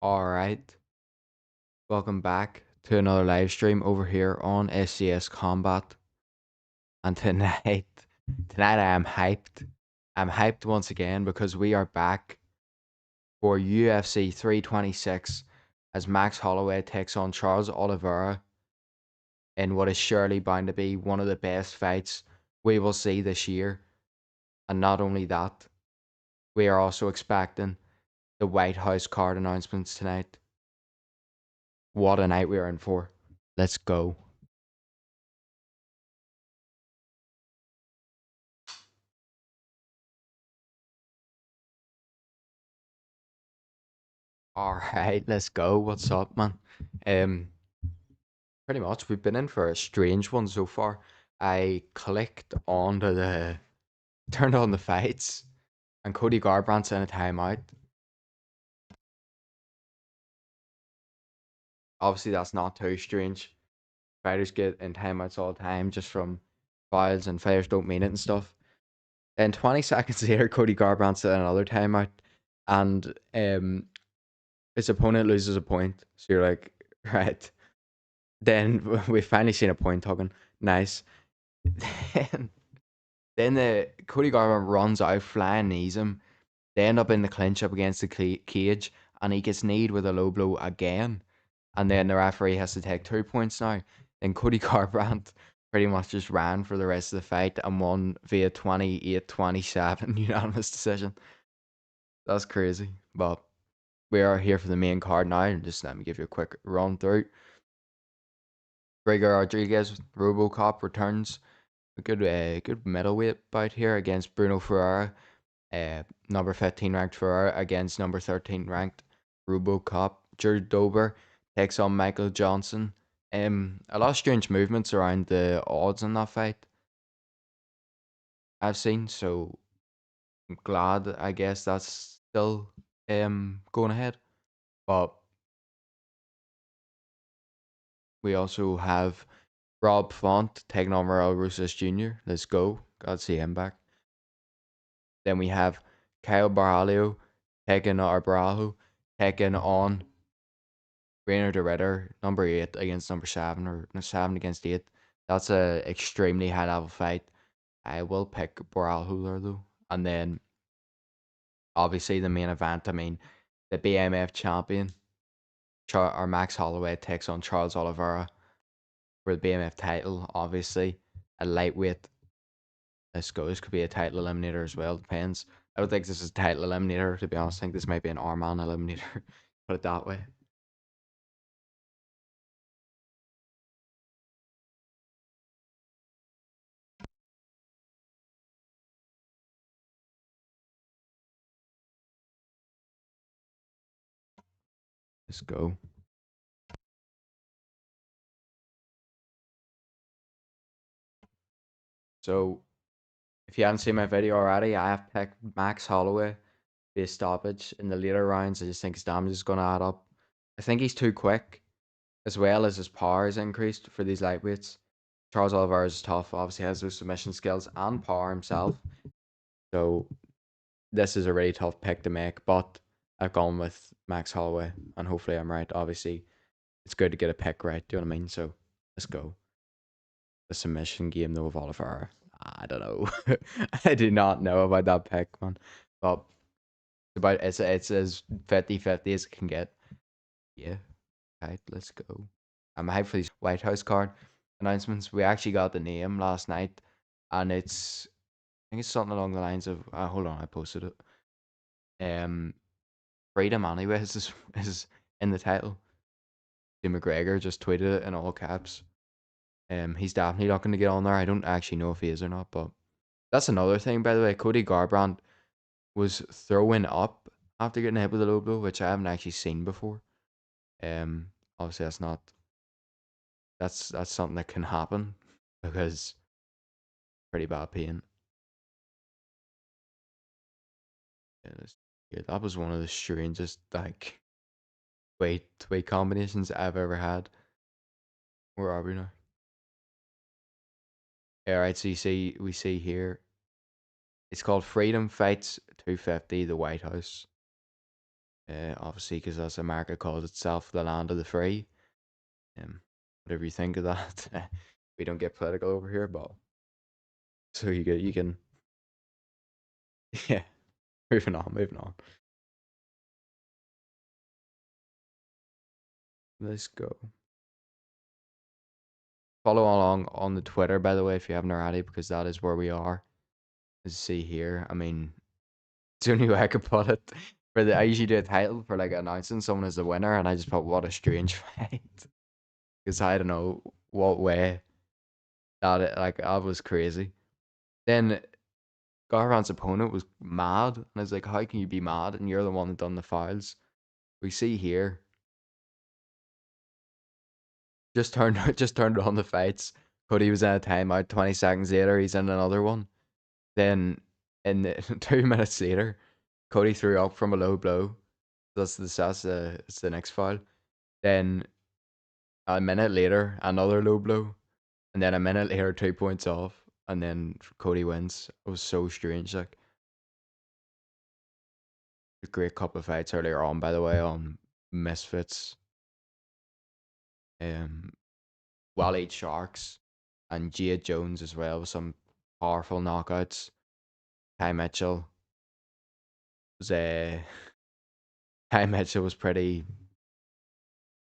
All right, welcome back to another live stream over here on SCS Combat. And tonight I am hyped. I'm hyped once again because we are back for UFC 326 as Max Holloway takes on Charles Oliveira in what is surely bound to be one of the best fights we will see this year. And not only that, we are also expecting the White House card announcements tonight. What a night we are in for. Let's go. All right, let's go. What's up, man? Um, Pretty much we've been in for a strange one so far. I clicked onto the turned on the fights, and Cody Garbrandt's in a timeout. Obviously, that's not too strange. Fighters get in timeouts all the time just from fouls, and fighters don't mean it and stuff. And 20 seconds later, Cody Garbrandt's in another timeout, and his opponent loses a point. So you're like, right. Then we finally seen a point talking. Nice. Then, then the Cody Garbrandt runs out, flying knees him. They end up in the clinch up against the cage, and he gets kneed with a low blow again. And then the referee has to take 2 points now. Then Cody Garbrandt pretty much just ran for the rest of the fight and won via 28-27 unanimous decision. That's crazy. But we are here for the main card now, and just let me give you a quick run through. Gregor Rodriguez, RoboCop returns. A good middleweight bout here against Bruno Ferrara. Number 15 ranked Ferrara against number 13 ranked RoboCop. Drew Dober takes on Michael Johnson. A lot of strange movements around the odds in that fight I've seen, so I'm glad I guess that's still going ahead. But we also have Rob Font taking on Morel Rosas Jr. Let's go. God see him back. Then we have Kyle Baralho taking on Rainer de Ritter, number 8 against number 7, or 7 against 8. That's a extremely high level fight. I will pick Baralho there though. And then obviously the main event, I mean, the BMF champion, or Max Holloway takes on Charles Oliveira for the BMF title, obviously. A lightweight. Let's go. This could be a title eliminator as well. Depends. I don't think this is a title eliminator, to be honest. I think this might be an Arman eliminator. Put it that way. Let's go. So, if you haven't seen my video already, I have picked Max Holloway be a stoppage in the later rounds. I just think his damage is going to add up. I think he's too quick, as well as his power is increased for these lightweights. Charles Oliveira is tough, obviously has those submission skills and power himself. So this is a really tough pick to make, but I've gone with Max Holloway, and hopefully I'm right. Obviously, it's good to get a pick right. Do you know what I mean? So let's go. The submission game though of Oliveira. I don't know. I do not know about that pick, man. But it's as 50-50 as it can get. Yeah. Right, let's go. I'm hyped for these White House card announcements. We actually got the name last night, and I think it's something along the lines of hold on, I posted it. Um Freedom anyway is in the title. Jim McGregor just tweeted it in all caps. He's definitely not going to get on there. I don't actually know if he is or not, but that's another thing, by the way. Cody Garbrandt was throwing up after getting hit with a low blow, which I haven't actually seen before. Obviously that's something that can happen because pretty bad pain. Yeah, that was one of the strangest like weight combinations I've ever had. Where are we now? Yeah, right. So we see here. It's called Freedom Fights 250, the White House. Obviously, because as America calls itself the land of the free. Um, whatever you think of that, we don't get political over here, but so you can yeah. Moving on, moving on. Let's go. Follow along on the Twitter, by the way, if you haven't already, because that is where we are. As you see here, I mean, it's the only way I could put it. I usually do a title for like announcing someone as the winner, and I just put what a strange fight, because I don't know what way like that was crazy. Then Garvan's opponent was mad, and I was like, how can you be mad? And you're the one that done the fouls. We see here, just turned on the fights. Cody was in a timeout. 20 seconds later, he's in another one. Then, in 2 minutes later, Cody threw up from a low blow. That's the next foul. Then a minute later, another low blow, and then a minute later, 2 points off, and then Cody wins. It was so strange. Like a great couple of fights earlier on, by the way, on Misfits, um, Wally Sharks, and Jade Jones as well with some powerful knockouts. Ty Mitchell was Ty Mitchell was pretty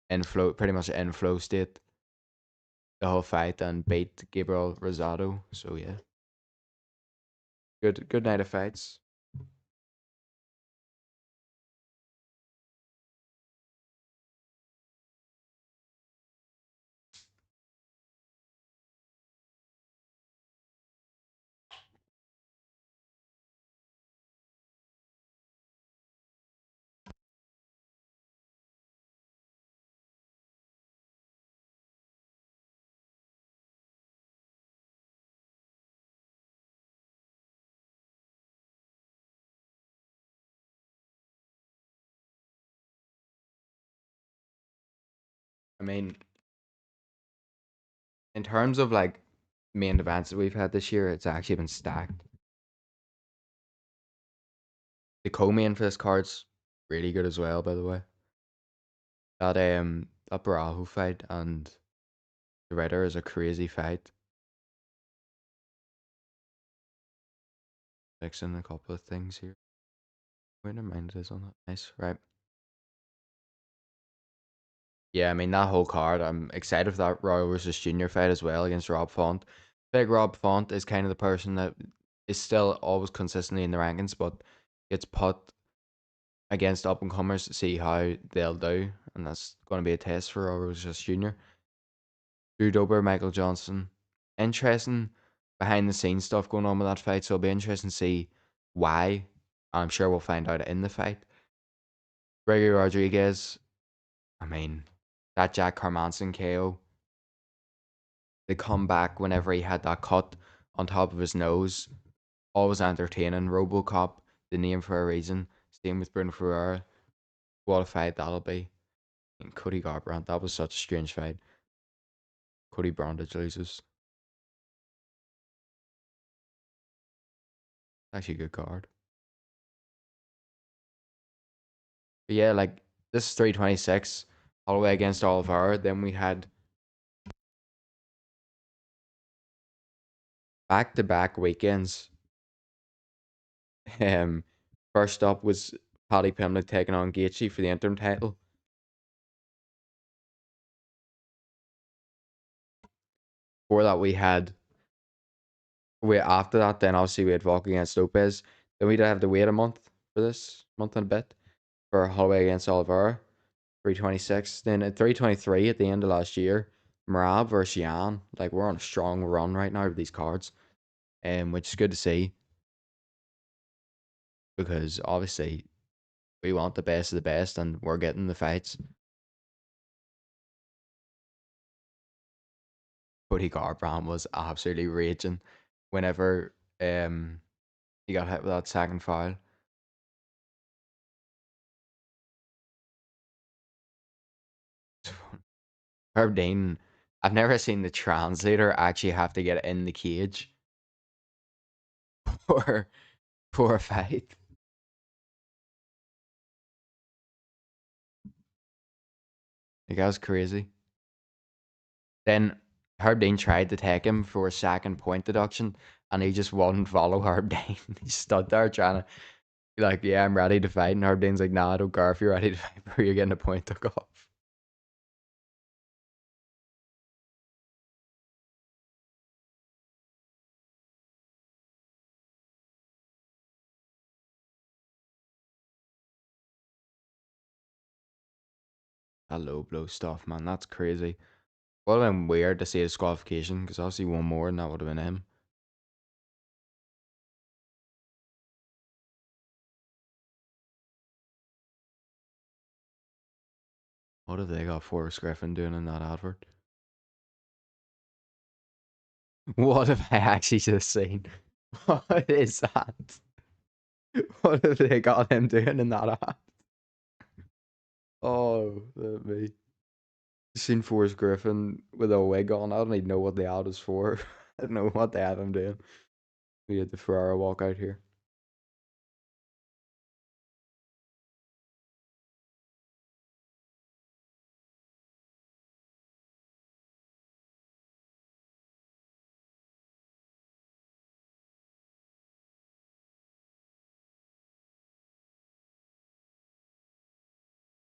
much in flow state the whole fight and beat Gabriel Rosado. So yeah, good night of fights. I mean, in terms of like main events that we've had this year, it's actually been stacked. The co-main for this card's really good as well, by the way. That Barajo fight and the Ritter is a crazy fight. Fixing a couple of things here. Wait, never mind, it is on that. Nice, right. Yeah, I mean that whole card. I'm excited for that Roy versus Junior fight as well against Rob Font. Big Rob Font is kind of the person that is still always consistently in the rankings, but gets put against up and comers to see how they'll do, and that's going to be a test for Roy versus Junior. Drew Dober, Michael Johnson. Interesting behind the scenes stuff going on with that fight, so it'll be interesting to see why. I'm sure we'll find out in the fight. Gregory Rodriguez, I mean, that Jack Hermanson KO, the comeback whenever he had that cut on top of his nose, always entertaining. Robocop, the name for a reason. Same with Bruno Ferrara. What a fight that'll be. And Cody Garbrandt, that was such a strange fight. Cody Brandage loses. Actually a good card. But yeah, like this is 326. Holloway against Oliveira. Then we had back to back weekends. Um First up was Paddy Pimblett taking on Gaethje for the interim title. Before that we after that then obviously we had Volk against Lopez. Then we'd have to wait a month for this, month and a bit, for Holloway against Oliveira. 326. Then at 323 at the end of last year, Marab versus Yan. Like we're on a strong run right now with these cards. Which is good to see because obviously we want the best of the best and we're getting the fights. Cody Garbrandt was absolutely raging whenever he got hit with that second foul. Herb Dean, I've never seen the translator actually have to get in the cage for for a fight. The guy's crazy. Then Herb Dean tried to take him for a second point deduction, and he just wouldn't follow Herb Dean. He stood there trying to be like, "Yeah, I'm ready to fight," and Herb Dean's like, "Nah, I don't care if you're ready to fight, bro. You're getting a point took off." That low blow stuff, man, that's crazy. Would have been weird to see a disqualification because obviously one more and that would have been him. What have they got Forrest Griffin doing in that advert? What have I actually just seen? What is that? What have they got him doing in that ad? Oh, me. Seen Forrest Griffin with a wig on. I don't even know what the ad is for. I don't know what they have him doing. We had the Ferrara walk out here.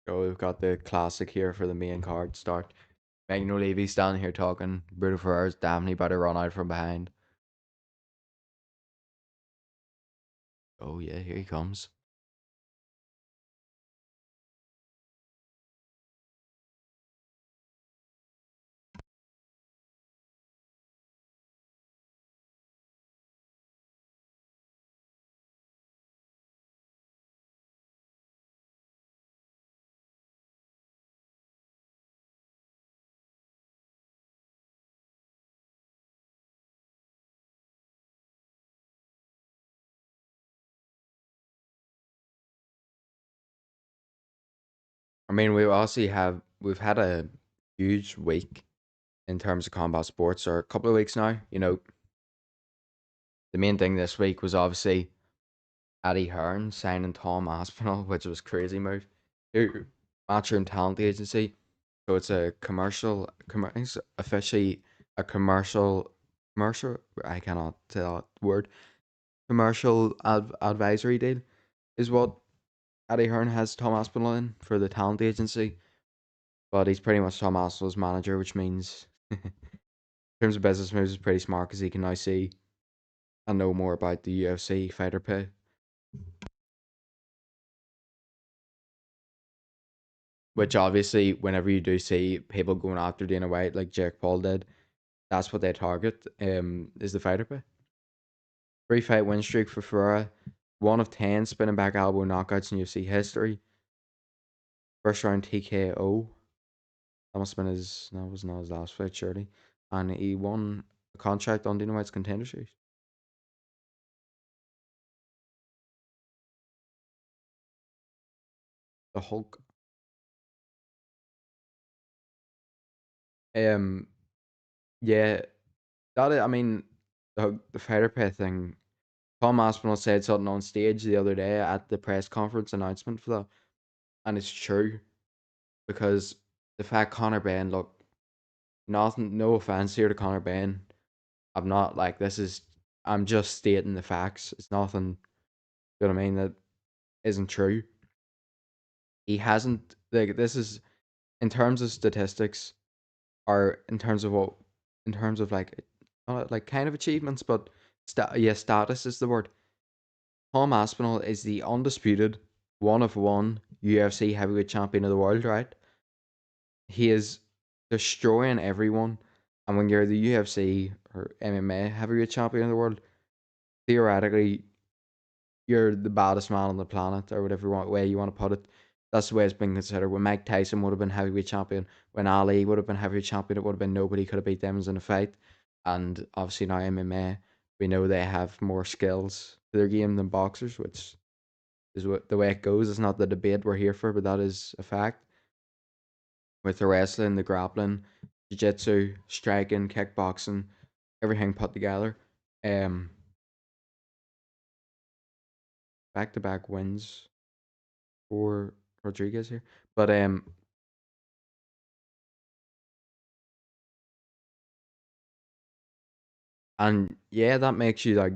Oh, we've got the classic here for the main card start. Magno Levy standing here talking. Bruno Ferrara's damn, he better run out from behind. Oh yeah, here he comes. I mean, we've had a huge week in terms of combat sports, or a couple of weeks now. You know, the main thing this week was obviously Eddie Hearn signing Tom Aspinall, which was a crazy move. Here, Matchroom Talent Agency. So it's a it's officially a commercial. I cannot say that word. Commercial advisory deal is what Eddie Hearn has Tom Aspinall in for the talent agency. But he's pretty much Tom Aspinall's manager, which means in terms of business moves, is pretty smart because he can now see and know more about the UFC fighter pay. Which obviously, whenever you do see people going after Dana White, like Jake Paul did, that's what they target. Is the fighter pay. 3 fight win streak for Ferrara. 1 of 10 spinning back elbow knockouts in UFC history. First round TKO. That must have been his. That was not his last fight, surely. And he won a contract on Dana White's Contender Series. The Hulk. Um, yeah, that is, I mean, the fighter pay thing. Tom Aspinall said something on stage the other day at the press conference announcement for that, and it's true because the fact Conor Ben, look, nothing, no offense here to Conor Ben, I'm not like this is. I'm just stating the facts. It's nothing. You know what I mean? That isn't true. He hasn't like this is in terms of statistics or in terms of what in terms of like like kind of achievements, but yeah, status is the word. Tom Aspinall is the undisputed 1 of 1 UFC heavyweight champion of the world. Right? He is destroying everyone, and when you're the UFC or MMA heavyweight champion of the world, theoretically you're the baddest man on the planet, or whatever way you want to put it. That's the way it's been considered. When Mike Tyson would have been heavyweight champion, when Ali would have been heavyweight champion, it would have been nobody could have beat them in a fight. And obviously now MMA, we know they have more skills to their game than boxers, which is what the way it goes. It's not the debate we're here for, but that is a fact. With the wrestling, the grappling, jiu-jitsu, striking, kickboxing, everything put together. Um, Back-to-back wins for Rodriguez here. But And yeah, that makes you like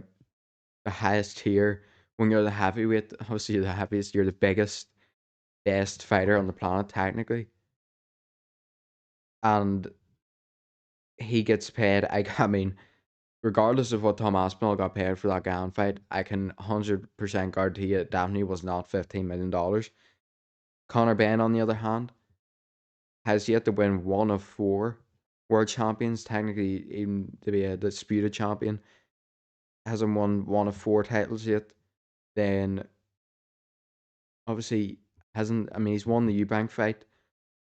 the highest tier when you're the heavyweight. Obviously, you're the heaviest. You're the biggest, best fighter on the planet, technically. And he gets paid. I mean, regardless of what Tom Aspinall got paid for that Gallon fight, I can 100% guarantee it definitely was not $15 million. Conor Benn, on the other hand, has yet to win one of four world champions. Technically, even to be a disputed champion, hasn't won one of four titles yet. Then obviously hasn't. I mean, he's won the Eubank fight,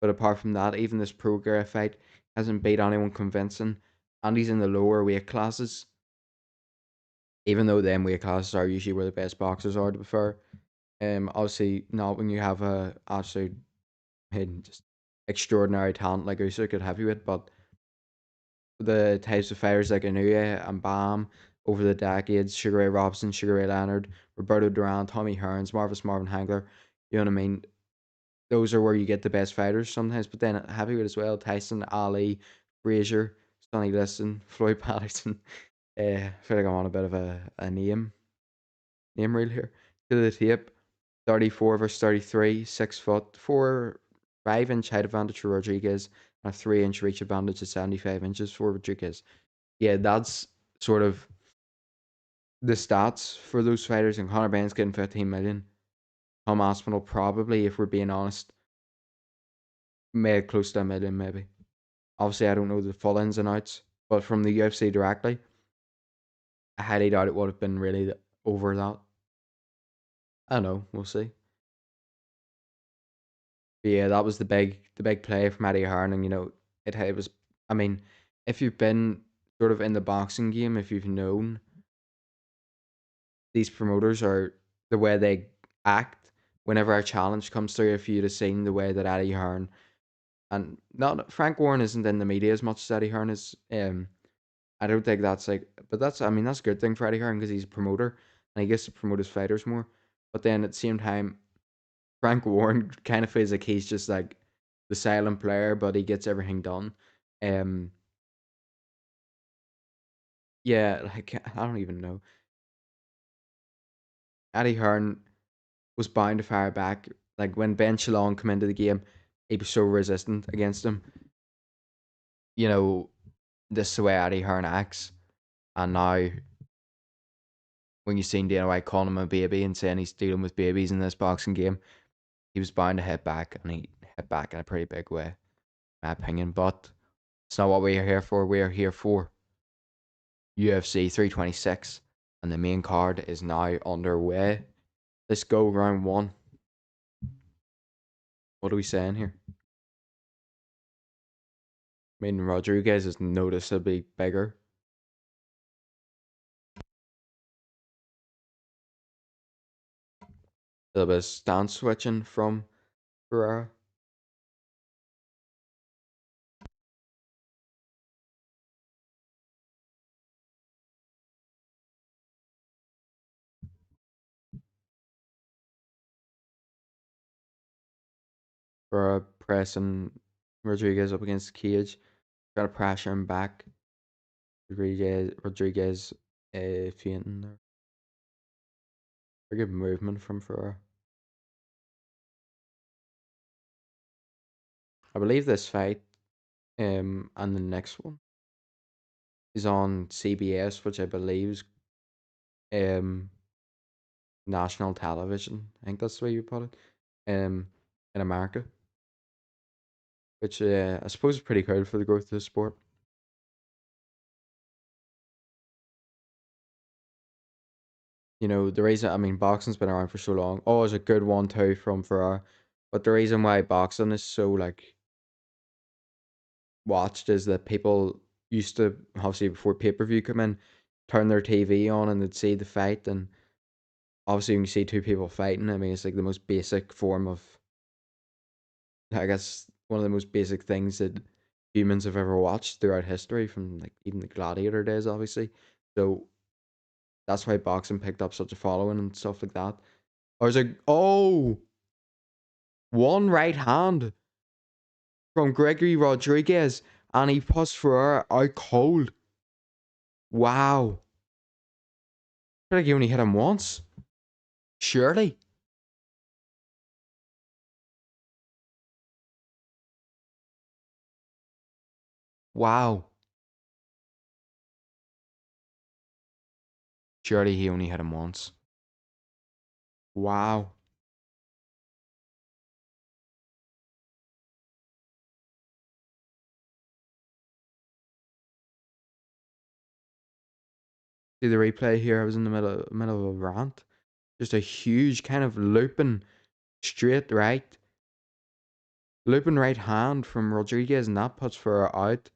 but apart from that, even this Prograis fight hasn't beat anyone convincing. And he's in the lower weight classes, even though them weight classes are usually where the best boxers are. To be fair, obviously not when you have a absolute just extraordinary talent like Usyk at heavyweight, but the types of fighters like Inoue and Bam over the decades, Sugar Ray Robinson, Sugar Ray Leonard, Roberto Duran, Tommy Hearns, Marvis Marvin Hagler, you know what I mean? Those are where you get the best fighters sometimes, but then at heavyweight as well, Tyson, Ali, Frazier, Sonny Liston, Floyd Patterson. I feel like I'm on a bit of a name reel here. To the tape, 34 versus 33, 6 foot, 5 inch height advantage for Rodriguez, and a 3 inch reach advantage at 75 inches for Rodriguez. Yeah, that's sort of the stats for those fighters. And Conor Benn's getting 15 million. Tom Aspinall probably, if we're being honest, made close to a million maybe. Obviously, I don't know the full ins and outs, but from the UFC directly, I highly doubt it would have been really over that. I don't know. We'll see. But yeah, that was the big play from Eddie Hearn, and it was. I mean, if you've been sort of in the boxing game, if you've known these promoters are the way they act whenever a challenge comes through, if you'd have seen the way that Eddie Hearn and not Frank Warren isn't in the media as much as Eddie Hearn is. I don't think that's like, but that's I mean that's a good thing for Eddie Hearn because he's a promoter and he gets to promote his fighters more. But then at the same time, Frank Warren kind of feels like he's just like the silent player, but he gets everything done. Um, yeah, like I don't even know. Eddie Hearn was bound to fire back. Like when Ben Shalom came into the game, he was so resistant against him. You know, this is the way Eddie Hearn acts. And now, when you seen Dana White calling him a baby and saying he's dealing with babies in this boxing game, he was bound to hit back, and he hit back in a pretty big way, in my opinion. But it's not what we're here for. We're here for UFC 326, and the main card is now underway. Let's go round one. What are we saying here? I mean, Rodriguez is noticeably bigger. A little bit of stance switching from Ferrara. Ferrara pressing Rodriguez up against the cage. Trying to pressure him back. Rodriguez fainting there. Very good movement from Ferrara. I believe this fight and the next one is on CBS, which I believe is um national television. I think that's the way you put it. In America, which I suppose is pretty cool for the growth of the sport. The reason I mean boxing's been around for so long. Oh, it's a good one too from Ferrara. But the reason why boxing is so like watched is that people used to obviously before pay-per-view come in, turn their TV on and they'd see the fight. And obviously when you see two people fighting, I mean it's like the most basic form of, I guess, one of the most basic things that humans have ever watched throughout history, from like even the gladiator days obviously. So that's why boxing picked up such a following and stuff like that. I was like, oh, one right hand from Gregory Rodriguez, and he puts Ferrara out cold. Wow. I feel like you only hit him once. Surely. Wow. Surely he only hit him once. Wow. See the replay here. I was in the middle of a rant. Just a huge kind of straight right, looping right hand from Rodriguez, and that puts for out.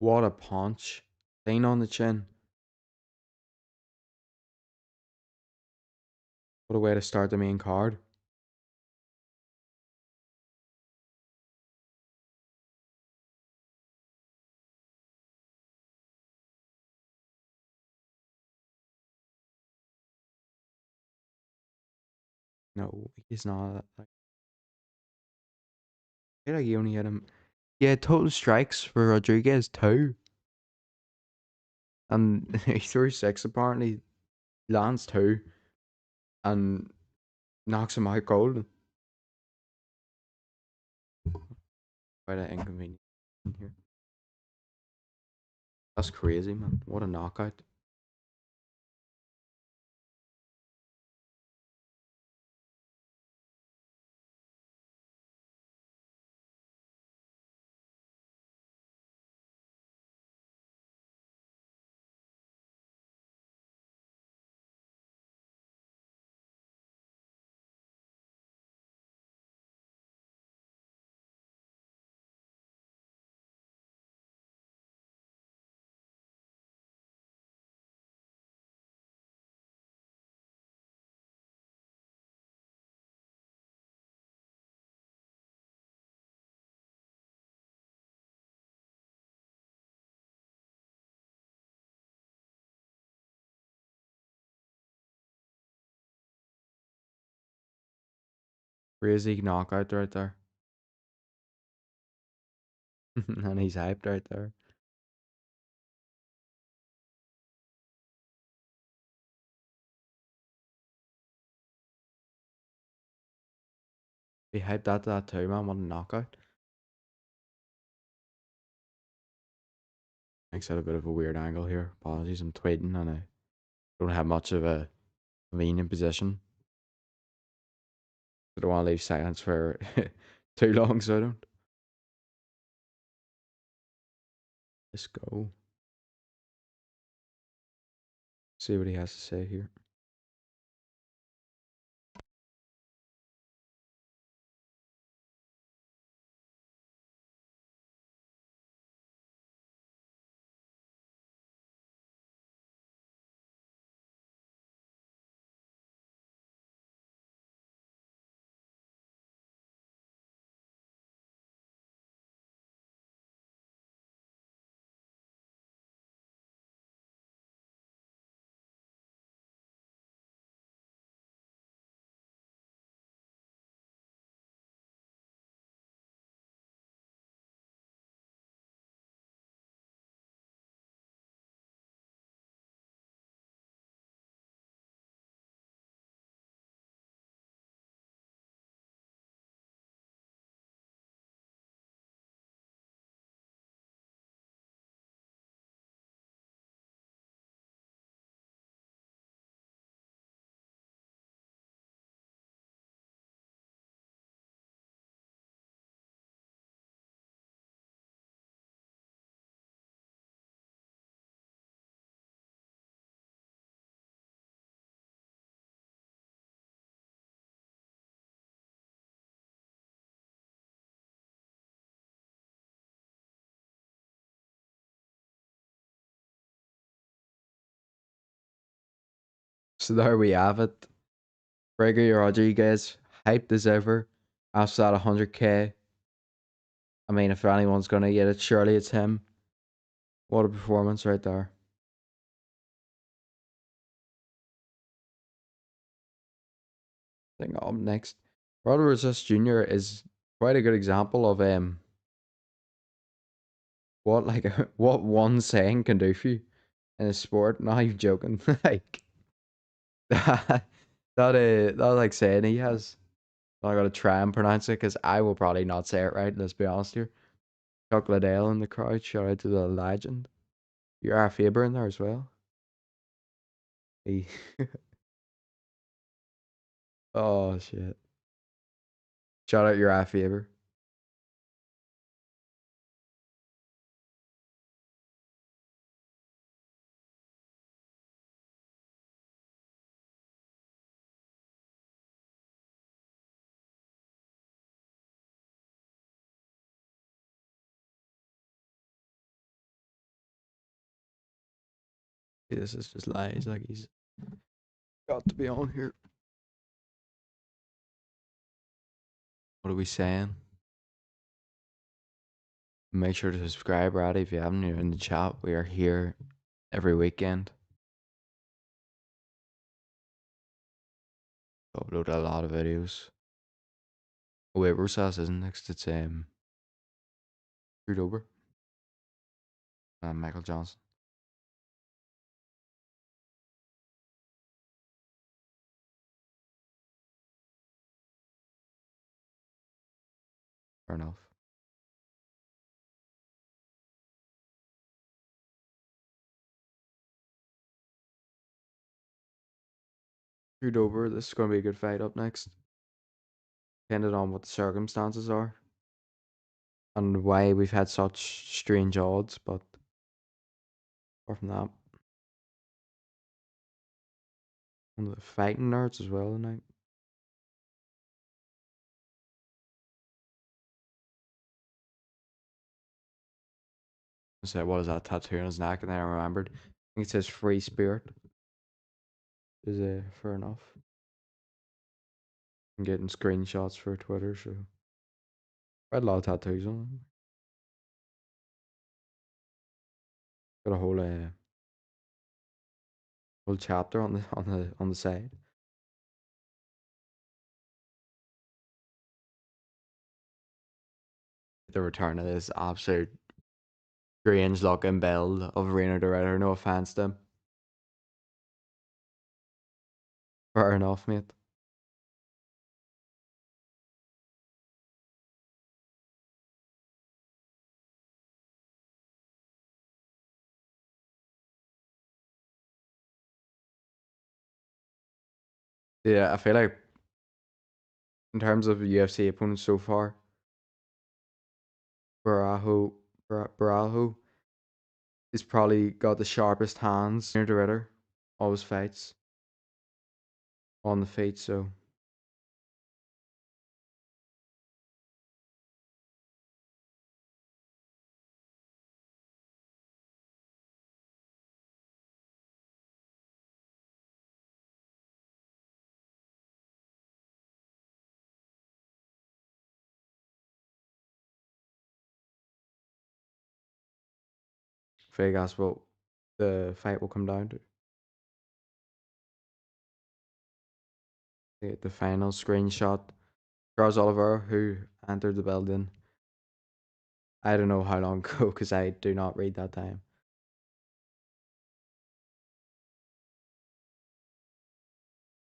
What a punch! Clean on the chin. What a way to start the main card. No, he's not. Like, I feel like he only hit him. Yeah, total strikes for Rodriguez too, and he threw six apparently. Lands two and knocks him out cold. Quite an inconvenience here. That's crazy, man. What a knockout. Crazy knockout right there. And he's hyped right there. He hyped that too, man. What a knockout. Makes it a bit of a weird angle here. Apologies, I'm tweeting and I don't have much of a convenient position. I don't want to leave silence for too long, so I don't. Let's go. See what he has to say here. So there we have it. Gregor Rodriguez, hyped as ever. After that 100K. I mean, if anyone's gonna get it, surely it's him. What a performance right there. I think up next, Robert Resist Jr. is quite a good example of what like what one saying can do for you in a sport. Not even joking. Like that that like saying he has. I gotta try and pronounce it because I will probably not say it right. Let's be honest here. Chocolate Ale in the crowd. Shout out to the legend. You're our Faber in there as well. He, oh shit. Shout out your Faber. This is just lies. Like he's got to be on here. What are we saying? Make sure to subscribe, Ratty, if you haven't. You're in the chat. We are here every weekend. Upload a lot of videos. Oh wait, Rosas isn't next. It's October. Michael Johnson. Fair enough. October. This is gonna be a good fight up next. Depending on what the circumstances are and why we've had such strange odds, but apart from that, one of the fighting nerds as well tonight. I said, what is that tattoo on his neck? And then I remembered. I think it says free spirit. Is fair enough. I'm getting screenshots for Twitter, so I had a lot of tattoos on him. Got a whole chapter on the side. The return of this absolute strange looking build of Rainer the Ritter. No offense to him. Fair enough, mate. Yeah, I feel like in terms of UFC opponents so far, Barajo Barajo is probably got the sharpest hands near the Ritter. Always fights on the feet, so fake ass what the fight will come down to. The final screenshot. Charles Oliveira, who entered the building. I don't know how long ago because I do not read that time.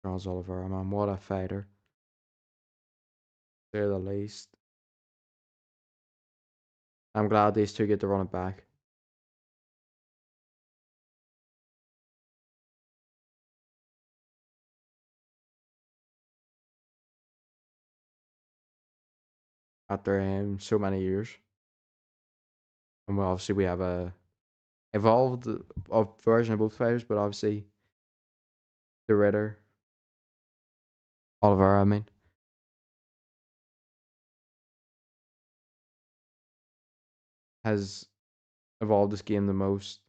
Charles Oliveira, man, what a fighter. Say the least. I'm glad these two get to run it back. After so many years. And well, obviously we have a evolved version of both fighters, but obviously the Ritter, Oliveira, I mean, has evolved this game the most.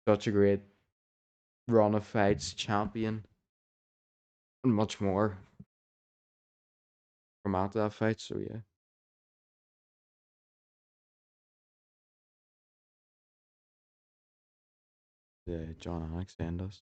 Such a great run of fights, champion and much more from after that fight. So yeah, John Alexander's.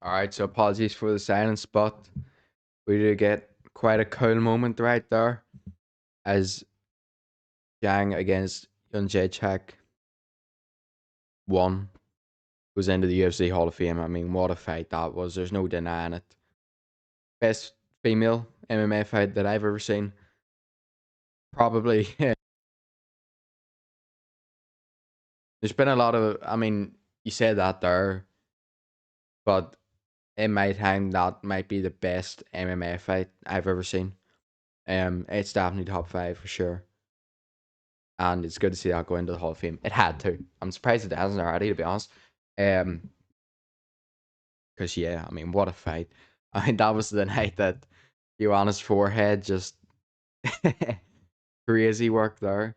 All right, so apologies for the silence, but we did get quite a cool moment right there as Yang against Yun Chak won, was into the UFC Hall of Fame. I mean, what a fight that was. There's no denying it. Best female MMA fight that I've ever seen. Probably. There's been a lot of, I mean, you said that there, but in my time, that might be the best MMA fight I've ever seen. It's definitely top five for sure, and it's good to see that go into the Hall of Fame. It had to. I'm surprised it hasn't already, to be honest. Um, because yeah, I mean, what a fight! I mean, that was the night that Joanna's forehead just crazy work there.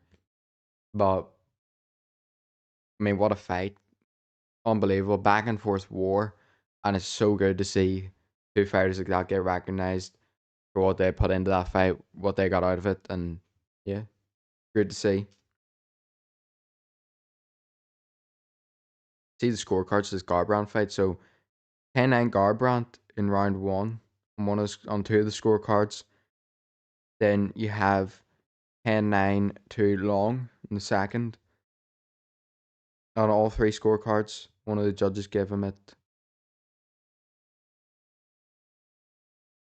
But I mean, what a fight! Unbelievable, back and forth war, and it's so good to see two fighters like that get recognized for what they put into that fight, what they got out of it, and yeah, good to see. See the scorecards of this Garbrandt fight. So 10-9 Garbrandt in round one on two of the scorecards. Then you have 10-9 to Long in the second on all three scorecards. One of the judges gave him it.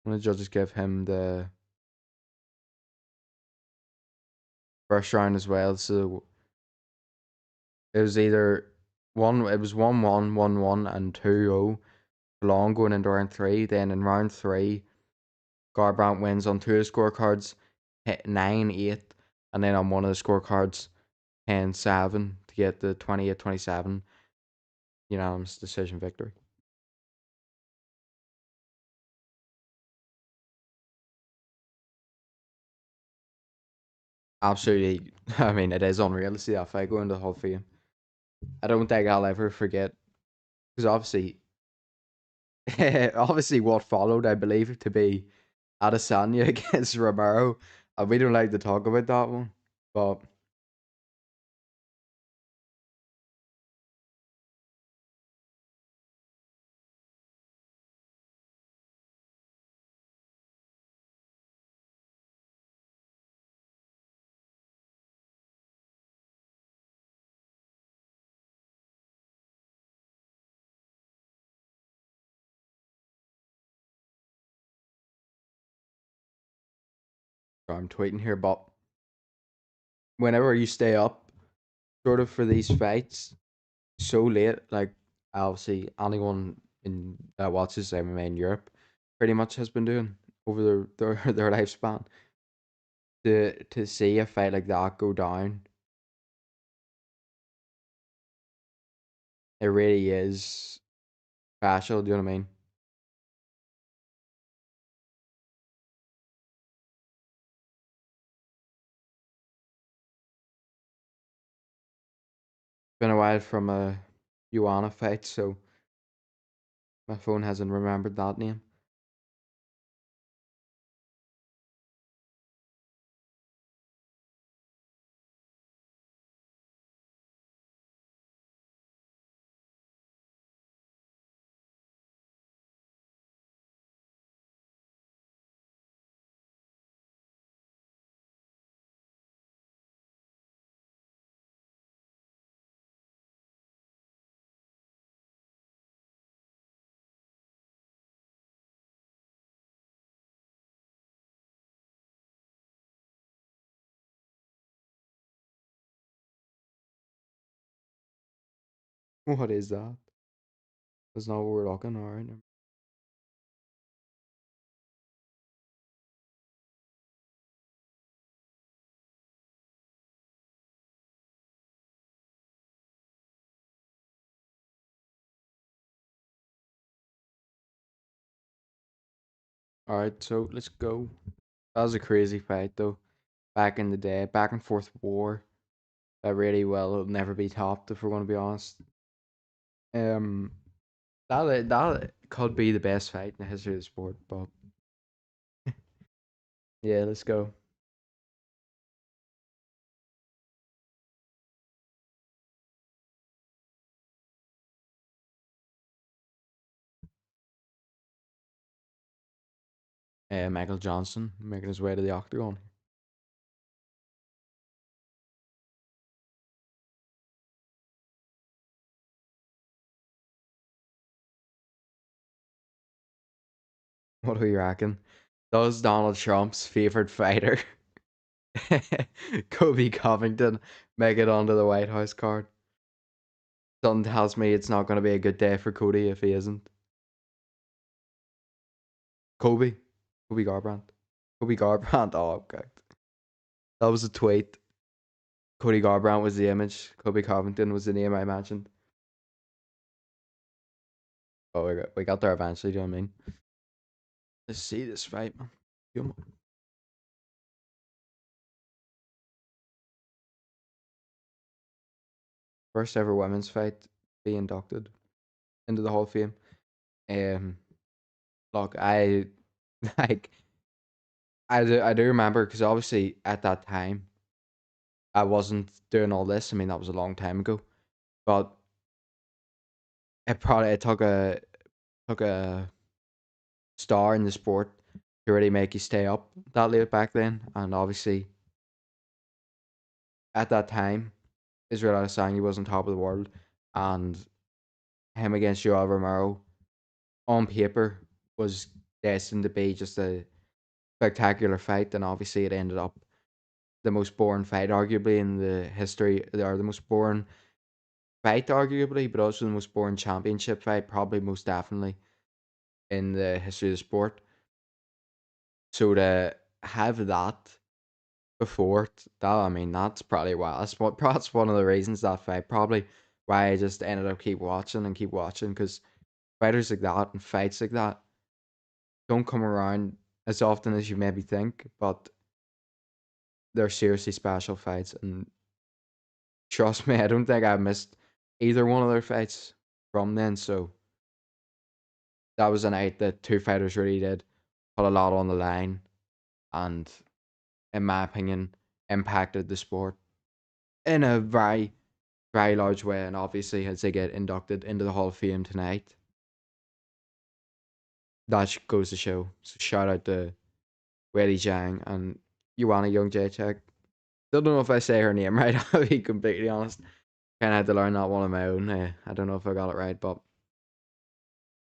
One of the judges gave him the first round as well. So it was either one. It was 1-1, 1-1, and 2-0. Long going into round three. Then in round three, Garbrandt wins on two of the scorecards, 9-8, and then on one of the scorecards, 10-7 to get the 28-27 unanimous decision victory. Absolutely, I mean, it is unreal to see that fight go into the Hall of Fame. I don't think I'll ever forget, because obviously, obviously, what followed, I believe, to be Adesanya against Romero, and we don't like to talk about that one, but I'm tweeting here, but whenever you stay up, sort of for these fights, so late. Like obviously, anyone in that watches MMA in Europe pretty much has been doing over their lifespan. To see a fight like that go down, it really is special. Do you know what I mean? Been a while from a Joanna fight, so my phone hasn't remembered that name. What is that? That's not what we're talking. All right. All right. So let's go. That was a crazy fight though. Back in the day, back and forth war. That really well will never be topped if we're going to be honest. Um, that could be the best fight in the history of the sport. But yeah, let's go. Michael Johnson making his way to the octagon. What do you reckon? Does Donald Trump's favorite fighter, Kobe Covington, make it onto the White House card? Something tells me it's not going to be a good day for Cody if he isn't. Kobe. Kobe Garbrandt. Kobe Garbrandt. Oh, okay. That was a tweet. Cody Garbrandt was the image. Kobe Covington was the name I mentioned. Oh, we got there eventually. Do you know what I mean? Let's see this fight, man. Come on. First ever women's fight be inducted into the Hall of Fame. Um, look, I like I do remember because obviously at that time I wasn't doing all this. I mean that was a long time ago, but it took a star in the sport to really make you stay up that late back then, and obviously at that time Israel Adesanya was on top of the world, and him against Joel Romero on paper was destined to be just a spectacular fight, and obviously it ended up the most boring fight, arguably in the history, or the most boring fight, arguably, but also the most boring championship fight, probably most definitely in the history of the sport. So to have that before that, I mean, that's probably why that's one of the reasons that fight probably why I just ended up keep watching because fighters like that and fights like that don't come around as often as you maybe think, but they're seriously special fights. And trust me, I don't think I missed either one of their fights from then. So that was a night that two fighters really did put a lot on the line and, in my opinion, impacted the sport in a very, very large way. And obviously, as they get inducted into the Hall of Fame tonight, that goes to show. So shout out to Weili Zhang and Joanna Jędrzejczyk. Still don't know if I say her name right, I'll be completely honest. Kind of had to learn that one on my own. I don't know if I got it right, but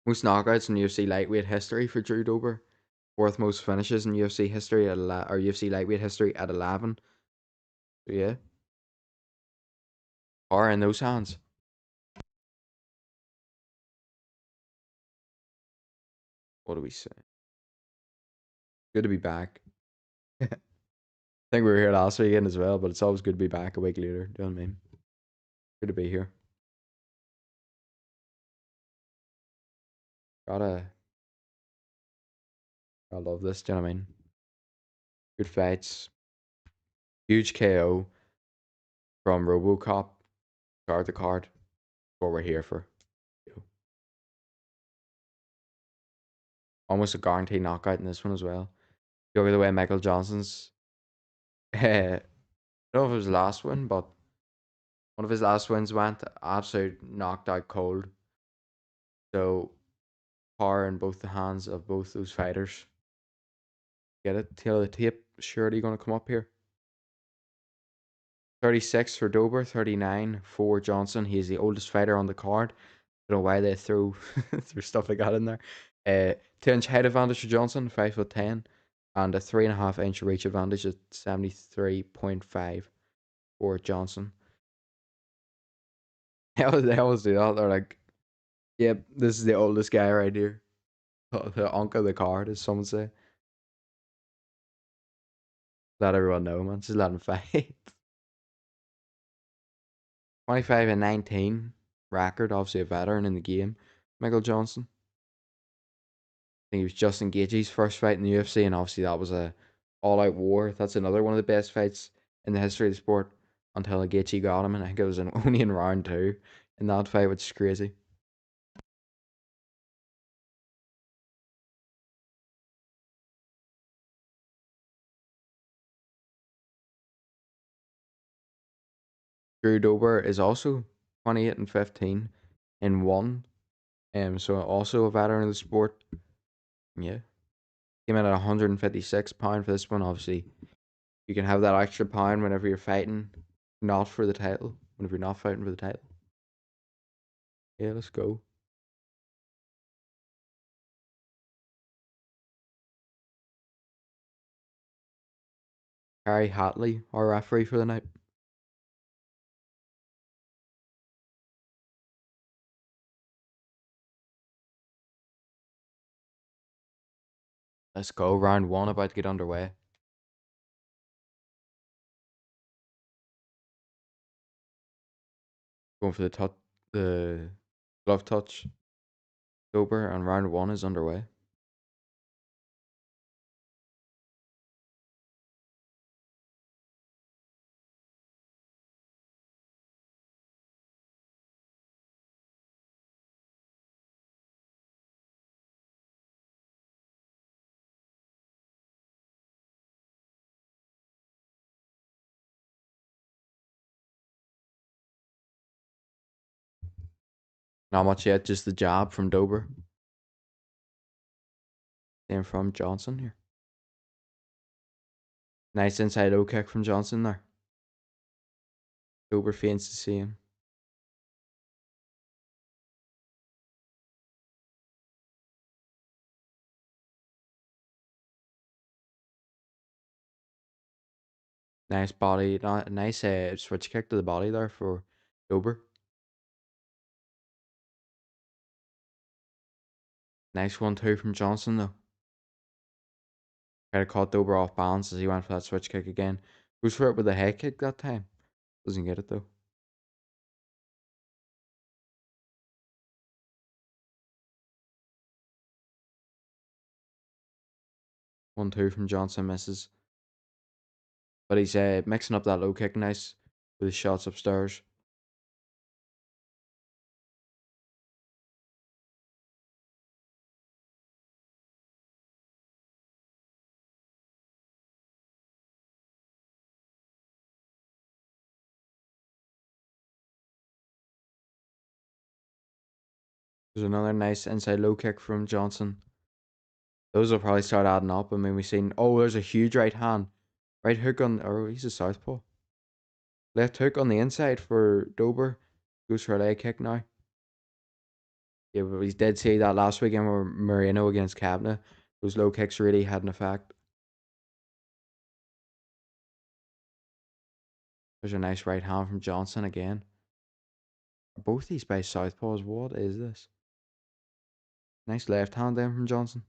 most knockouts in UFC lightweight history for Drew Dober. Fourth most finishes in UFC history at or UFC lightweight history at 11. So yeah, are in those hands. What do we say? Good to be back. I think we were here last weekend as well, but it's always good to be back a week later. Do you know what I mean? Good to be here. Gotta, I love this. Do you know what I mean? Good fights. Huge KO from RoboCop. Card to card. What we're here for. Almost a guaranteed knockout in this one as well. Go the way Michael Johnson's. I don't know if it was the last one, but one of his last wins went absolute knocked out cold. So power in both the hands of both those fighters. Get it? Tail of the tape. Surely gonna come up here. 36 for Dober, 39 for Johnson. He's the oldest fighter on the card. I don't know why they threw threw stuff like that in there. 2-inch height advantage for Johnson, 5'10", and a 3.5-inch reach advantage at 73.5 for Johnson. They always do that. They're like, "Yep, this is the oldest guy right here." The uncle of the card, as some would say. Let everyone know, man. Just let him fight. 25 and 19 record, obviously a veteran in the game. Michael Johnson. I think he was Justin Gaethje's first fight in the UFC, and obviously that was a all-out war. That's another one of the best fights in the history of the sport until Gaethje got him, and I think it was only in round two in that fight, which is crazy. Drew Dober is also 28 and 15 in one, so also a veteran of the sport. Yeah, came in at 156 pound for this one. Obviously, you can have that extra pound whenever you're fighting, not for the title. Whenever you're not fighting for the title. Yeah, let's go. Harry Hatley, our referee for the night. Let's go. Round one about to get underway. Going for the glove touch. Dober and round one is underway. Not much yet, just the jab from Dober. Then from Johnson here. Nice inside low kick from Johnson there. Dober feints to see him. Nice body, nice switch kick to the body there for Dober. Nice 1-2 from Johnson though. Kind of caught Dober off balance as he went for that switch kick again. Goes for it with a head kick that time. Doesn't get it though. One two from Johnson misses. But he's mixing up that low kick nice with his shots upstairs. There's another nice inside low kick from Johnson. Those will probably start adding up. I mean, we've seen. Oh, there's a huge right hand. Right hook on. Or he's a southpaw. Left hook on the inside for Dober. Goes for a leg kick now. Yeah, but we did see that last weekend where Moreno against Cabna. Those low kicks really had an effect. There's a nice right hand from Johnson again. Both these by southpaws. What is this? Nice left hand then from Johnson.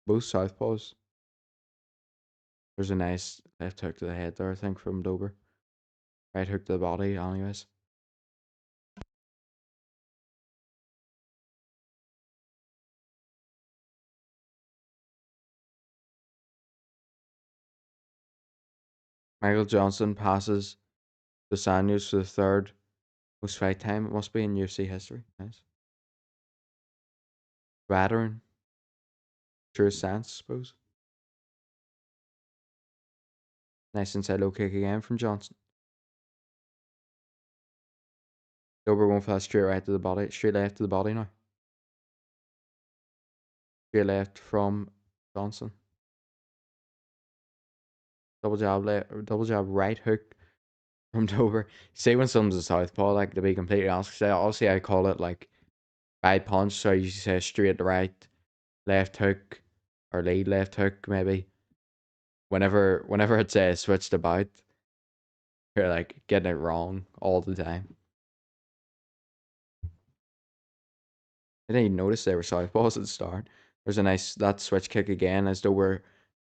Both southpaws. There's a nice left hook to the head there, I think, from Dober. Right hook to the body, anyways. Michael Johnson passes Dos Anjos for the third most fight time. It must be in UFC history. Nice. Veteran. True sense, I suppose. Nice inside low kick again from Johnson. Dober going for that straight right to the body. Straight left to the body now. Straight left from Johnson. Double jab right hook from Dober. See when someone's a southpaw, like to be completely honest, 'cause obviously I call it like bad punch, so I usually say straight to right, left hook, or lead left hook maybe. Whenever it says switched about, you're like getting it wrong all the time. I didn't even notice they were southpaws at the start. There's a nice that switch kick again as though we're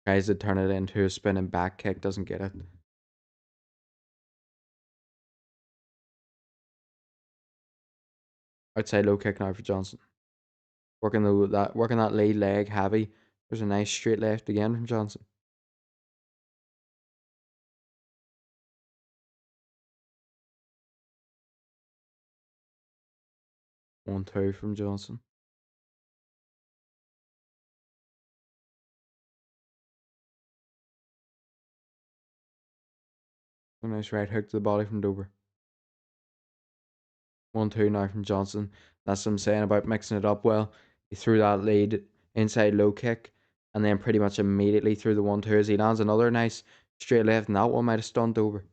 tries to turn it into a spinning back kick, doesn't get it. Outside low kick now for Johnson. Working that lead leg heavy. There's a nice straight left again from Johnson. 1-2 from Johnson. A nice right hook to the body from Dober. 1-2 now from Johnson. That's what I'm saying about mixing it up well. He threw that lead inside low kick and then pretty much immediately threw the 1-2 as he lands another nice straight left, and that one might have stunned Dober.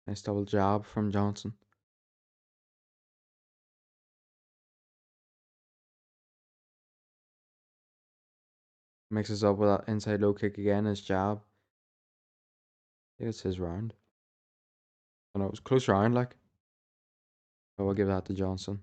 Nice double jab from Johnson. Mixes up with that inside low kick again, his jab. I think it's his round. I know it was a close round, like. But we'll give that to Johnson.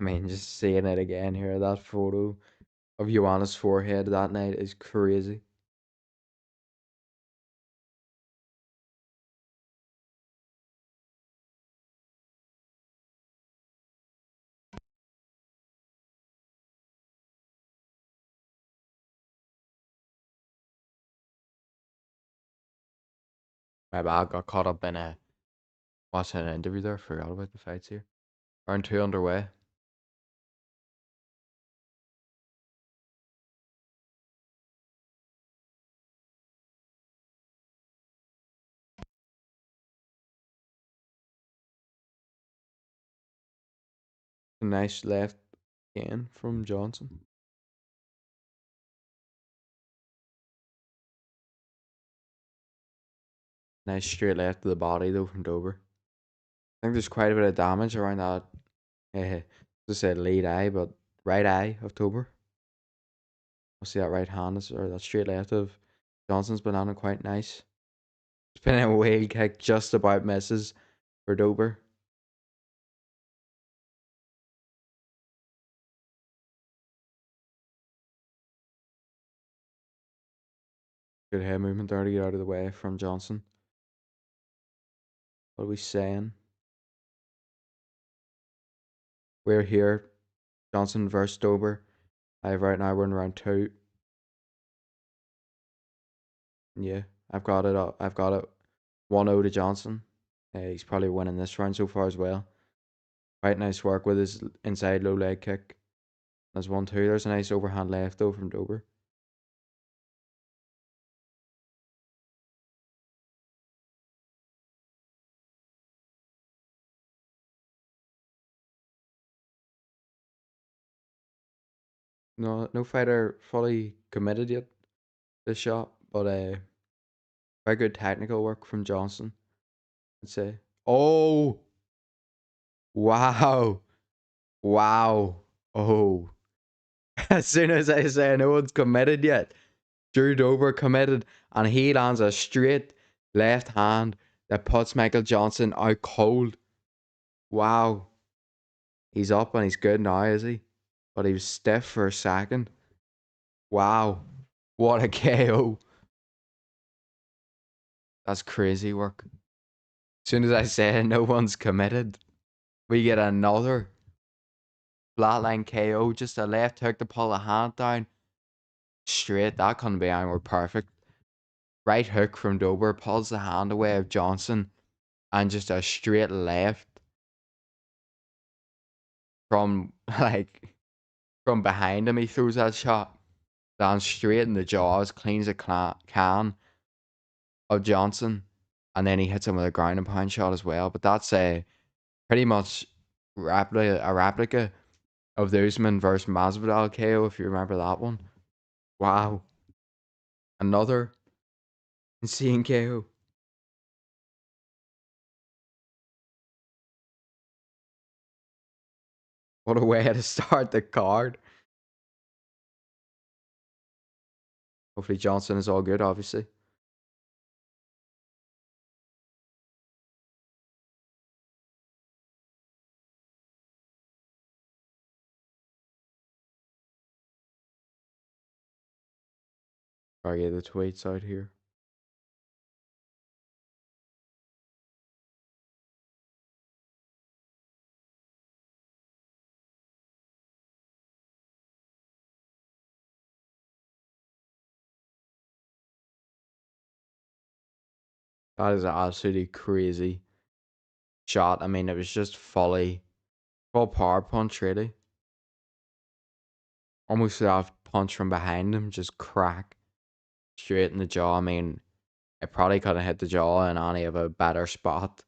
I mean, just seeing it again here, that photo of Joanna's forehead that night is crazy. My bad, got caught up in watching an interview there, forgot about the fights here. Round two underway. A nice left again from Johnson. Nice straight left to the body though from Dober. I think there's quite a bit of damage around that. Just said late eye, but right eye of Tober. I'll see that right hand or that straight left of Johnson's been on it quite nice. Spinning a whale kick just about misses for Dober. Good head movement there to get out of the way from Johnson. What are we saying? We're here. Johnson versus Dober. Right now we're in round two. Yeah, I've got it. I've got it. 1-0 to Johnson. He's probably winning this round so far as well. Quite nice work with his inside low leg kick. There's 1-2. There's a nice overhand left though from Dober. No fighter fully committed yet this shot, but very good technical work from Johnson, I'd say. Oh, wow, wow. Oh, as soon as I say no one's committed yet, Drew Dober committed, and he lands a straight left hand that puts Michael Johnson out cold. Wow, he's up and he's good now, is he? But he was stiff for a second. Wow, what a KO! That's crazy work. As soon as I say no one's committed, we get another flatline KO. Just a left hook to pull the hand down. Straight, that couldn't be anywhere perfect. Right hook from Dober pulls the hand away of Johnson, and just a straight left from from behind him. He throws that shot down straight in the jaws, cleans a can of Johnson, and then he hits him with a ground and pound shot as well. But that's a pretty much a replica of the Usman versus Masvidal KO, if you remember that one. Wow. Another insane KO. What a way to start the card. Hopefully Johnson is all good, obviously. I'll get the tweets out here. That is an absolutely crazy shot. I mean, it was just full power punch, really. Almost a punch from behind him, just crack straight in the jaw. I mean, it probably could have hit the jaw and any of a better spot.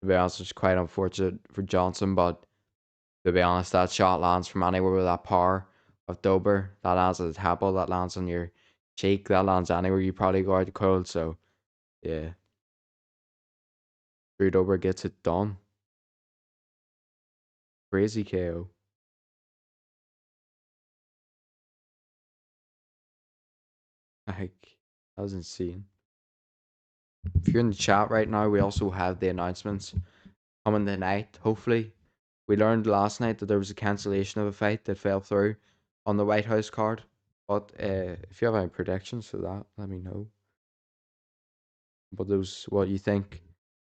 To be honest, it's quite unfortunate for Johnson, but to be honest, that shot lands from anywhere with that power of Dober. That lands at the temple, that lands on your cheek, that lands anywhere. You probably go out cold. So, yeah, Drew Dober gets it done. Crazy KO. Like, that was insane. If you're in the chat right now, we also have the announcements coming tonight. Hopefully, we learned last night that there was a cancellation of a fight that fell through on the White House card. But if you have any predictions for that, let me know. But those, what you think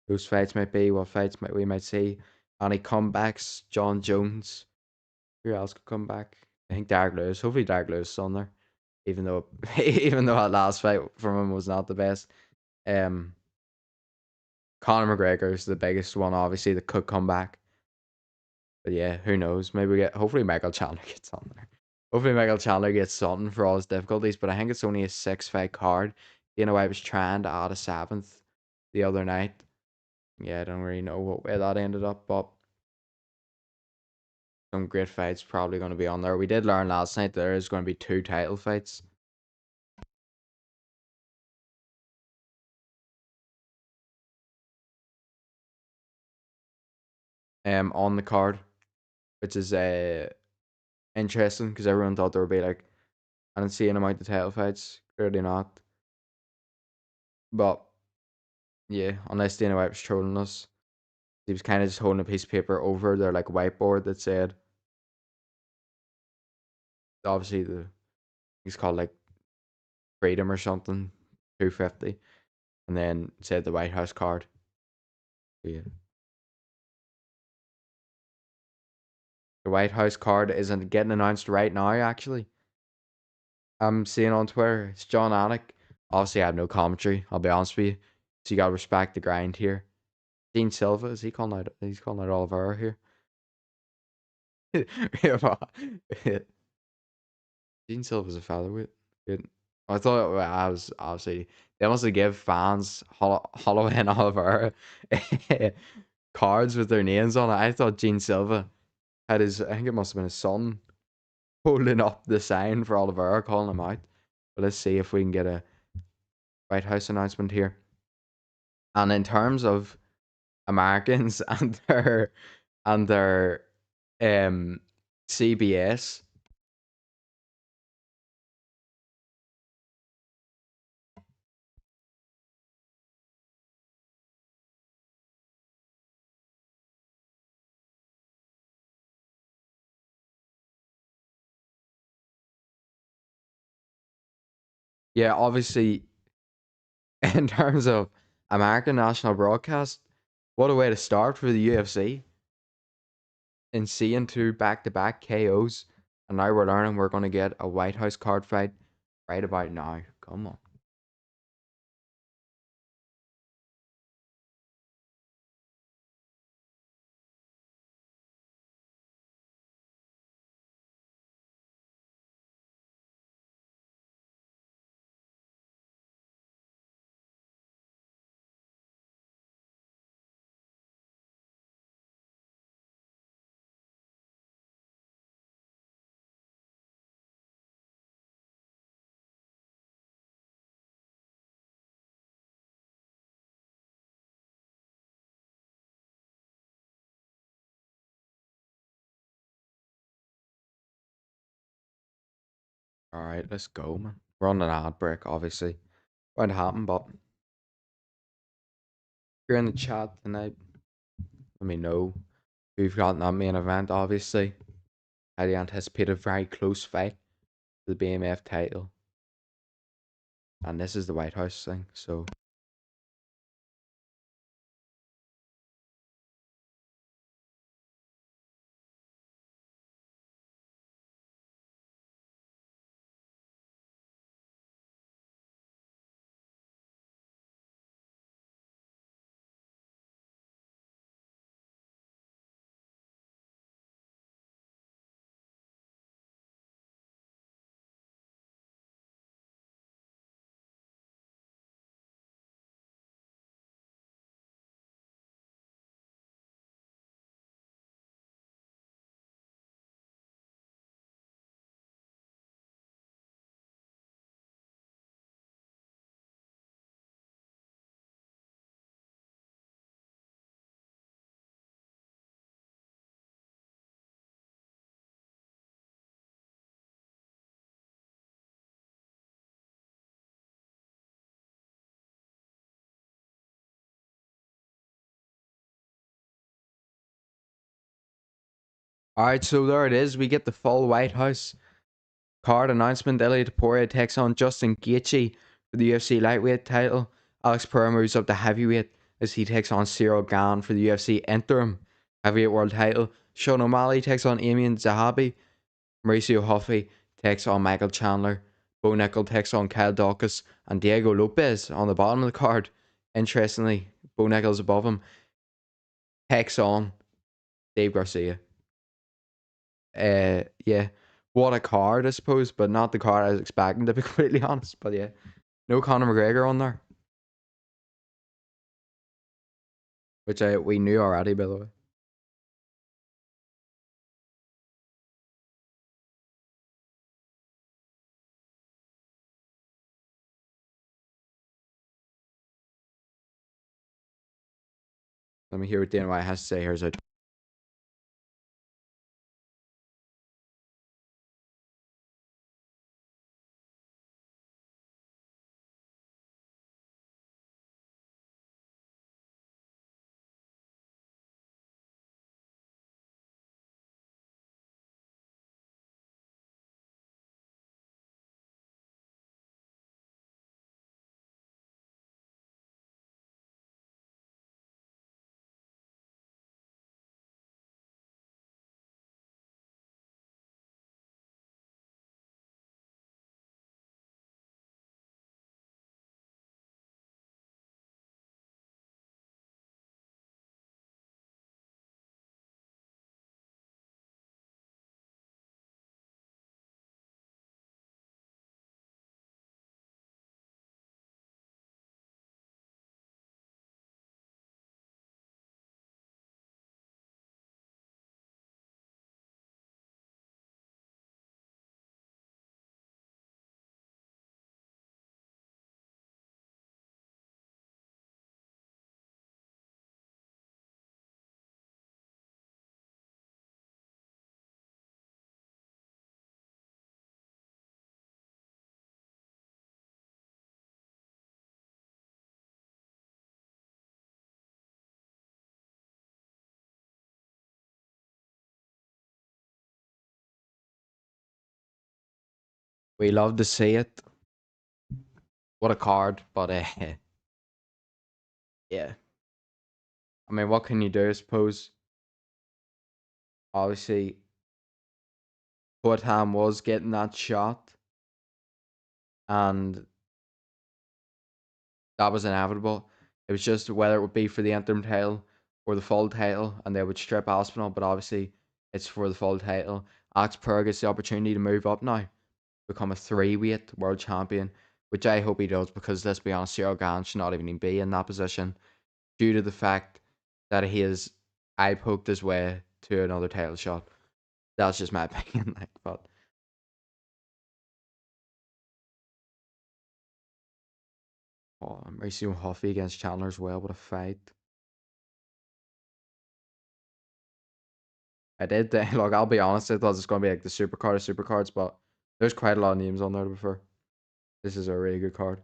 those fights might be, what fights we might see, any comebacks, John Jones, who else could come back? I think Derek Lewis. Hopefully, Derek Lewis is on there, even though even though that last fight from him was not the best. Um, Conor McGregor is the biggest one, obviously, that could come back. But yeah, who knows? Maybe we get. Hopefully, Michael Chandler gets on there. Hopefully, Michael Chandler gets something for all his difficulties. But I think it's only a 6-fight card. You know, I was trying to add a seventh the other night. Yeah, I don't really know what way that ended up, but some great fights probably going to be on there. We did learn last night there is going to be 2 title fights. On the card, which is interesting because everyone thought there would be like an insane amount of title fights. Clearly not. But yeah, unless Dana White was trolling us, he was kind of just holding a piece of paper over their like whiteboard that said, obviously he's called like Freedom or something, 250, and then said the White House card. Yeah, the White House card isn't getting announced right now. Actually, I'm seeing on Twitter it's John Anik. Obviously, I have no commentary. I'll be honest with you. So you gotta respect the grind here. Dean Silva, is he calling out? He's calling out Oliveira here. Dean Silva's a featherweight. Good. I thought I was obviously they must have give fans Holloway and Oliveira cards with their names on it. I thought Gene Silva had his. I think it must have been his son holding up the sign for Oliveira, calling him out. But let's see if we can get a White House announcement here. And in terms of Americans and their um CBS. Yeah, obviously, in terms of American national broadcast, what a way to start for the UFC in seeing 2 back-to-back KOs. And now we're learning we're going to get a White House card fight right about now. Come on. All right, let's go, man. We're on an ad break, obviously. Won't happen, but if you're in the chat tonight, let me know who've got in that main event, obviously. Highly anticipated, very close fight for the BMF title. And this is the White House thing, so All right, so there it is. We get the full White House card announcement. Elliot Taporia takes on Justin Gaethje for the UFC lightweight title. Alex Pereira moves up to heavyweight as he takes on Cyril Gane for the UFC interim heavyweight world title. Sean O'Malley takes on Amian Zahabi. Mauricio Huffy takes on Michael Chandler. Bo Nickel takes on Kyle Dawkins. And Diego Lopez on the bottom of the card. Interestingly, Bo Nickel's above him. Takes on Dave Garcia. Yeah, what a card, I suppose, but not the card I was expecting, to be completely honest. But yeah, no Conor McGregor on there, which we knew already, by the way. Let me hear what Dana White has to say. Here's it. We love to see it. What a card, but yeah. I mean, what can you do? I suppose. Obviously, Poatan was getting that shot, and that was inevitable. It was just whether it would be for the interim title or the full title, and they would strip Aspinall. But obviously, it's for the full title. Alex Pereira gets the opportunity to move up now, become a three-weight world champion, which I hope he does, because let's be honest, Cyril Gane should not even be in that position due to the fact that he has eye poked his way to another title shot. That's just my opinion. Like, but oh, Mauricio Huffy against Chandler as well. What a fight! I did look. I'll be honest. I thought it was going to be like the supercard of supercards, but there's quite a lot of names on there to be fair. This is a really good card.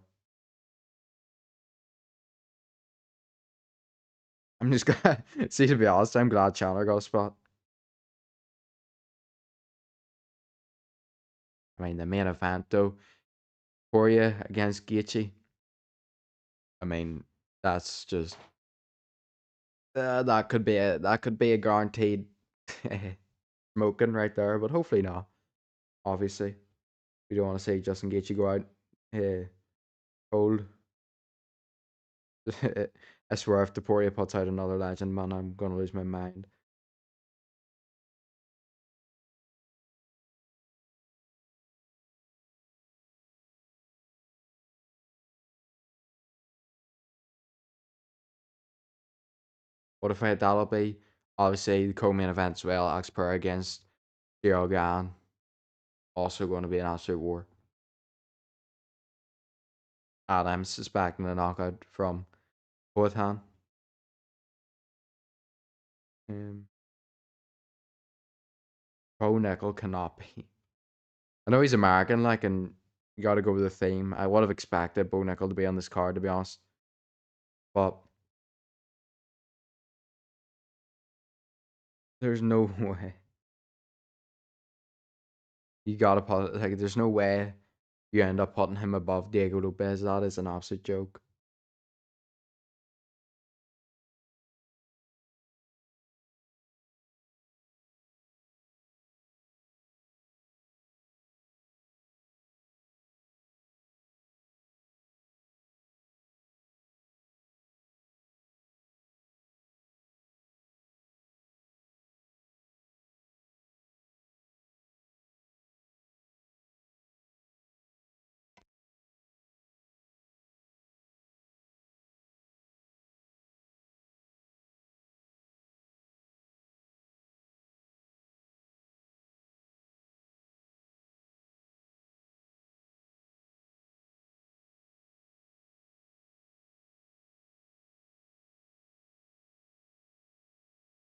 I'm just gonna see, to be honest, I'm glad Chandler got a spot. I mean, the main event though, Poirier against Gaethje. I mean, that's just that could be a guaranteed smoking right there, but hopefully not. Obviously, we don't want to see Justin Gaethje go out cold. I swear, if Poirier puts out another legend, man, I'm gonna lose my mind. What if that'll be obviously the co-main event as well? Alex Pereira against Cyril Gane, also going to be an absolute war. And I'm suspecting a knockout from Poatan. Um, Pro Nickel cannot be. I know he's American, like, and you got to go with the theme. I would have expected Bo Nickel to be on this card, to be honest, but there's no way. You gotta put like there's no way you end up putting him above Diego Lopez. That is an absolute joke.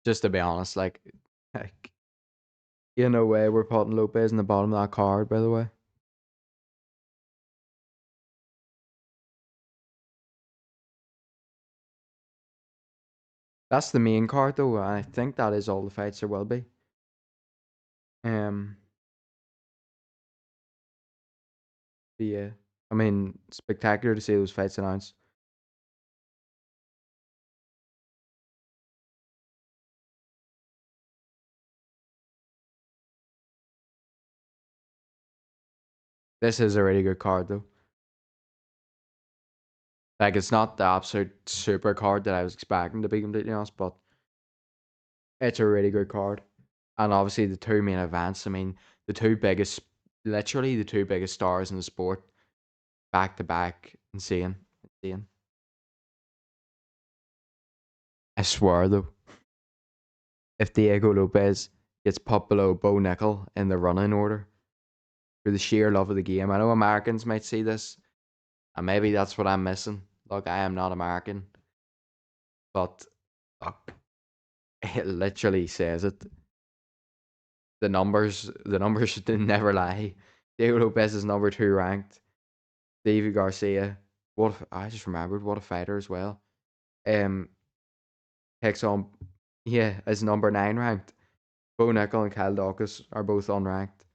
Just to be honest, like no way we're putting Lopez in the bottom of that card. By the way, that's the main card though. And I think that is all the fights there will be. Um, but yeah, I mean, spectacular to see those fights announced. This is a really good card though. Like it's not the absolute super card that I was expecting to be completely honest, but it's a really good card. And obviously the two main events. I mean, the two biggest, literally the two biggest stars in the sport, back to back. Insane, insane. I swear though, if Diego Lopez gets put below Bo Nickel in the running order for the sheer love of the game, I know Americans might see this, and maybe that's what I'm missing. Look, I am not American, but look, it literally says it. The numbers did never lie. Diego Lopez is number two ranked. Davy Garcia, I just remembered what a fighter as well. Um, takes on, yeah, is number nine ranked. Bo Nickel and Kyle Dawkins are both unranked.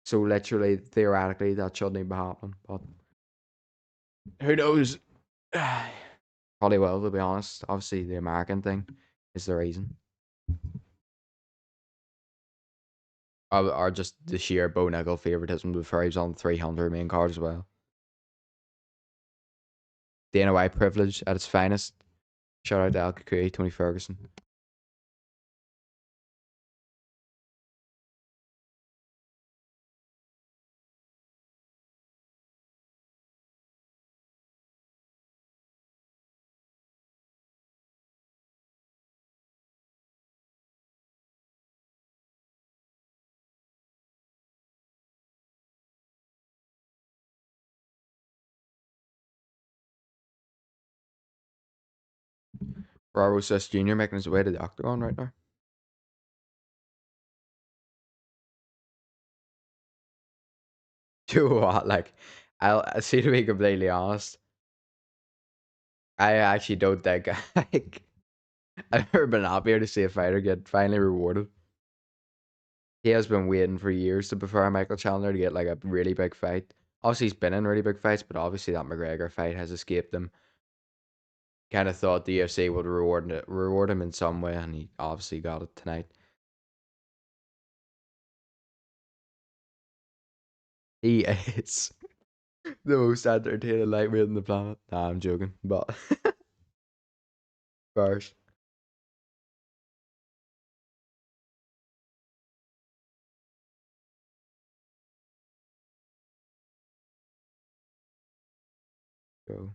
So literally, theoretically, that shouldn't even be happening. But who knows? Probably will, to be honest. Obviously, the American thing is the reason. Or just the sheer Bo Nickel favoritism before he was on the 300 main card as well. Dana White privilege at its finest. Shout out to Al Kukui, Tony Ferguson. Ramos Jr. making his way to the octagon right now. Do what? Like, I see to be completely honest, I actually don't think like I've never been happier to see a fighter get finally rewarded. He has been waiting for years to prefer Michael Chandler to get like a really big fight. Obviously, he's been in really big fights, but obviously that McGregor fight has escaped him. Kind of thought the UFC would reward him in some way, and he obviously got it tonight. He is the most entertaining lightweight on the planet. Nah, I'm joking, but first, go.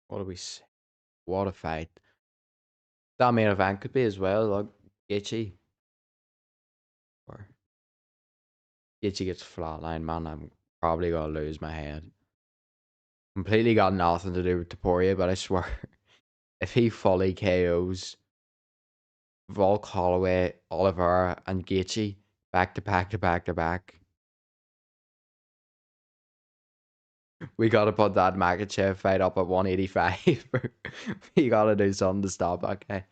What do we say? What a fight. That main event could be as well. Like Gaethje or Gaethje gets flatlined, man. I'm probably gonna lose my head. Completely got nothing to do with Taporia, but I swear, if he fully KOs Volk, Holloway, Oliveira, and Gaethje back to back to back to back, we gotta put that Makachev fight up at 185. We gotta do something to stop that guy.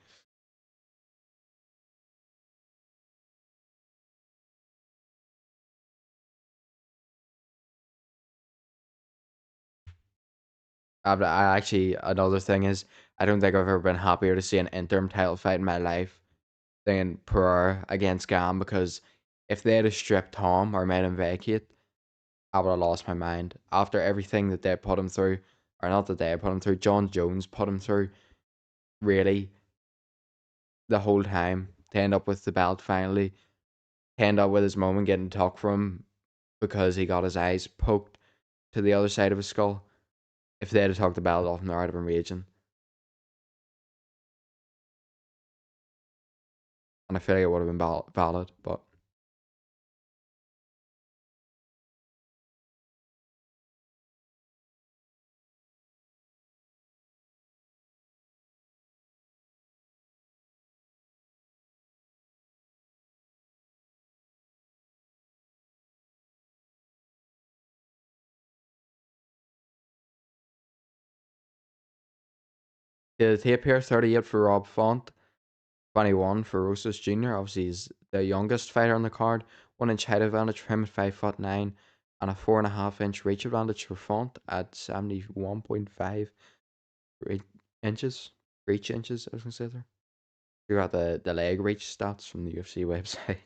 I actually, another thing is, I don't think I've ever been happier to see an interim title fight in my life than Pereira against Gam, because if they had stripped Tom or made him vacate, I would have lost my mind. After everything that they put him through, or not that they put him through, John Jones put him through, really, the whole time, to end up with the belt finally, to end up with his moment getting took from him because he got his eyes poked to the other side of his skull. If they had took the belt off him, I'd have been raging. And I feel like it would have been valid, but did he appear 38 for Rob Font, 21 for Rosas Jr.? Obviously, he's the youngest fighter on the card. 1 inch height advantage for him at 5'9", and a 4.5 inch reach advantage for Font at 71.5 inches. Reach inches, I was gonna say there. You got the leg reach stats from the UFC website.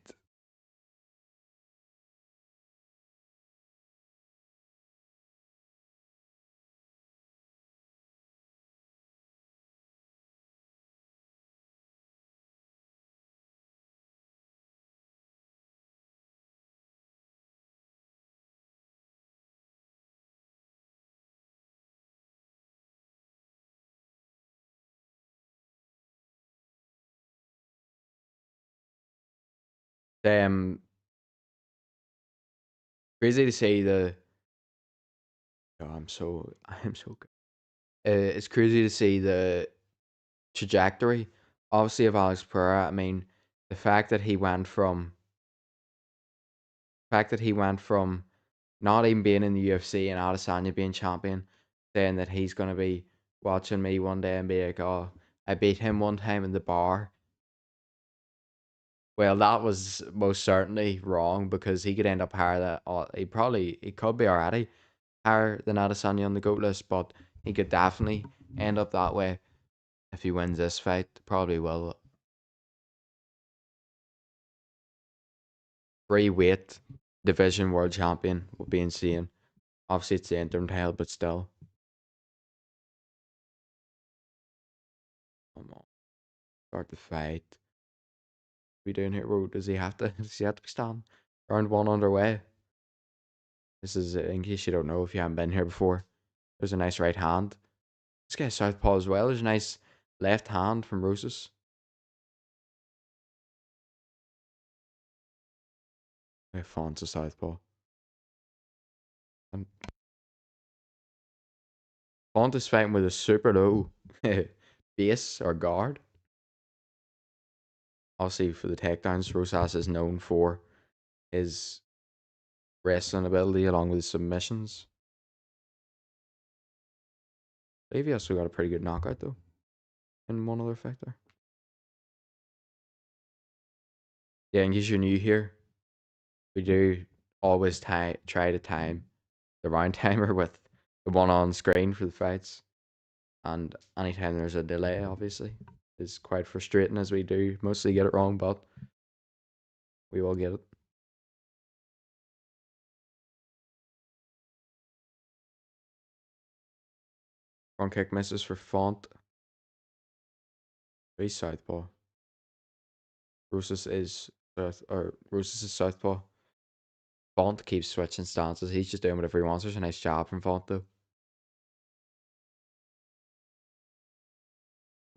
Um, Crazy to see the. Oh, I'm so good. It's crazy to see the trajectory, obviously, of Alex Pereira. I mean, the fact that he went from not even being in the UFC and Adesanya being champion, saying that he's gonna be watching me one day and be like, "Oh, I beat him one time in the bar." Well, that was most certainly wrong, because he could end up higher that he could be already higher than Adesanya on the GOAT list, but he could definitely end up that way if he wins this fight. Probably will. Free weight division world champion would be insane. Obviously, it's the interim title, but still. Come on, start the fight. We doing here? Whoa, does he have to? Does he have to stand? Round one underway. This is, in case you don't know, if you haven't been here before. There's a nice right hand. This guy's southpaw as well. There's a nice left hand from Rosas. Font's a southpaw. And Font is fighting with a super low base or guard. Obviously, for the takedowns, Rosas is known for his wrestling ability along with his submissions. I believe he also got a pretty good knockout though in one other fight there. Yeah, in case you're new here, we do always try to time the round timer with the one on screen for the fights, and anytime there's a delay, obviously, is quite frustrating, as we do mostly get it wrong, but we will get it. Front kick misses for Font. He's southpaw. Rosas is southpaw. Font keeps switching stances. He's just doing whatever he wants. There's a nice job from Font though.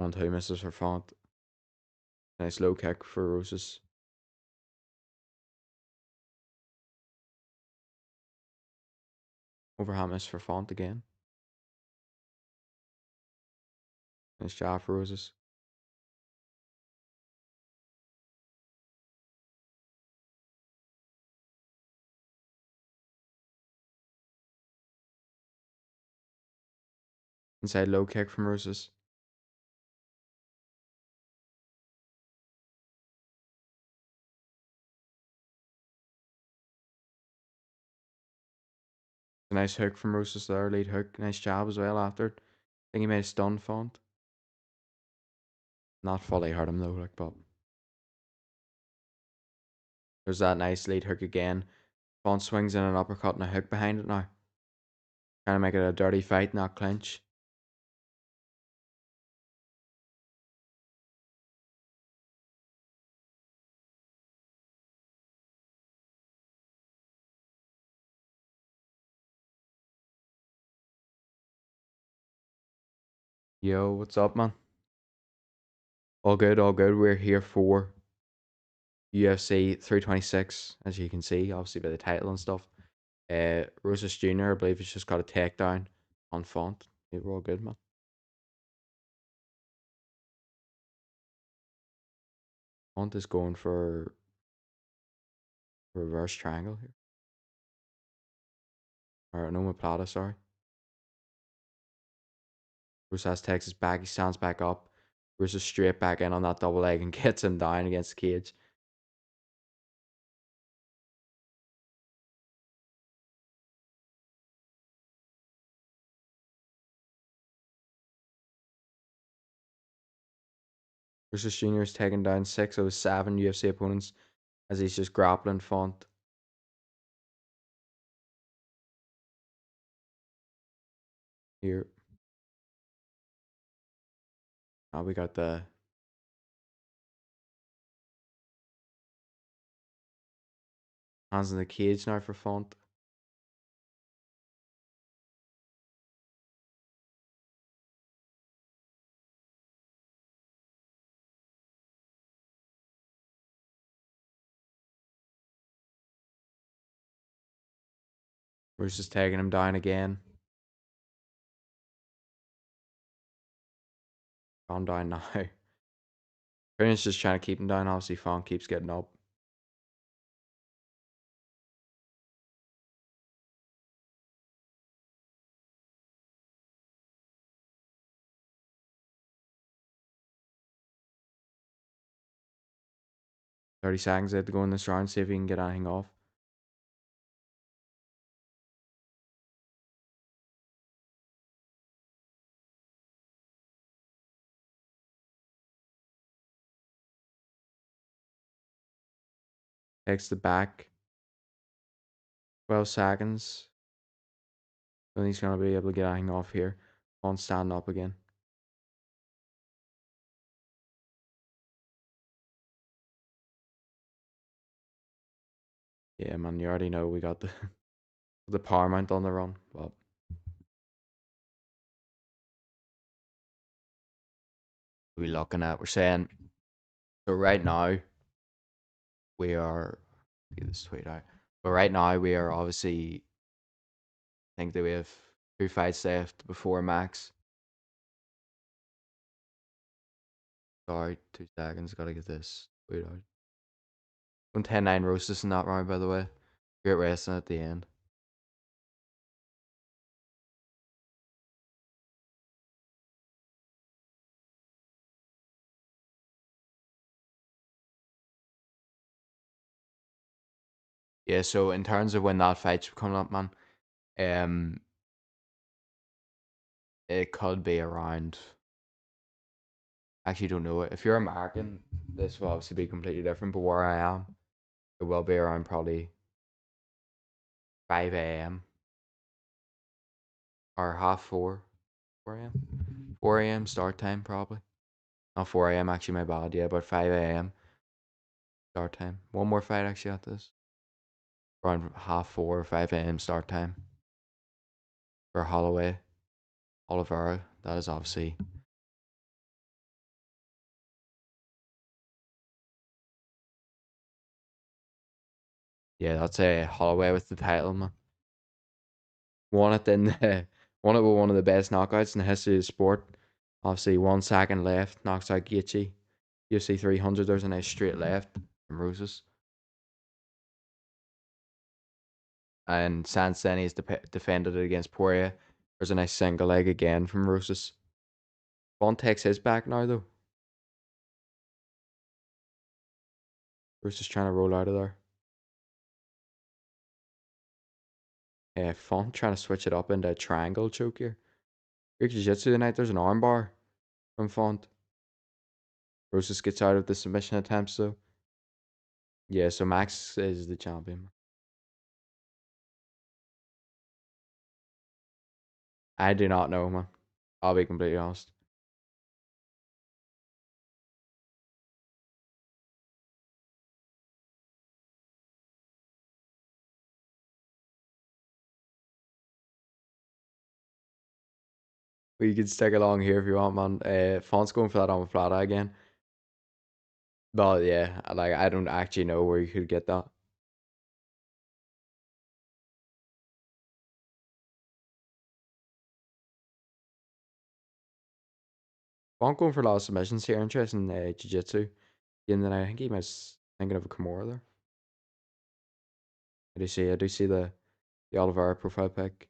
1-2 misses for Font. Nice low kick for Roses. Overhand miss for Font again. Nice job for Roses. Inside low kick from Roses. A nice hook from Roses there, lead hook. Nice job as well after it. I think he may have stunned Font. Not fully hurt him though, like, but there's that nice lead hook again. Font swings in an uppercut and a hook behind it now. Trying to make it a dirty fight, not clinch. Yo, what's up, man? All good, all good. We're here for UFC 326, as you can see, obviously by the title and stuff. Rosas Jr., I believe, has just got a takedown on Font. Yeah, we're all good, man. Font is going for reverse triangle here. Or an omoplata, sorry. Rosas takes his back, he stands back up. Rosas straight back in on that double leg and gets him down against the cage. Rosas Jr. is taking down 6 of his 7 UFC opponents as he's just grappling Font. Here. Now we got the hands in the cage now for Font. We're just taking him down again. Calm down now. Brennan's just trying to keep him down. Obviously, Font keeps getting up. Thirty seconds out to go in this round. See if he can get anything off. Takes the back. 12 seconds. I think he's gonna be able to get anything off here. Font standing up again. Yeah, man, you already know we got the the power mount on the run. But we looking at, we're saying, so right now we are, get this tweet out. But right now we are obviously, I think that we have 2 fights left before Max. Sorry, 2 seconds. Gotta get this tweet out. 110-9 Rosas in that round, by the way. Great wrestling at the end. Yeah, so in terms of when that fight's coming up, man, um, it could be around. Actually, don't know it. If you're American, this will obviously be completely different. But where I am, it will be around probably 5 a.m. or half 4, 4 a.m. 4 a.m. start time probably. Not 4 a.m. actually, my bad. Yeah, but 5 a.m. start time. One more fight actually at this. Around half 4 or 5 a.m. start time for Holloway. Oliveira. That is obviously Yeah, that's a Holloway with the title, man. Won it in the, won it with one of the best knockouts in the history of the sport. Obviously, 1 second left, knocks out Gaethje. UFC 300, there's a nice straight left from Rosas. And since then, he's defended it against Poirier. There's a nice single leg again from Rosas. Font takes his back now, though. Rosas trying to roll out of there. Yeah, Font trying to switch it up into a triangle choke here. Your jiu-jitsu tonight, there's an armbar from Font. Rosas gets out of the submission attempts, though. Yeah, so Max is the champion. I do not know, man. I'll be completely honest. But you can stick along here if you want, man. Font's going for that on Plata again. But yeah, like I don't actually know where you could get that. Font going for a lot of submissions here. Interesting jiu-jitsu. And then I think he was thinking of a Kimura there. I do see the Oliveira profile pic.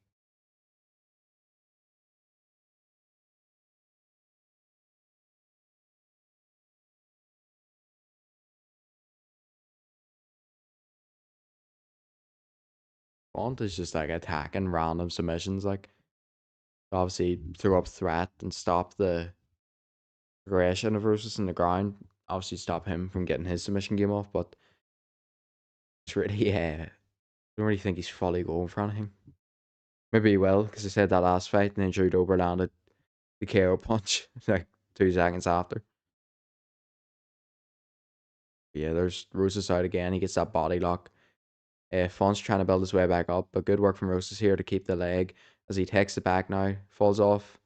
Font is just like attacking random submissions, like obviously throw up threat and stop the progression of Rosas in the ground. Obviously stop him from getting his submission game off, but it's really I don't really think he's fully going for anything. Maybe he will, because he said that last fight and then Drew Dober landed the KO punch like 2 seconds after. Yeah, there's Rosas out again. He gets that body lock. Font's trying to build his way back up, but good work from Rosas here to keep the leg as he takes it back now. Falls off.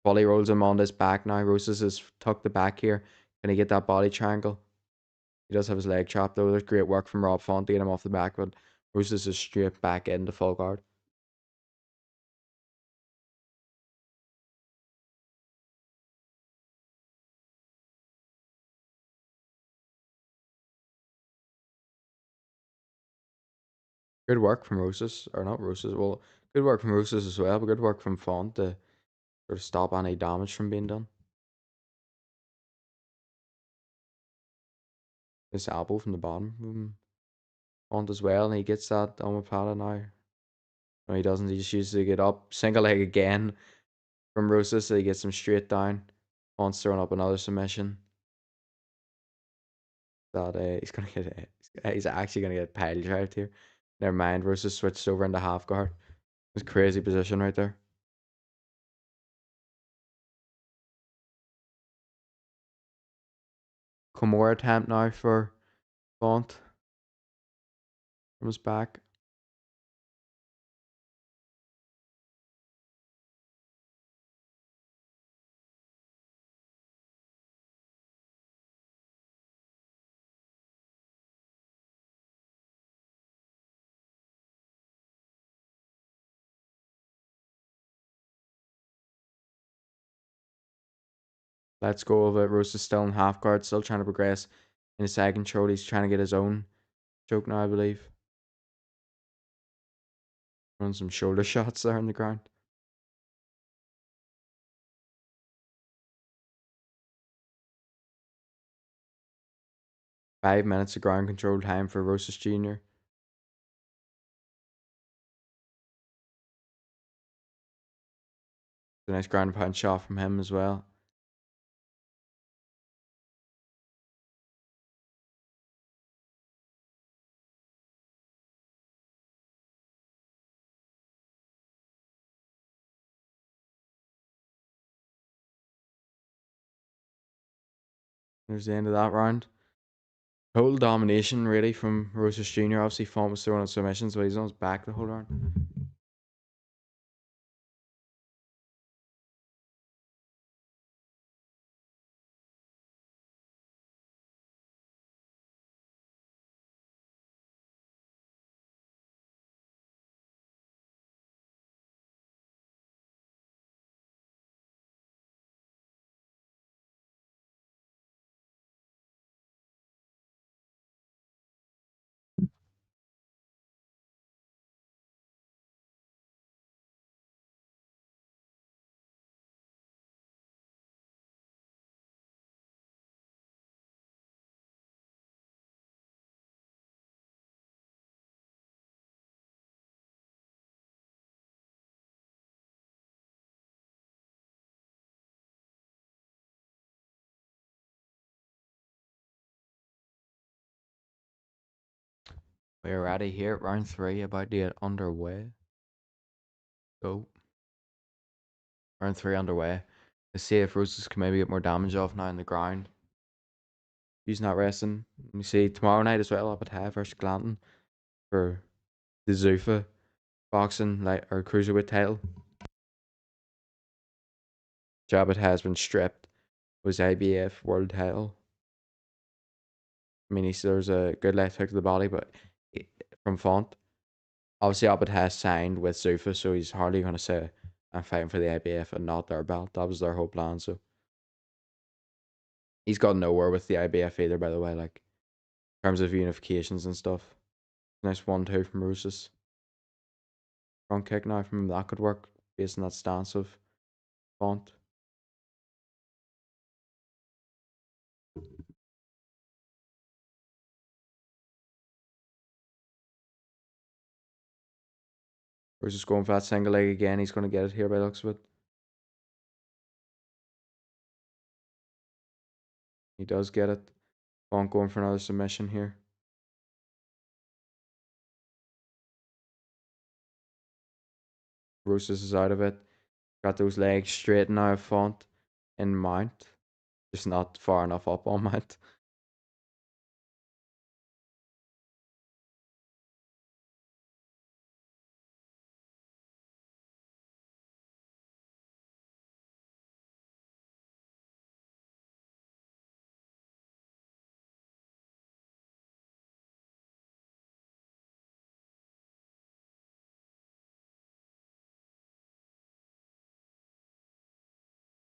Volley rolls him on his back now. Rosas has tucked the back here. Can he get that body triangle? He does have his leg chopped though. There's great work from Rob Font to get him off the back, but Rosas is straight back into full guard. Good work from Rosas, or not Rosas. Well, good work from Rosas as well, but good work from Font to sort of stop any damage from being done. His elbow from the bottom from Font as well, and he gets that omoplata now. No, he doesn't. He just uses to get up. Single leg again from Rosas, so he gets him straight down. Font's throwing up another submission. That he's gonna get he's actually gonna get pile drived here. Never mind, Rosas switched over into half guard. It's a crazy position right there. Kimura attempt now for Font from his back. Let's go of it. Rosas still in half guard, still trying to progress in his side control. He's trying to get his own choke now, I believe. Run some shoulder shots there on the ground. 5 minutes of ground control time for Rosas Jr. A nice ground and pound shot from him as well. There's the end of that round. Total domination, really, from Rosas Jr. Obviously, Font was throwing out submissions, but he's on his back the whole round. We're already here at round three, about to get underway. Go. Round three underway. Let's see if Roses can maybe get more damage off now on the ground. He's not resting. Let me see. Tomorrow night as well, up at half versus Glanton for the Zuffa boxing like or cruiserweight title. Jabbat has been stripped. Was IBF world title. I mean, there's a good left hook to the body, but from Font, obviously Abbott has signed with Zuffa, so he's hardly going to say I'm fighting for the IBF and not their belt. That was their whole plan. So he's got nowhere with the IBF either, by the way. Like in terms of unifications and stuff. Nice 1-2 from Rousas. Front kick now from him, that could work based on that stance of Font. Rousas going for that single leg again. He's going to get it here by the looks of it. He does get it. Font going for another submission here. Rousas is out of it. Got those legs straight now, Font in mount. Just not far enough up on mount.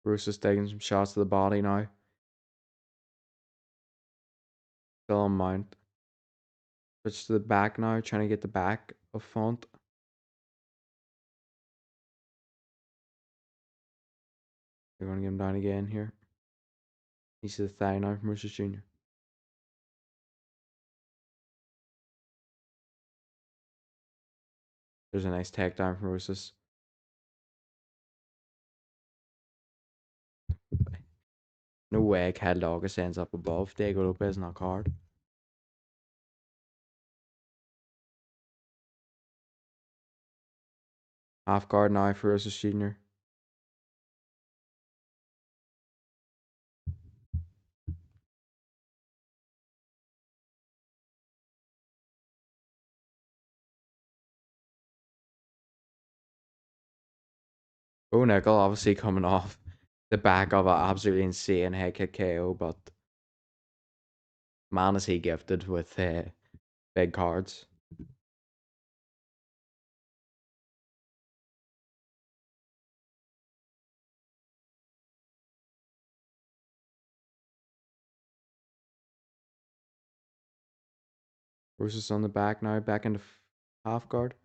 Bruce is taking some shots to the body now. Still on mount. Switch to the back now, trying to get the back of Font. They're going to get him down again here. He's to the thigh now from Rousas Jr. There's a nice takedown from Rousas. No way Cal August ends up above Diego Lopez not card. Half guard now for Rousas Jr. Bo Nickel obviously coming off the back of an absolutely insane head kick KO, but man is he gifted with big cards. Rousas on the back now, back into half guard.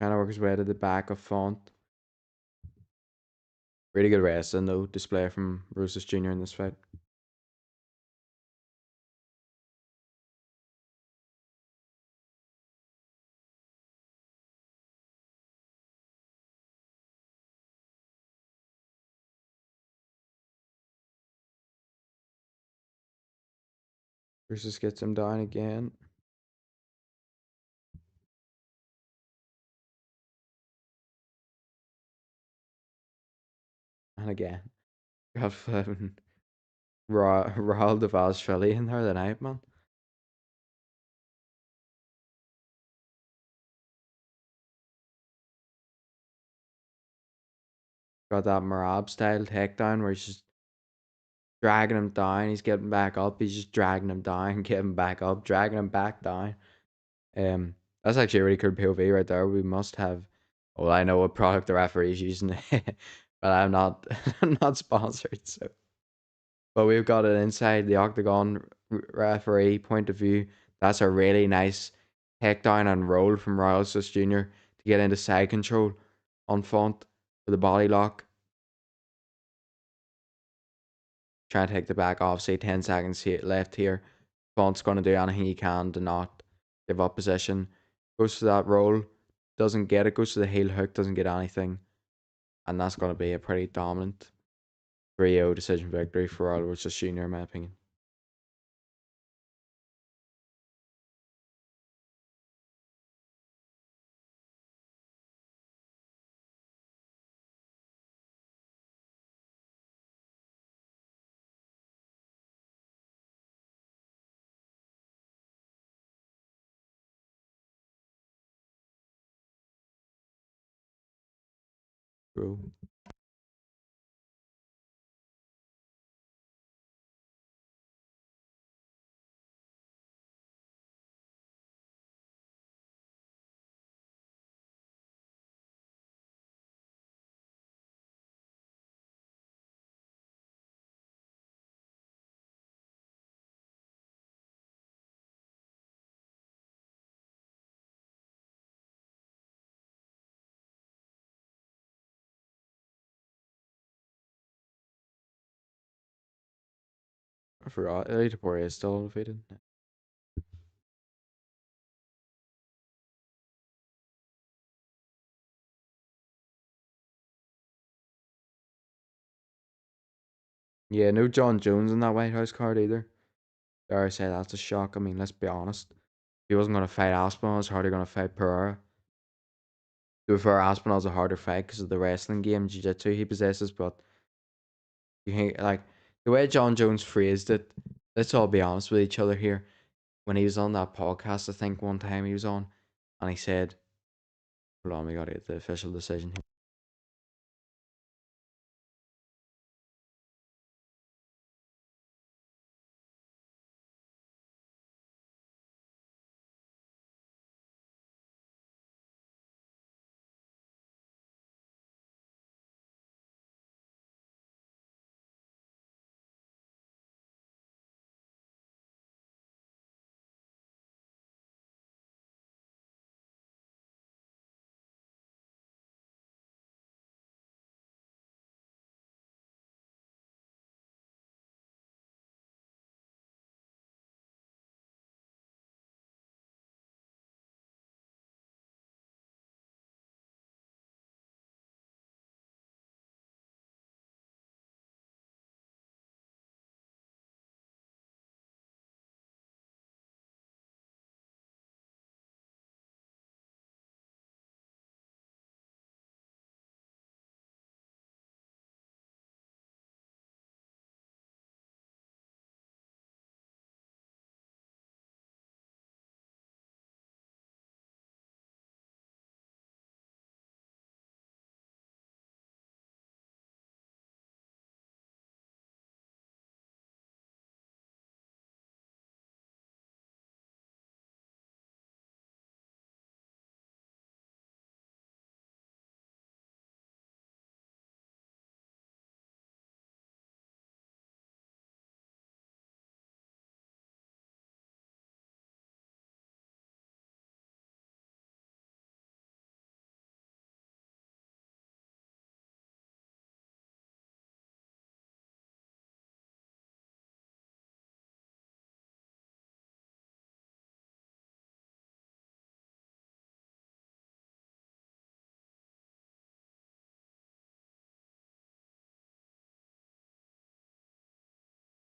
Trying to work his way to the back of Font. Really good wrestling though, display from Rousas Jr. in this fight. Rousas gets him down again. And again. Got fucking Raul Devaz Philly in there tonight, man. Got that Marab style takedown where he's just dragging him down. He's getting back up. He's just dragging him down, getting back up, dragging him back down. That's actually a really cool POV right there. We must have. Well, I know what product the referee's using, but I'm not. I'm not sponsored, so. But we've got it inside the octagon referee point of view. That's a really nice takedown and roll from Royal Jr. to get into side control on Font with a body lock. Trying to take the back off, say 10 seconds left here. Font's going to do anything he can to not give up position. goes to that role, doesn't get it, goes to the heel hook, doesn't get anything, and that's going to be a pretty dominant 3-0 decision victory for Oliver Jr. in my opinion. True. I forgot. Elite Poirier is still undefeated. Yeah, no John Jones in that White House card either. Dare I say that's a shock. I mean, let's be honest. If he wasn't going to fight Aspinall, he's hardly going to fight Pereira. To be fair, Aspinall's a harder fight because of the wrestling game, jiu-jitsu he possesses, but you think, like, the way John Jones phrased it, let's all be honest with each other here. When he was on that podcast, I think one time he was on, and he said, hold on, we got to get the official decision here.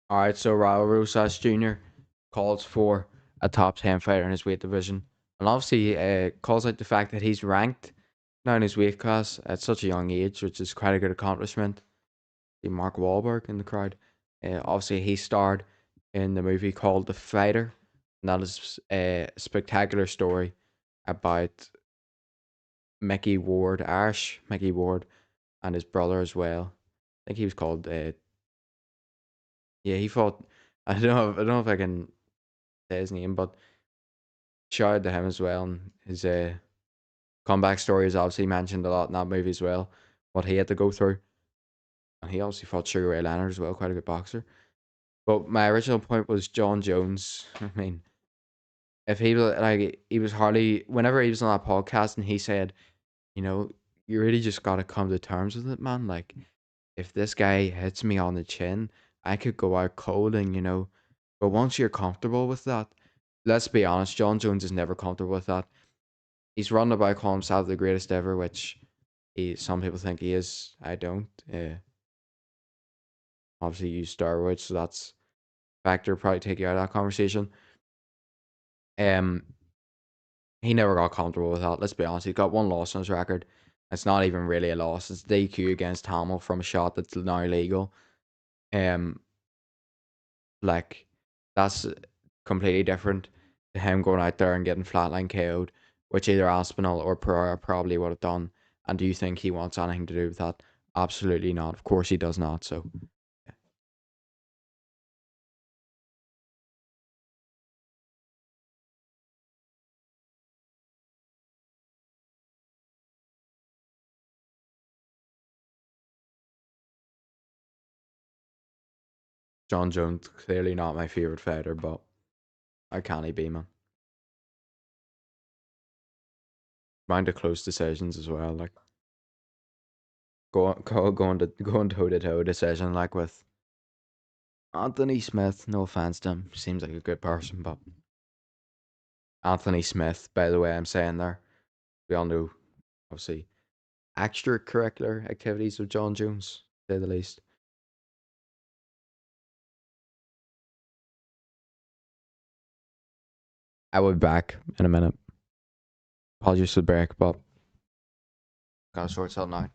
All right, so Raul Rosas Jr. calls for a top 10 fighter in his weight division. And obviously, calls out the fact that he's ranked now in his weight class at such a young age, which is quite a good accomplishment. See Mark Wahlberg in the crowd. Obviously, he starred in the movie called The Fighter, and that is a spectacular story about Mickey Ward, and his brother as well. I think he was called. Yeah, he fought. I don't know if I can say his name, but shout out to him as well. And his comeback story is obviously mentioned a lot in that movie as well. What he had to go through, and he obviously fought Sugar Ray Leonard as well, quite a good boxer. But my original point was John Jones. I mean, if he was like he was hardly whenever he was on that podcast and he said, you know, you really just got to come to terms with it, man. Like, if this guy hits me on the chin, I could go out cold, and but once you're comfortable with that, let's be honest, John Jones is never comfortable with that. He's running about calling himself the greatest ever, which some people think he is. I don't. Obviously, he used steroids, so that's a factor. Probably take you out of that conversation. Um, he never got comfortable with that. Let's be honest. He's got one loss on his record. It's not even really a loss. It's DQ against Hamill from a shot that's now legal. Um, like that's completely different to him going out there and getting flatline KO'd, which either Aspinall or Pereira probably would have done. And do you think he wants anything to do with that? Absolutely not. Of course he does not. So yeah. John Jones clearly not my favorite fighter, but how can he be, man? Mind the close decisions as well, like going toe to toe decision like with Anthony Smith. No offense to him, seems like a good person, but Anthony Smith, by the way, I'm saying there. We all know, obviously, extracurricular activities with John Jones, to say the least. I will be back in a minute. Apologies for the break, but gotta sort something out.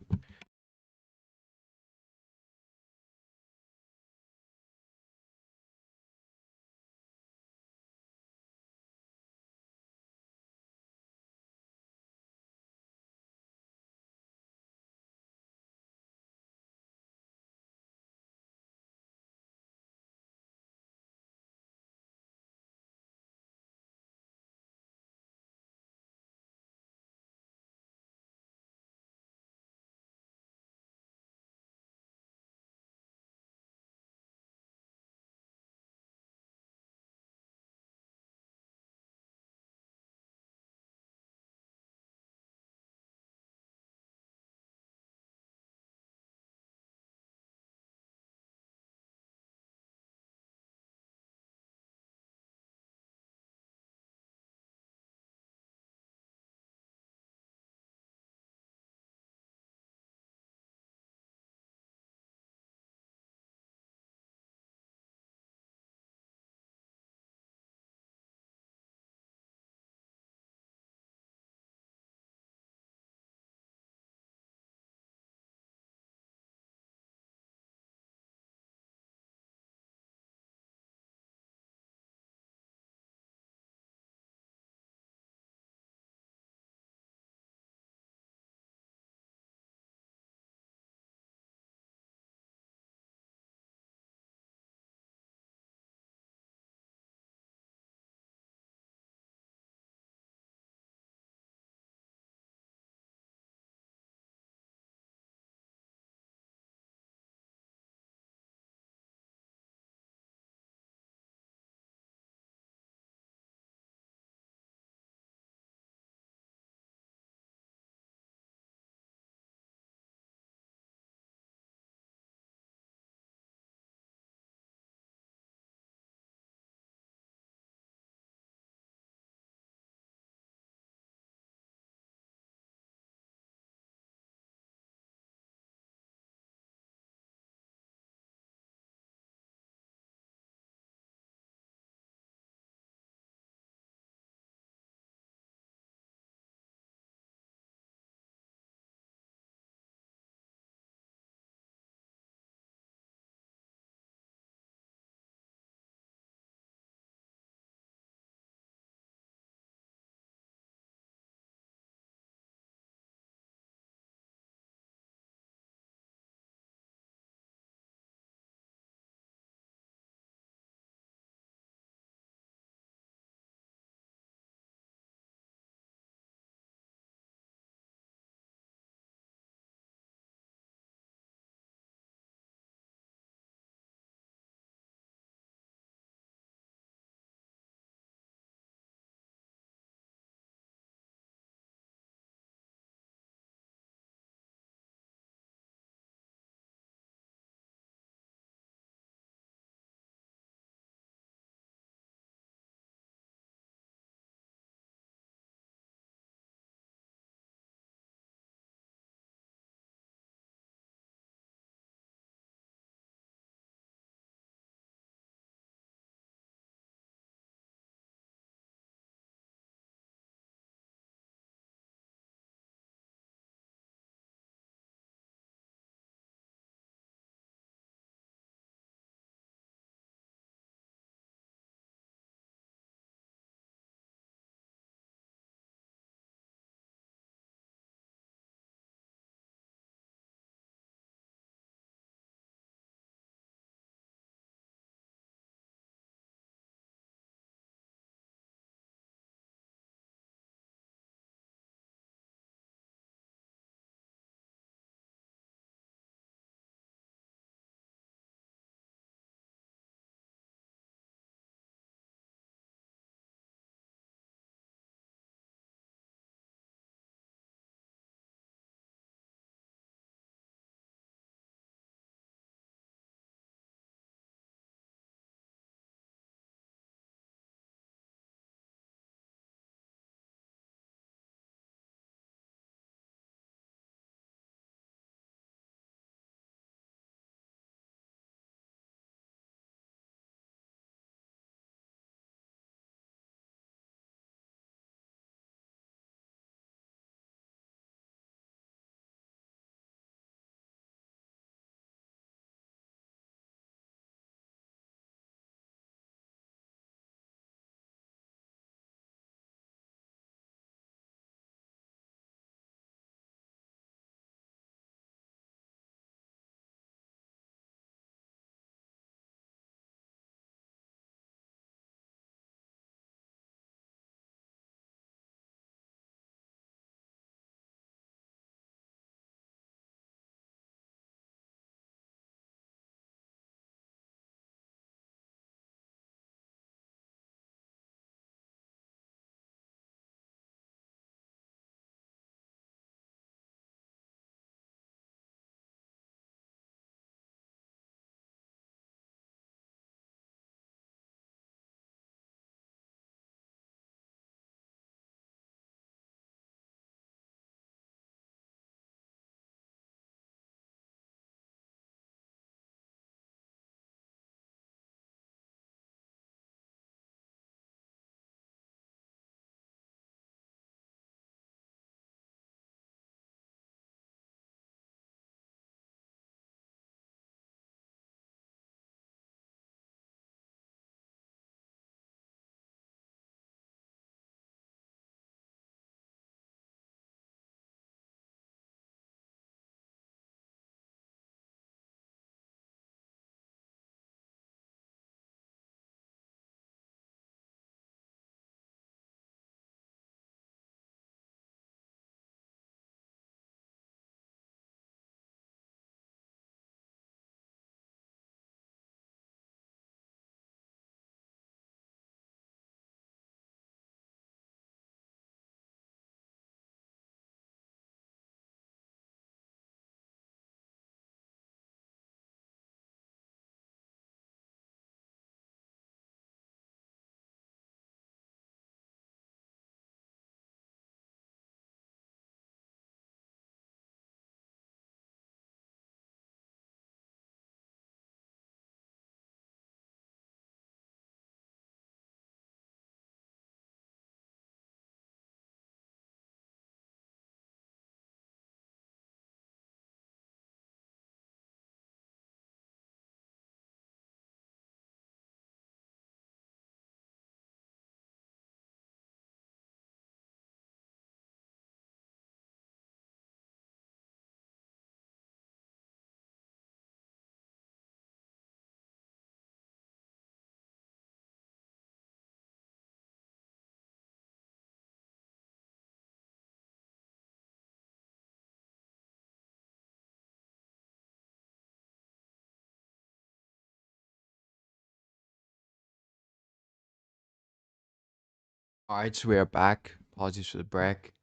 Alright, so we are back. Apologies for the break.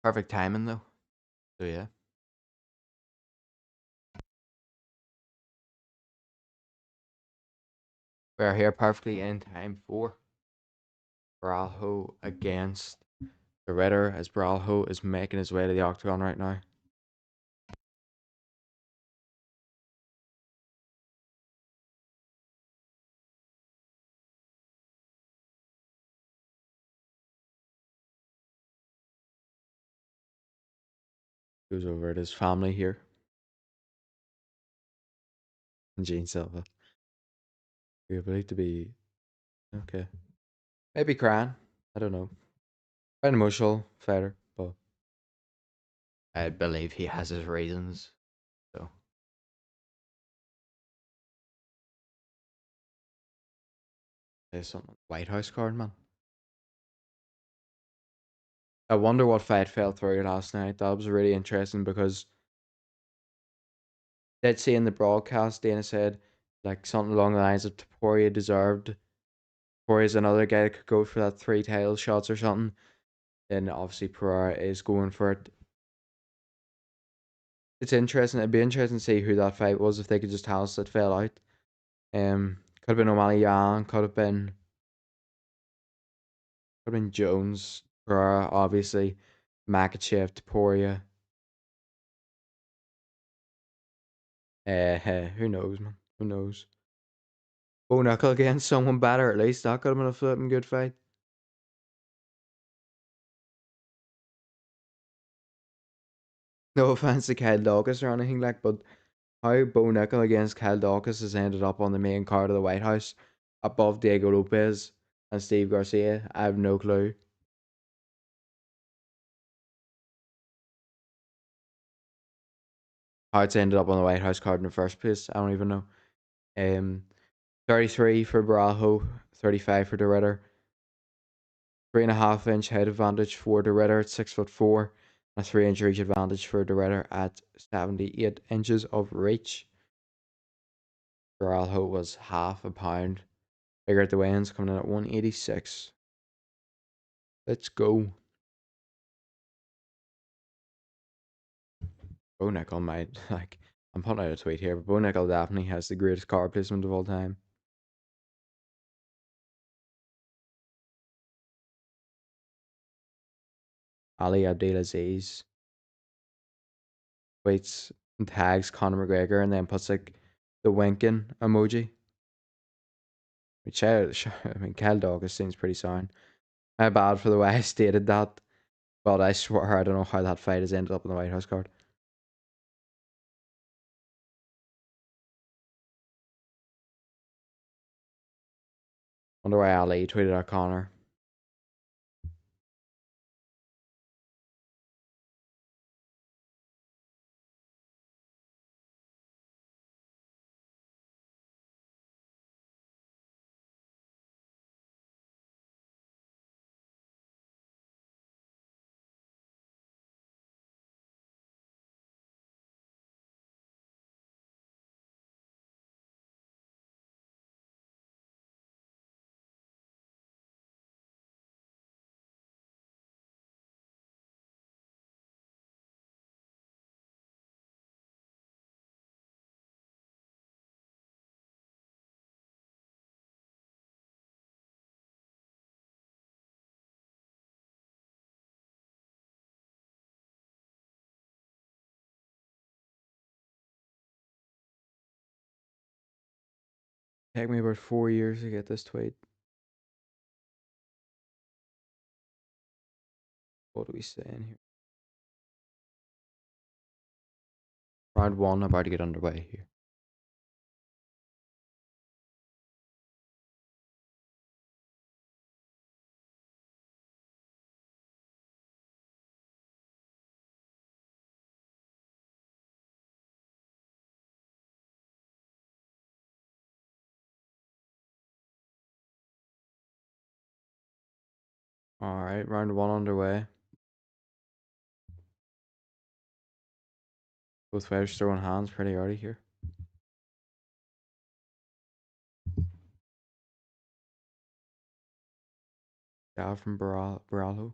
Perfect timing though. So yeah. We're here perfectly in time for Bralho against the Ritter as Bralho is making his way to the octagon right now. Goes over to his family here. And Gene Silva. We believe to be okay. Maybe crying. I don't know. Quite emotional fighter, but I believe he has his reasons. So there's something White House card, man. I wonder what fight fell through last night. That was really interesting because did see in the broadcast Dana said like something along the lines of Taporia deserved Taporia another guy that could go for that three title shots or something. Then obviously Pereira is going for it. It's interesting. It'd be interesting to see who that fight was if they could just tell us that fell out. Could have been O'Malley Young, could have been Jones, Pereira, obviously, Makachev, Taporia. Who knows, man? Who knows? Bo Knuckle against someone better at least. That could have been a flipping good fight. No offense to Kyle Dawkins or anything like, but how Bo Nickel against Kyle Dawkins has ended up on the main card of the White House above Diego Lopez and Steve Garcia, I have no clue. How it's ended up on the White House card in the first place, I don't even know. Um, 33 for Barajo, 35 for the Ritter. 3.5 inch height advantage for the Ritter at 6'4", and a 3 inch reach advantage for the Ritter at 78 inches of reach. Barajo was half a pound bigger at the weigh-ins, coming in at 186. Let's go. Bo Nickel might like I'm putting out a tweet here, but Bo Nickel definitely has the greatest card placement of all time. Ali Abdelaziz tweets and tags Conor McGregor and then puts like the winking emoji. Which I mean, Kel Dawkins seems pretty sound. My bad for the way I stated that, but I swear I don't know how that fight has ended up on the White House card. Wonder why Ali tweeted at Conor. Take me about 4 years to get this tweet. What do we say in here? Round one about to get underway here. Alright, round one underway. Both fighters throwing hands pretty early here. Jab from Baralho.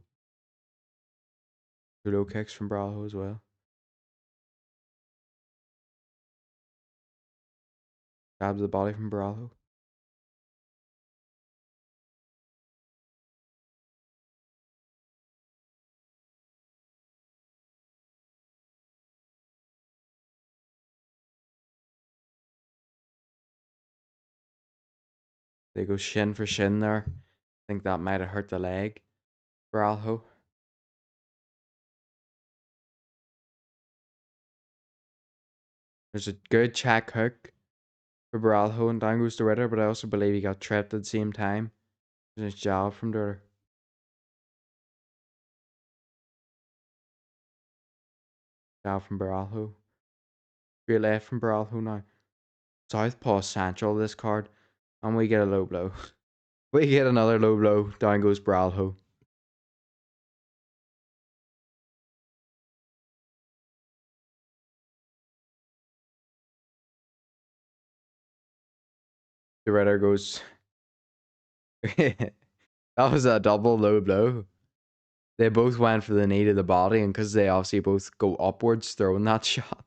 Two low kicks from Baralho as well. Jab to the body from Baralho. They go shin for shin there. I think that might have hurt the leg. Baralho. There's a good check hook for Baralho and down goes the Ritter, but I also believe he got tripped at the same time. There's a jab from the Ritter. Jab from Baralho. Great left from Baralho now. Southpaw central this card. And we get a low blow. We get another low blow. Down goes Baralho. The Ritter goes. That was a double low blow. They both went for the knee to the body, and because they obviously both go upwards throwing that shot,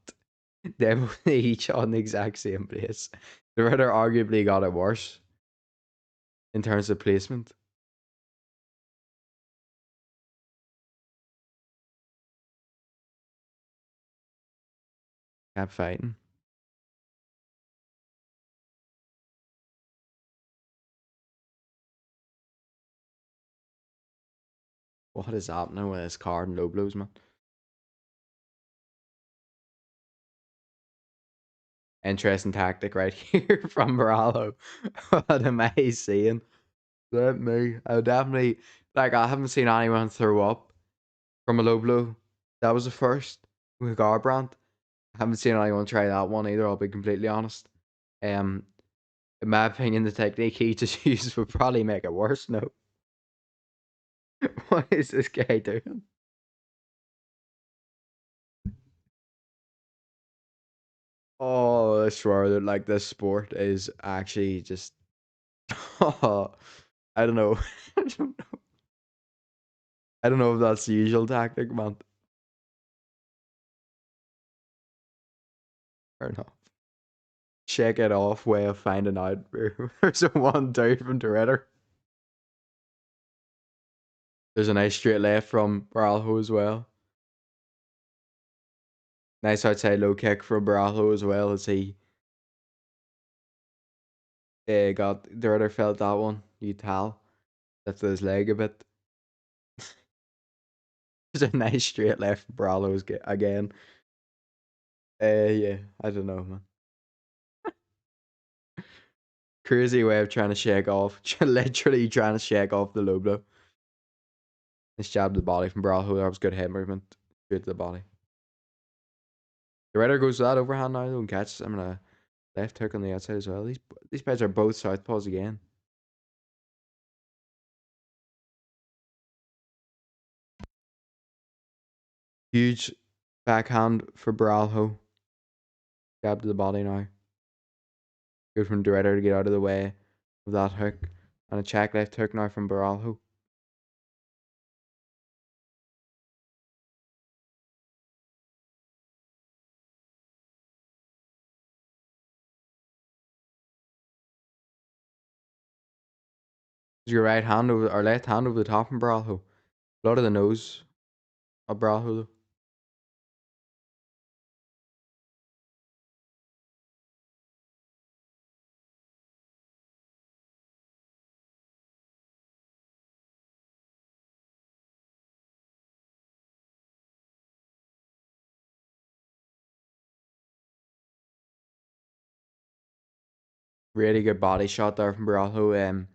they both each on the exact same place. The Ritter arguably got it worse in terms of placement. Kept fighting. What is happening with this card and low blows, man? Interesting tactic right here from Moralo. What am I saying? Let me. I definitely like. I haven't seen anyone throw up from a low blow. That was the first with Garbrandt. I haven't seen anyone try that one either. I'll be completely honest. Um, in my opinion, the technique he just used would probably make it worse. No, what is this guy doing? Oh, I swear that like this sport is actually just. I don't know. I don't know if that's the usual tactic, man. Or not. Shake it off way of finding out. There's a 1-2 from the Ritter. There's a nice straight left from Baralho as well. Nice outside low kick from Baralho as well as he got the Ritter felt that one. You tell. Lifted his leg a bit. There's a nice straight left from Baralho again. Yeah, I don't know, man. Crazy way of trying to shake off. Literally trying to shake off the low blow. Nice jab to the body from Baralho. That was good head movement. Straight to the body. The Rider goes to that overhand now though and catches him in a left hook on the outside as well. These guys are both southpaws again. Huge backhand for Baralho. Jab to the body now. Good from the Rider to get out of the way of that hook. And a check left hook now from Baralho. Is your right hand over or left hand over the top from Baralho? Blood of the nose of Baralho though. Really good body shot there from Baralho.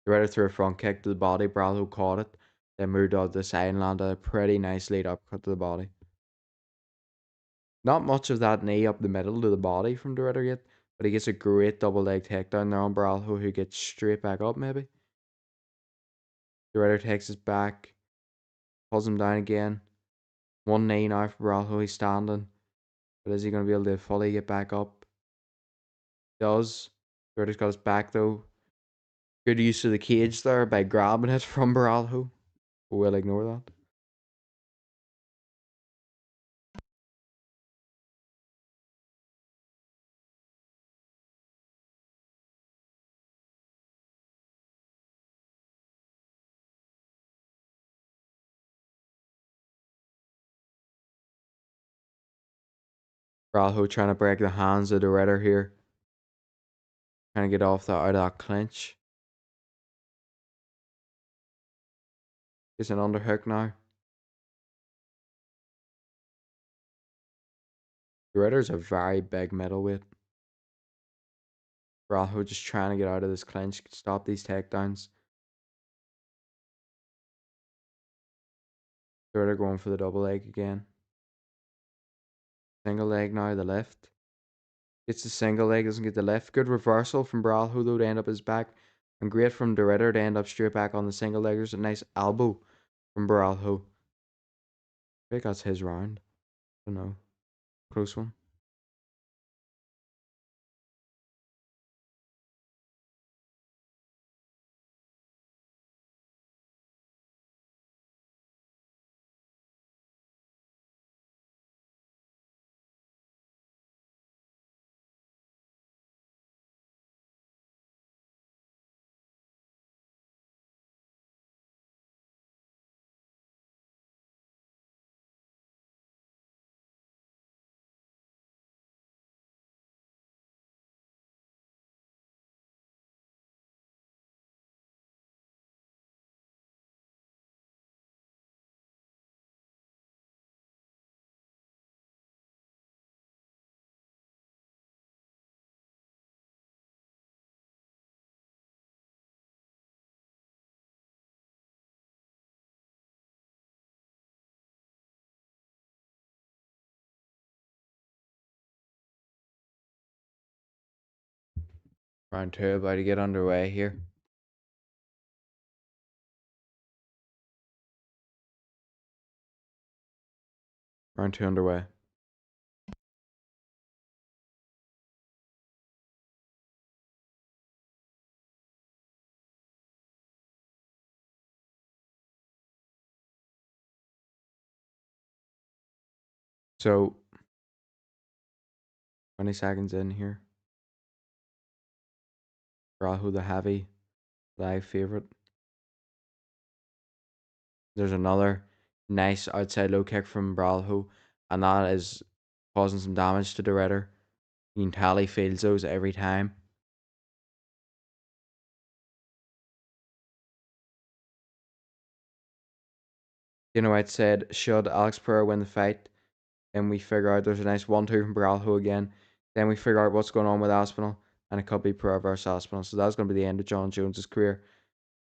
The Rider threw a front kick to the body. Baralho caught it. Then moved out to the side and landed a pretty nice lead upcut to the body. Not much of that knee up the middle to the body from the Ritter yet, but he gets a great double leg takedown there on Baralho, who gets straight back up maybe. The Ritter takes his back, pulls him down again. One knee now for Baralho, he's standing. But is he going to be able to fully get back up? He does. The Ritter's got his back though. Good use of the cage there by grabbing it from Baralho. We'll ignore that. Baralho trying to break the hands of the Ritter here. Trying to get off that out of that clinch. Gets an underhook now. The Ritter's a very big middleweight. Baralho just trying to get out of this clinch, stop these takedowns. The Ritter going for the double leg again. Single leg now, the left. Gets the single leg, doesn't get the left. Good reversal from Baralho though to end up his back. And great from the Ritter to end up straight back on the single leg. There's a nice elbow from Baralho. I think that's his round. I don't know. Close one. Round two about to get underway here. Round two underway. So 20 seconds in here. Baralho the heavy live favorite. There's another nice outside low kick from Baralho, and that is causing some damage to the Ritter. You can tell he feels those every time. You know, I'd said, should Alex Pereira win the fight? And we figure out there's a nice 1-2 from Baralho again. Then we figure out what's going on with Aspinall, and it could be Pereira versus Aspinall. So that's going to be the end of John Jones's career,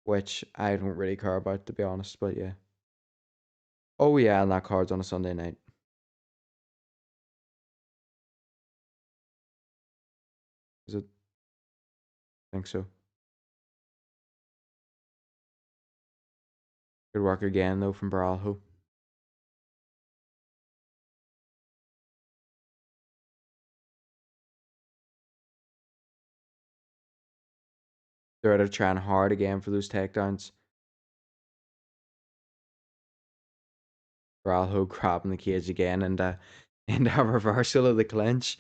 which I don't really care about, to be honest. But yeah. Oh yeah, and that card's on a Sunday night. Is it? I think so. Good work again though from Baralho. They're out of trying hard again for those takedowns. Baralho grabbing the cage again and a reversal of the clinch.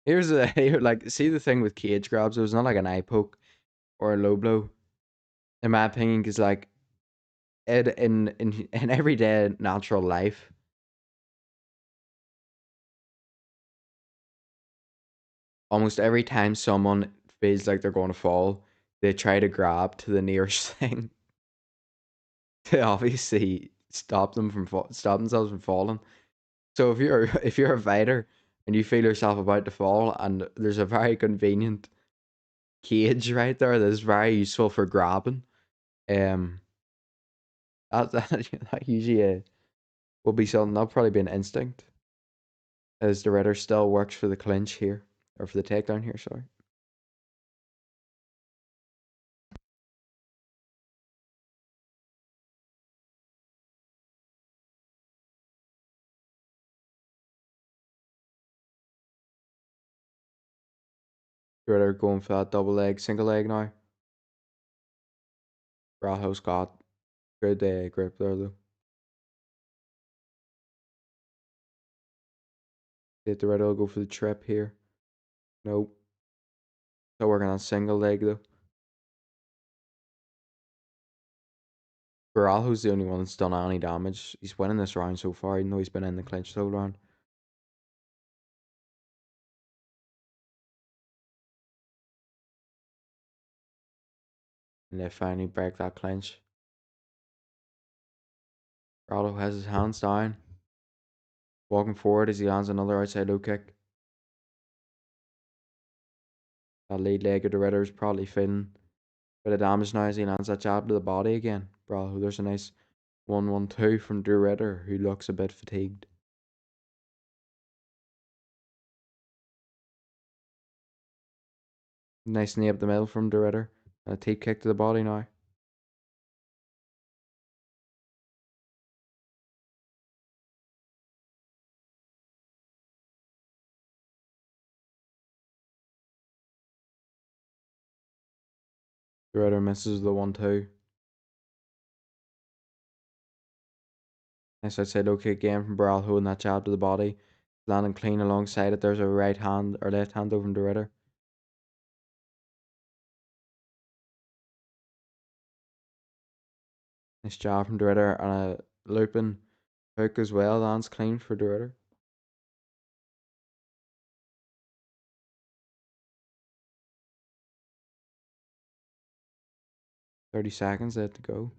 Here's a here, like see the thing with cage grabs. It was not like an eye poke or a low blow, in my opinion, because like it in everyday natural life, almost every time someone feels like they're going to fall, they try to grab to the nearest thing to obviously stop themselves from falling. So if you're a fighter and you feel yourself about to fall, and there's a very convenient cage right there that is very useful for grabbing, um, that usually will be something that'll probably be an instinct, as the Ritter still works for the clinch here or for the takedown here. Sorry. Ritter going for that double leg, single leg now. Bralho's got good grip there though. Did the Ritter will go for the trip here? Nope. Still working on single leg though. Baralho's the only one that's done any damage. He's winning this round so far, even though he's been in the clinch the whole round. And they finally break that clinch. Baralho has his hands down. Walking forward as he lands another outside low kick. That lead leg of the Ritter is probably feeling a bit of damage now as he lands that jab to the body again. Baralho, there's a nice 1-1-2 from Drew Ritter, who looks a bit fatigued. Nice knee up the middle from the Ritter. And a teep kick to the body now. The Ritter misses the 1-2. Nice outside low kick again from Baralho and that jab to the body. Landing clean alongside it. There's a right hand or left hand over from the Ritter. Nice jab from the Ritter and a looping hook as well. Lands clean for the Ritter. .30 seconds left to go.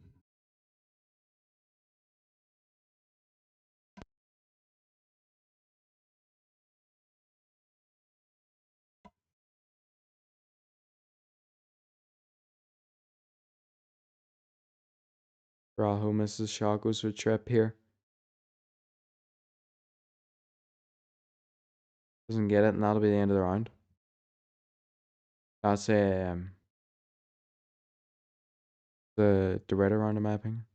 Baralho misses shot, goes for a trip here. Doesn't get it, and that'll be the end of the round. That's the Ritter round in my opinion.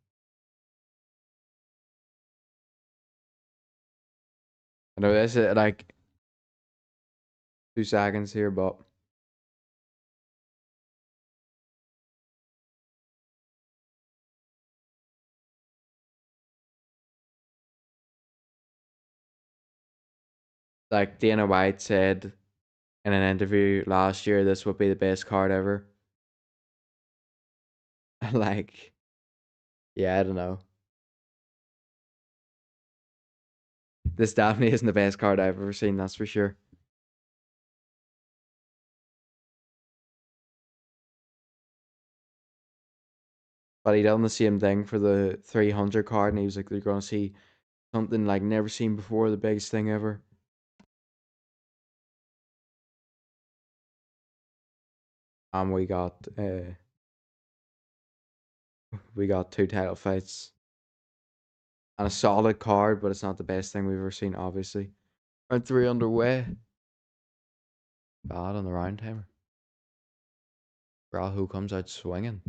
I know this is like 2 seconds here, but like Dana White said in an interview last year, this would be the best card ever. Like, yeah, I don't know. This definitely isn't the best card I've ever seen, that's for sure. But he done the same thing for the 300 card, and he was like, they're going to see something like never seen before, the biggest thing ever. And we got two title fights and a solid card, but it's not the best thing we've ever seen, obviously. Round 3 underway. Bad on the round timer. Rahu comes out swinging.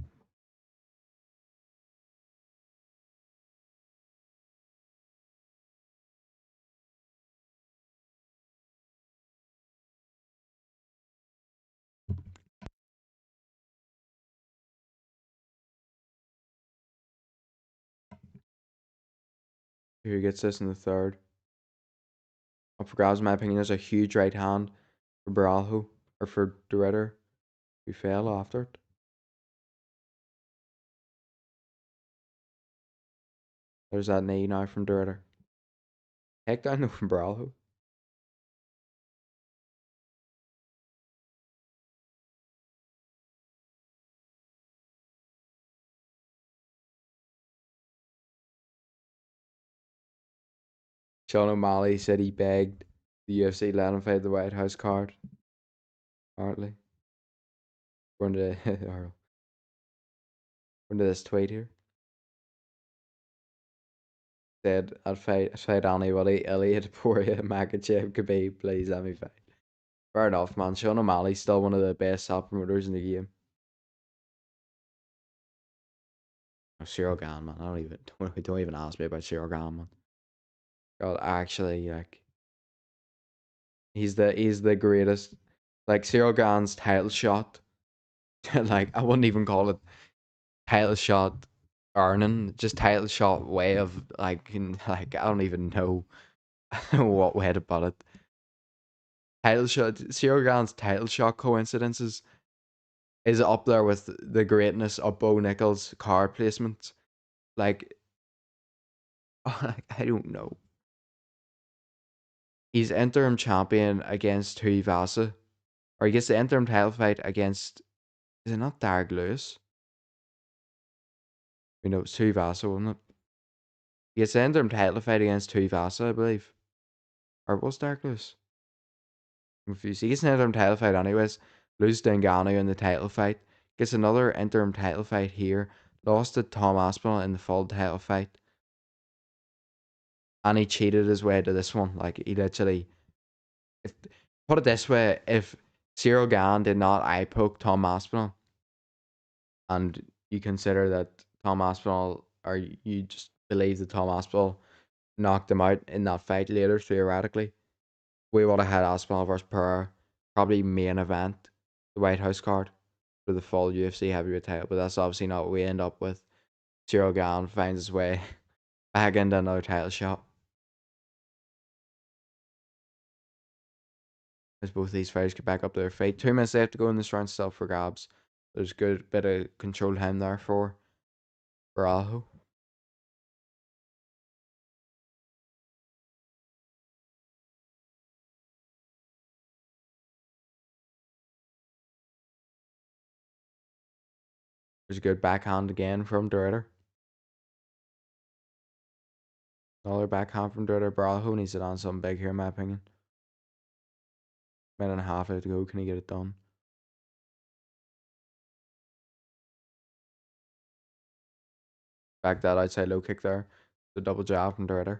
Who gets this in the third? Up for grabs, in my opinion, there's a huge right hand for Baralho, or for the Ritter, who fell after it. There's that knee now from the Ritter. Heck down though from Baralho. Sean O'Malley said he begged the UFC let him fight the White House card. Apparently. According to, according to this tweet here. Said I'd fight anybody, Elliot, Poirier, Makachev, Khabib, please let me fight. Fair enough, man. Sean O'Malley's still one of the best top promoters in the game. Oh, Cyril Gane, man. Don't even ask me about Cyril Gane, man. God, actually, like he's the greatest. Like Cyril Gane's title shot, like I wouldn't even call it title shot earning, just title shot way of like I don't even know what way to put it. Title shot, Cyril Gane's title shot coincidences is up there with the greatness of Bo Nickal's card placement. Like, I don't know. He's interim champion against Tuivasa, or he gets the interim title fight against. Is it not Derek Lewis? You know, it's Tuivasa, wasn't it? He gets the interim title fight against Tuivasa, I believe, or it was Derek Lewis. I'm confused. He gets an interim title fight anyways. Loses to Ngannou in the title fight. Gets another interim title fight here. Lost to Tom Aspinall in the full title fight. And he cheated his way to this one. Like, he literally, if, put it this way, if Cyril Gane did not eye poke Tom Aspinall, and you consider that Tom Aspinall, or you just believe that Tom Aspinall knocked him out in that fight later, theoretically, we would have had Aspinall versus Pereira, probably main event, the White House card for the full UFC heavyweight title. But that's obviously not what we end up with. Cyril Gane finds his way back into another title shot. As both these fighters get back up to their fight. 2 minutes left to go in this round, still for grabs. There's a good bit of control time there for Araujo. There's a good backhand again from Dorita. Another backhand from Dorita. Araujo needs it on something big here, in my opinion. Minute and a half left to go. Can he get it done? Back that outside low kick there. The double jab from Dorita.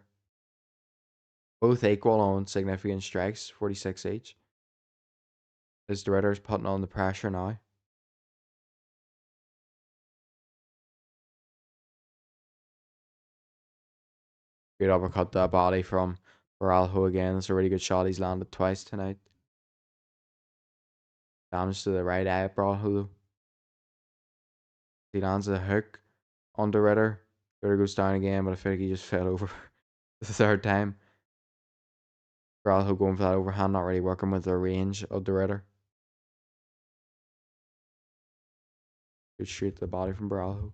Both equal on significant strikes, 46 each. As Dorita's putting on the pressure now. Great uppercut to that body from Araujo again. It's a really good shot. He's landed twice tonight. Damage to the right eye at Araujo. He lands a hook on the Ritter. Ritter goes down again, but I feel like he just fell over the third time. Araujo going for that overhand, not really working with the range of the Ritter. Good straight to the body from Araujo.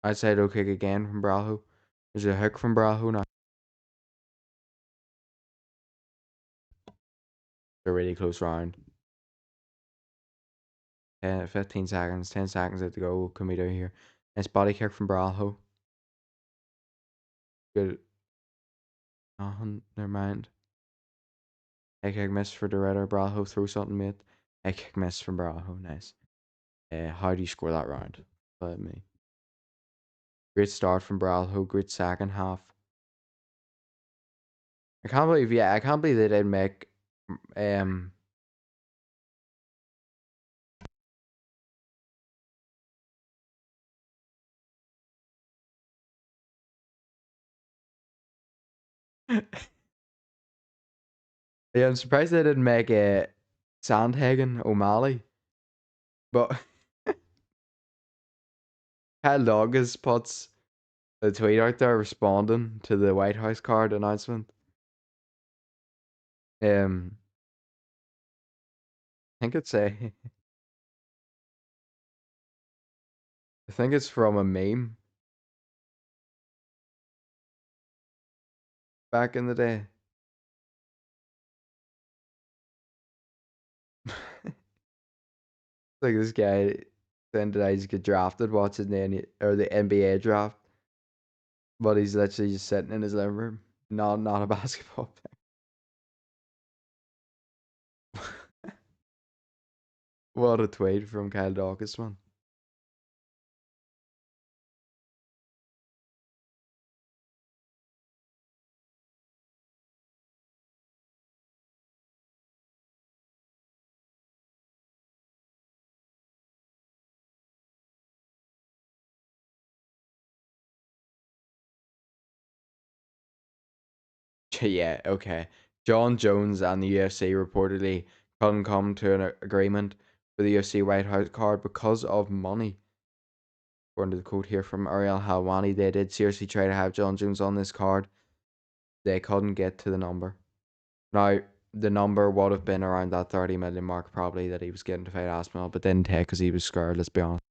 Outside low kick again from Araujo. There's a hook from Araujo now. A really close round. 15 seconds, 10 seconds left to go. What can we do here? Nice body kick from Araujo. Good. Oh, never mind. Head kick miss for the Ritter. Araujo throw something, mate. Head kick miss from Araujo. Nice. How do you score that round? Let me. Great start from Araujo. Great second half. I can't believe, yeah, I can't believe they didn't make um yeah, I'm surprised they didn't make Sandhagen O'Malley. But Kyle Doggins puts a tweet out there responding to the White House card announcement. I think it's a I think it's from a meme back in the day. Like this guy saying that I just get drafted watching the NBA draft, but he's literally just sitting in his living room, not a basketball player. What a tweet from Kyle Dawkins, man. Yeah, okay. John Jones and the UFC reportedly couldn't come to an agreement for the UFC White House card because of money. According to the quote here from Ariel Halwani, they did seriously try to have John Jones on this card. They couldn't get to the number. Now, the number would have been around that 30 million mark, probably, that he was getting to fight Aspinall, but didn't take because he was scared, let's be honest.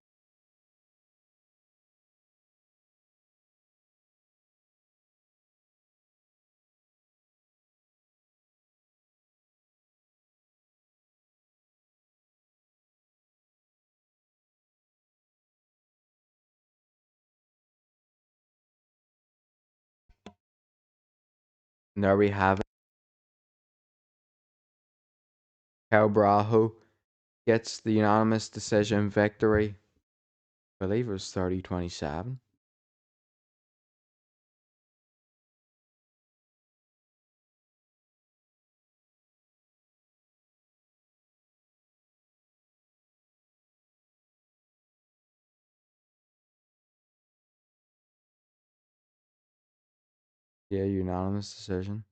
And there we have it. Cal Braho gets the unanimous decision victory. I believe it was 30-27. Yeah, unanimous decision.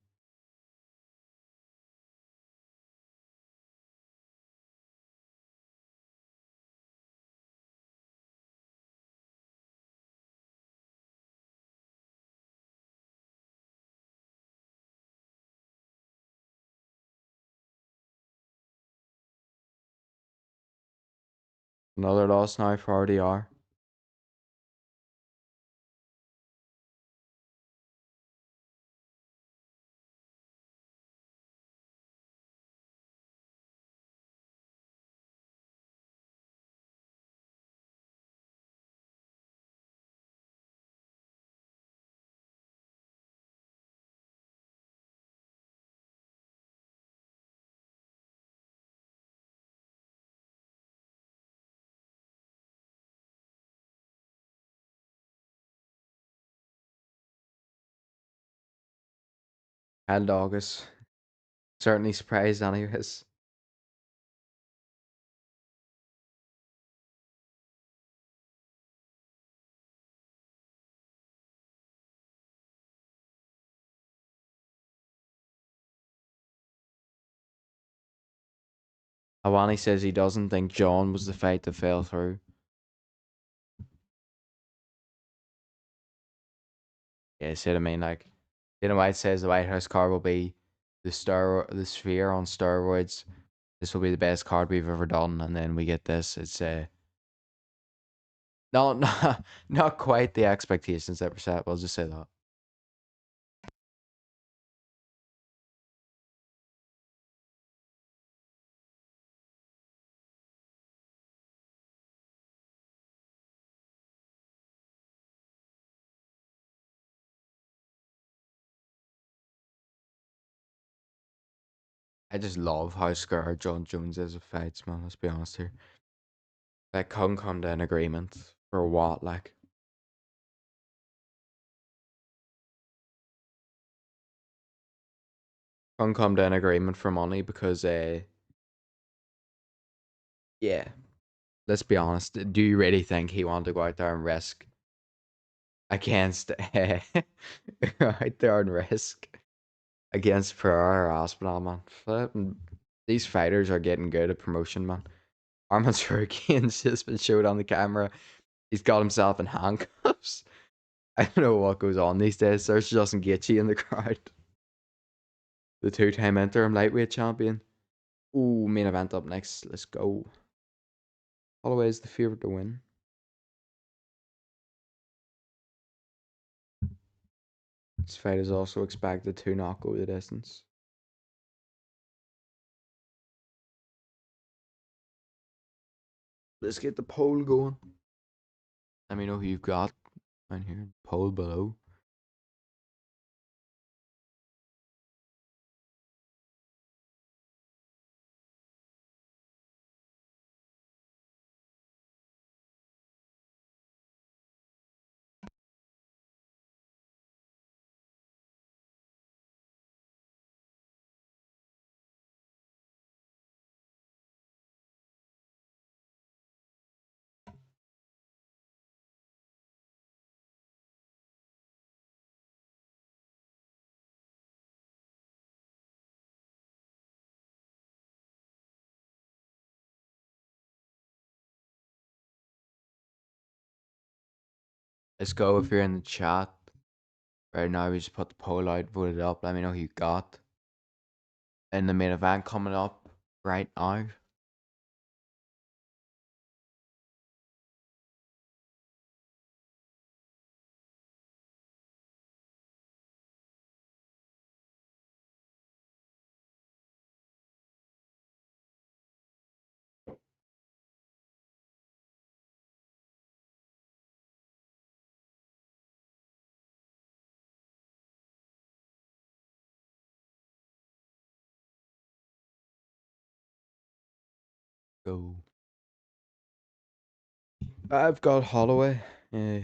Another loss now for RDR. And August. Certainly surprised, anyways. Awani says he doesn't think John was the fight that fell through. Yeah, see what I mean? Like, Dana White says the White House card will be the sphere on steroids. This will be the best card we've ever done, and then we get this. It's no, not quite the expectations that were set. We'll just say that. I just love how scared John Jones is of fights, man. Let's be honest here. Like, couldn't come to an agreement for what? Like, couldn't come to an agreement for money because, yeah. Let's be honest. Do you really think he wanted to go out there and risk against, out there and risk against Ferrari or Aspinall, man? Flipping, these fighters are getting good at promotion, man. Arman's Hurricane's just been showed on the camera. He's got himself in handcuffs. I don't know what goes on these days. There's Justin Gaethje in the crowd. The two-time interim lightweight champion. Ooh, main event up next. Let's go. Holloway is the favorite to win. This fight is also expected to not go the distance. Let's get the poll going. Let me know who you've got down here. Poll below. Let's go if you're in the chat. Right now, we just put the poll out, voted up. Let me know who you got. In the main event coming up right now. Go. I've got Holloway. Yeah.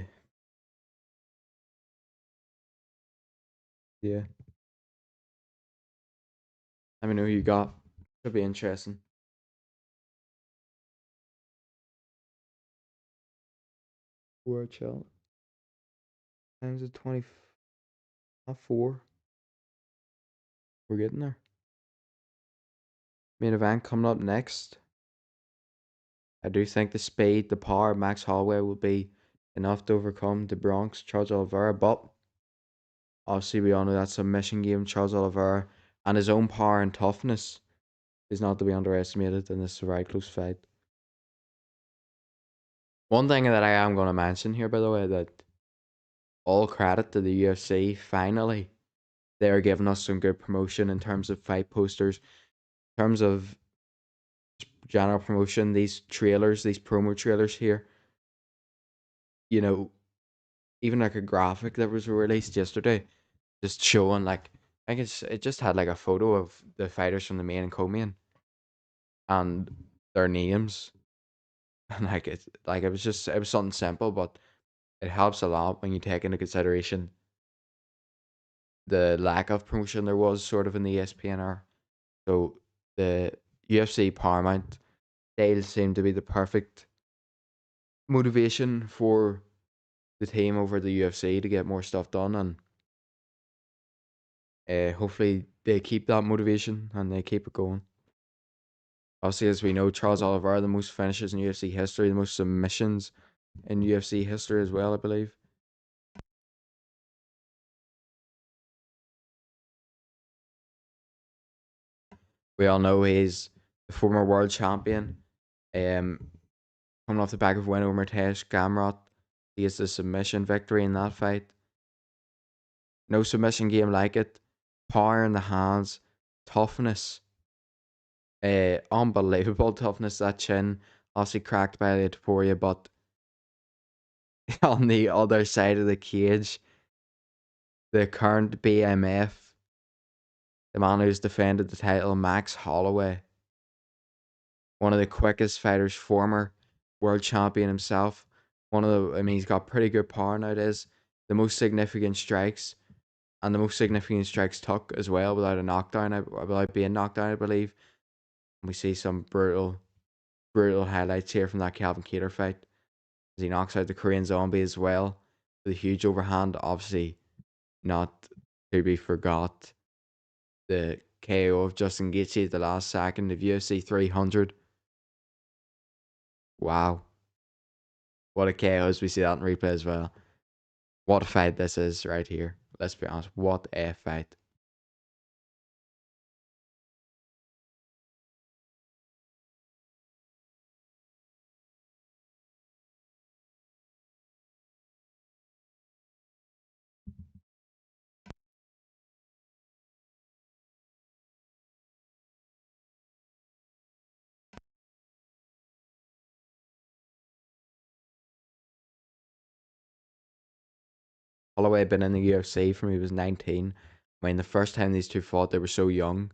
Let me know who you got. Could be interesting. World chill. Times at 20. Not 4. We're getting there. Main event coming up next. I do think the speed, the power of Max Holloway will be enough to overcome the Bronx, Charles Oliveira, but obviously we all know that submission game, Charles Oliveira, and his own power and toughness is not to be underestimated in this very close fight. One thing that I am going to mention here, by the way, that all credit to the UFC, finally, they're giving us some good promotion in terms of fight posters, in terms of general promotion, these trailers, these promo trailers here, you know, even like a graphic that was released yesterday, just showing like I guess it just had like a photo of the fighters from the main and co-main and their names, and it was just it was something simple, but it helps a lot when you take into consideration the lack of promotion there was sort of in the ESPNR. So the UFC Paramount, they seem to be the perfect motivation for the team over the UFC to get more stuff done, and hopefully they keep that motivation and they keep it going. Obviously, as we know, Charles Oliveira, the most finishes in UFC history, the most submissions in UFC history as well, I believe. We all know he's the former world champion. Um, Coming off the back of win over Mateus Gamrot, he has the submission victory in that fight. No submission game like it. Power in the hands, toughness, unbelievable toughness. That chin, obviously cracked by the Topuria, but on the other side of the cage, the current BMF, the man who's defended the title, Max Holloway, one of the quickest fighters, former world champion himself. I mean, he's got pretty good power nowadays. The most significant strikes, and the most significant strikes took as well without a knockdown, without being knocked down, I believe. We see some brutal highlights here from that Calvin Kattar fight as he knocks out the Korean Zombie as well with a huge overhand. Obviously, not to be forgot, the KO of Justin Gaethje at the last second of UFC 300. Wow, what a KO as we see that in replay as well. What a fight this is right here. Let's be honest, what a fight. Holloway had been in the UFC from he was 19. I mean, the first time these two fought, they were so young.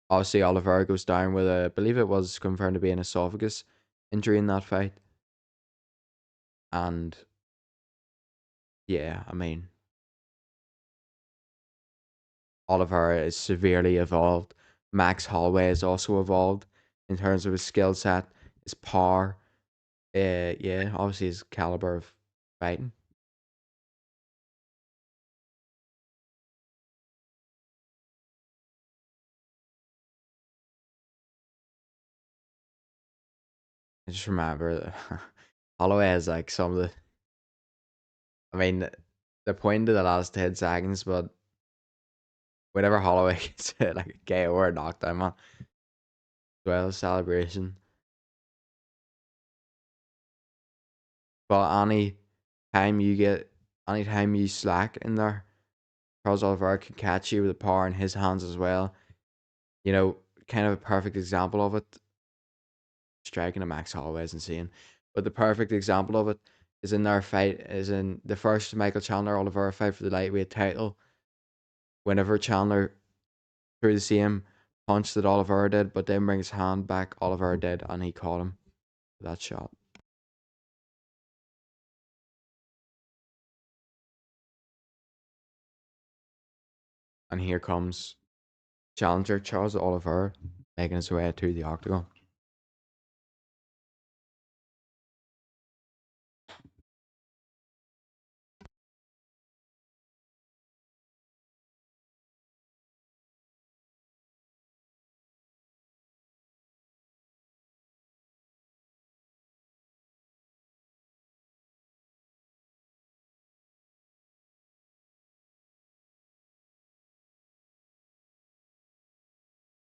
Obviously, Oliveira goes down with I believe it was confirmed to be an esophagus injury in that fight. And yeah, I mean, Oliveira is severely evolved. Max Holloway is also evolved in terms of his skill set, his power. Yeah, obviously his caliber of fighting. I just remember that Holloway has like some of the I mean, the point of the last 10 seconds, but whenever Holloway gets hit like a KO or a knockdown, man, well, celebration. But time you get, any time you slack in there, Charles Oliveira can catch you with the power in his hands as well. You know, kind of a perfect example of it. Striking a Max Holloway is insane. But the perfect example of it is in their fight, is in the first Michael Chandler Oliveira fight for the lightweight title. Whenever Chandler threw the same punch that Oliveira did, but then bring his hand back, Oliveira did, and he caught him with that shot. And here comes challenger Charles Oliveira making his way to the octagon.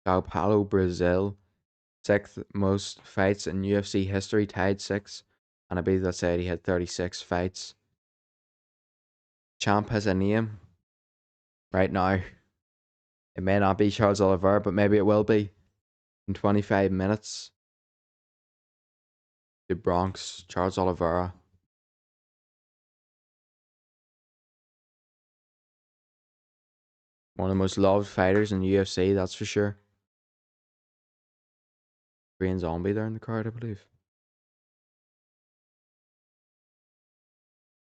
Sao Paulo, Brazil, sixth most fights in UFC history, tied six. And I believe that said he had 36 fights. Champ has a name right now. It may not be Charles Oliveira, but maybe it will be in 25 minutes. The Bronx, Charles Oliveira. One of the most loved fighters in the UFC, that's for sure. Korean Zombie there in the card, I believe.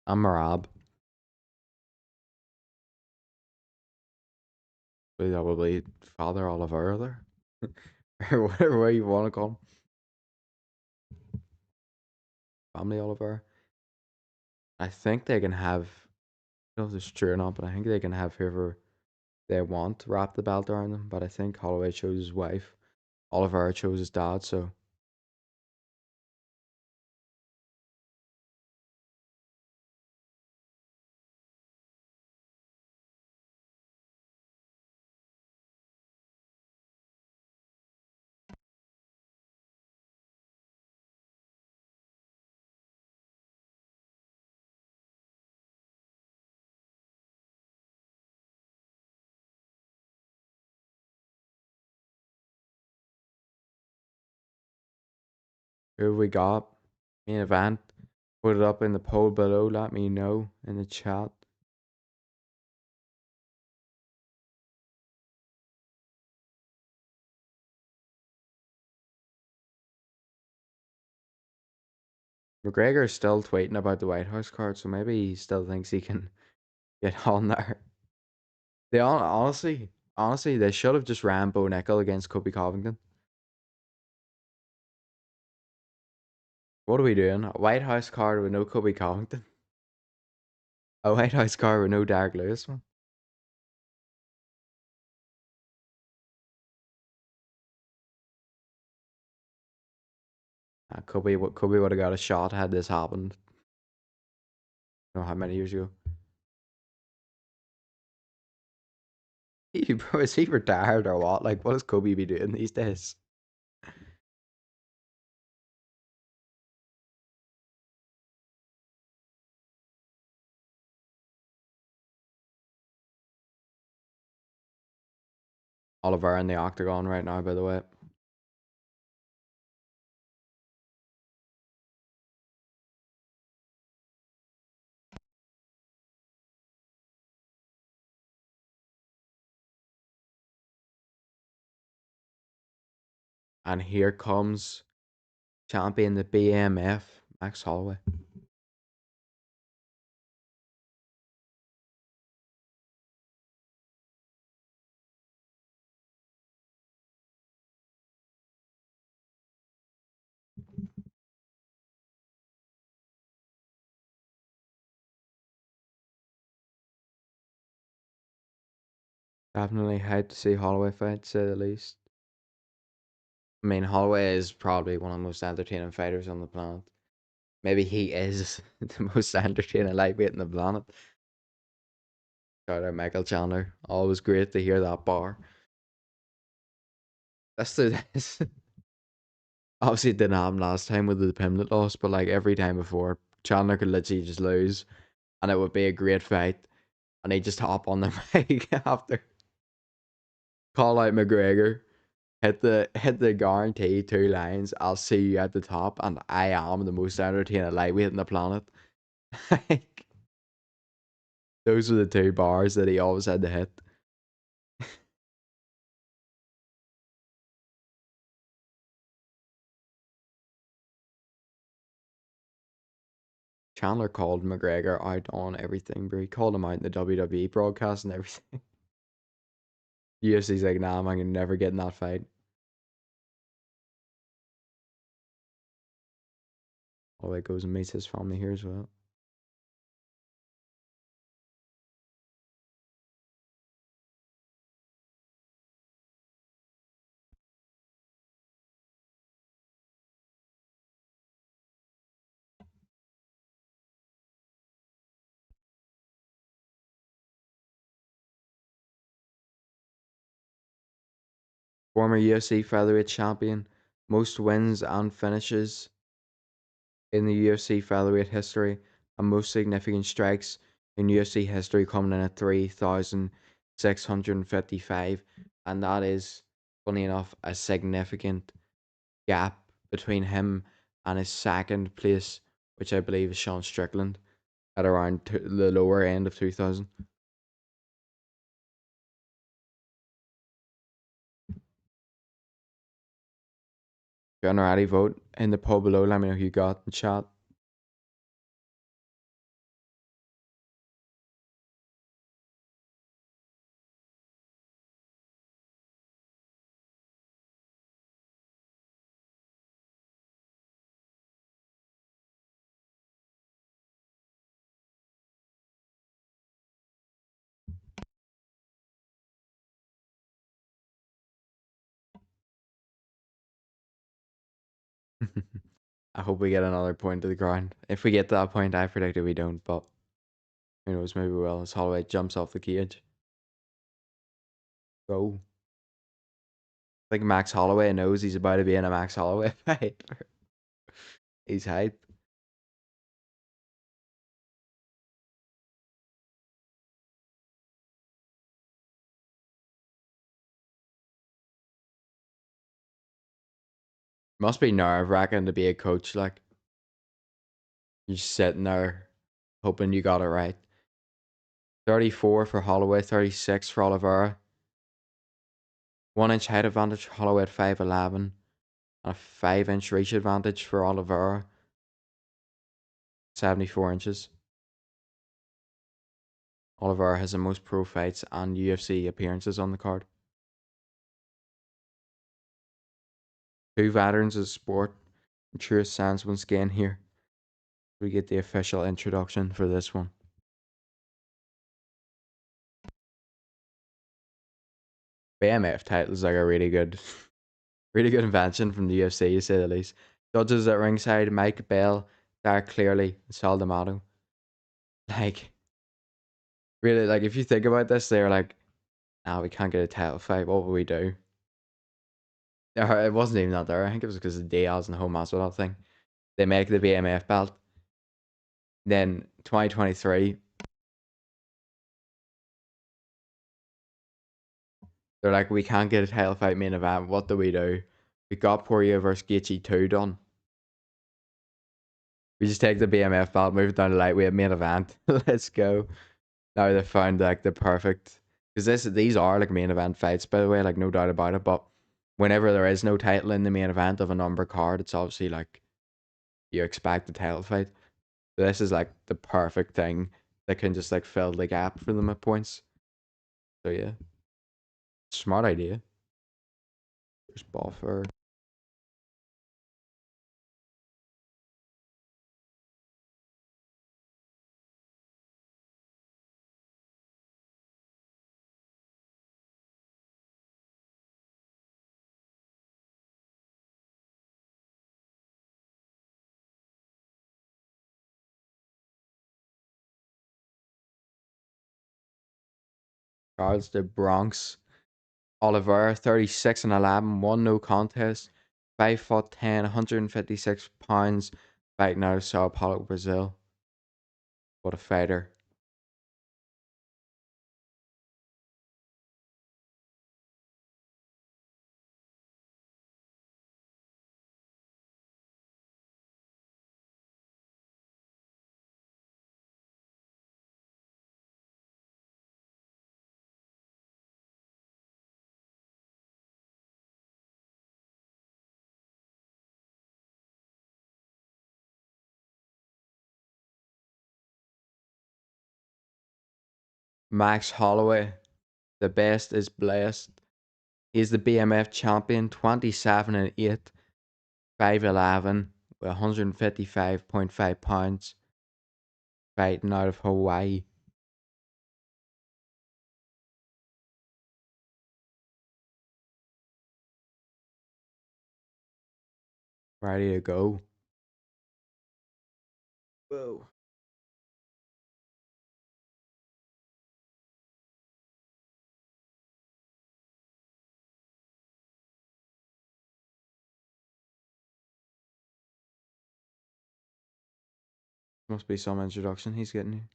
And Marab. That would be Father Oliveira there. Or whatever way you want to call him. Family Oliveira. I think they can have, I don't know if this is true or not, but I think they can have whoever they want to wrap the belt around them. But I think Holloway chose his wife. Oliveira chose his dad, so who we got? Main event. Put it up in the poll below. Let me know in the chat. McGregor is still tweeting about the White House card, so maybe he still thinks he can get on there. Honestly, they should have just ran Bo Nickel against Kobe Covington. What are we doing? A White House card with no Kobe Covington? A White House card with no Derek Lewis, man? Kobe would have got a shot had this happened. I don't know how many years ago. Bro, is he retired or what? Like, what does Kobe be doing these days? Oliver in the octagon right now, by the way. And here comes champion the BMF, Max Holloway. Definitely hyped to see Holloway fight, to say the least. I mean, Holloway is probably one of the most entertaining fighters on the planet. Maybe he is the most entertaining lightweight in the planet. Shout out Michael Chandler. Always great to hear that bar. That's the that's, obviously it didn't happen last time with the Pimlet loss, but like every time before, Chandler could literally just lose and it would be a great fight. And he'd just hop on the mic after, call out McGregor, hit the guarantee 2 lines. I'll see you at the top, and I am the most entertaining lightweight on the planet. Like, those were the two bars that he always had to hit. Chandler called McGregor out on everything, bro. He called him out in the WWE broadcast and everything. UFC's like, nah, man, you're never getting that fight. Holloway goes and meets his family here as well. Former UFC featherweight champion, most wins and finishes in the UFC featherweight history, and most significant strikes in UFC history, coming in at 3,655. And that is, funny enough, a significant gap between him and his second place, which I believe is Sean Strickland, at around the lower end of 2000. Generati vote in the poll below. Let me know who you got in chat. I hope we get another point to the ground. If we get to that point, I predicted we don't, but who knows, maybe we will. As Holloway jumps off the cage. Go. I think Max Holloway knows he's about to be in a Max Holloway fight. He's hype. Must be nerve wracking to be a coach. Like, you're just sitting there hoping you got it right. 34 for Holloway, 36 for Oliveira. 1 inch height advantage for Holloway at 5'11. And a 5 inch reach advantage for Oliveira, 74 inches. Oliveira has the most pro fights and UFC appearances on the card. Two veterans of the sport. I'm sure Sans once again here. We get the official introduction for this one. BMF titles like a really good invention from the UFC, to say the least. Judges at ringside: Mike Bell, Derek Clearly, and Sal D'Amato. Like, really, like, if you think about this, they're like, nah, we can't get a title fight. What will we do? It wasn't even that there. I think it was because of Diaz and the whole Masvidal thing. They make the BMF belt. Then 2023, they're like, we can't get a title fight main event. What do? We got Poirier versus Gaethje 2 done. We just take the BMF belt, move it down to lightweight main event. Let's go. Now they found like the perfect, because these are like main event fights, by the way, like no doubt about it. But whenever there is no title in the main event of a number card, it's obviously like you expect the title fight. So this is like the perfect thing that can just like fill the gap for them at points. So yeah, smart idea. There's Buffer. Charles de Bronx. Oliveira, 36-11, one no contest. 5 foot 10, 156 pounds, fighting out of Sao Paulo, Brazil. What a fighter. Max Holloway, the best is blessed. He's the BMF champion, 27-8, 5'11, with 155.5 pounds, fighting out of Hawaii. Ready to go. Whoa. Must be some introduction he's getting here.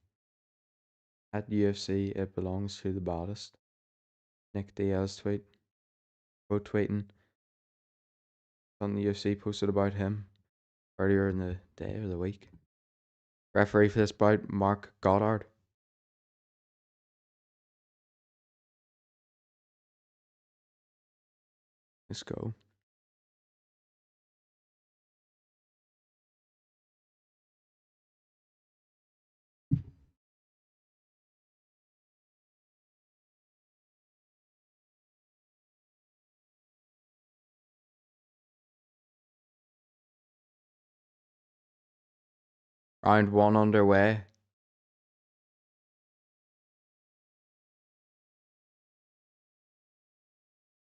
At UFC, it belongs to the baddest. Nick Diaz tweet. Quote tweeting. Something the UFC posted about him earlier in the day or the week. Referee for this bout, Mark Goddard. Let's go. Round one underway.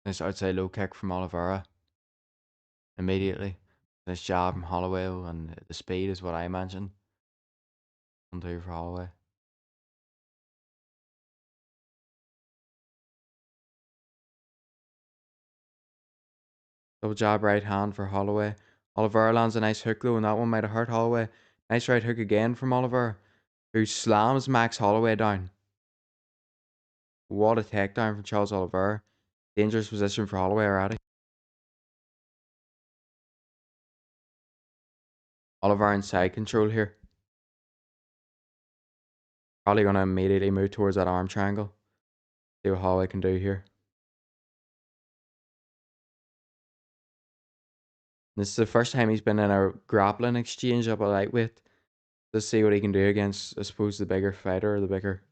This outside low kick from Oliveira. Immediately. This jab from Holloway, and the speed is what I mentioned. 1-2 for Holloway. Double jab right hand for Holloway. Oliveira lands a nice hook though, and that one might have hurt Holloway. Nice right hook again from Oliveira, who slams Max Holloway down. What a takedown from Charles Oliveira. Dangerous position for Holloway already. Oliveira in side control here. Probably going to immediately move towards that arm triangle. See what Holloway can do here. This is the first time he's been in a grappling exchange up a lightweight. Let's see what he can do against, I suppose, the bigger fighter, or the bigger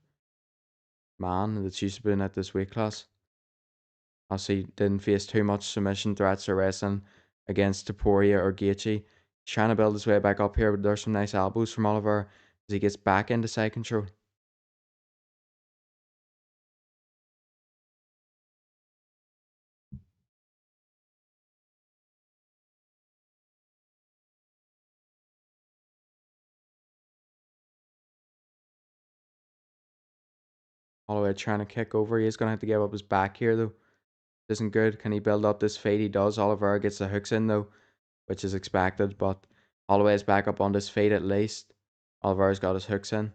man that's used to being at this weight class. Obviously, didn't face too much submission threats or wrestling against Taporia or Gaethje. He's trying to build his way back up here, but there's some nice elbows from Oliver as he gets back into side control. Holloway trying to kick over. He's going to have to give up his back here, though. Isn't good. Can he build up this fade? He does. Oliver gets the hooks in, though, which is expected, but Holloway's back up on this fade at least. Oliver's got his hooks in.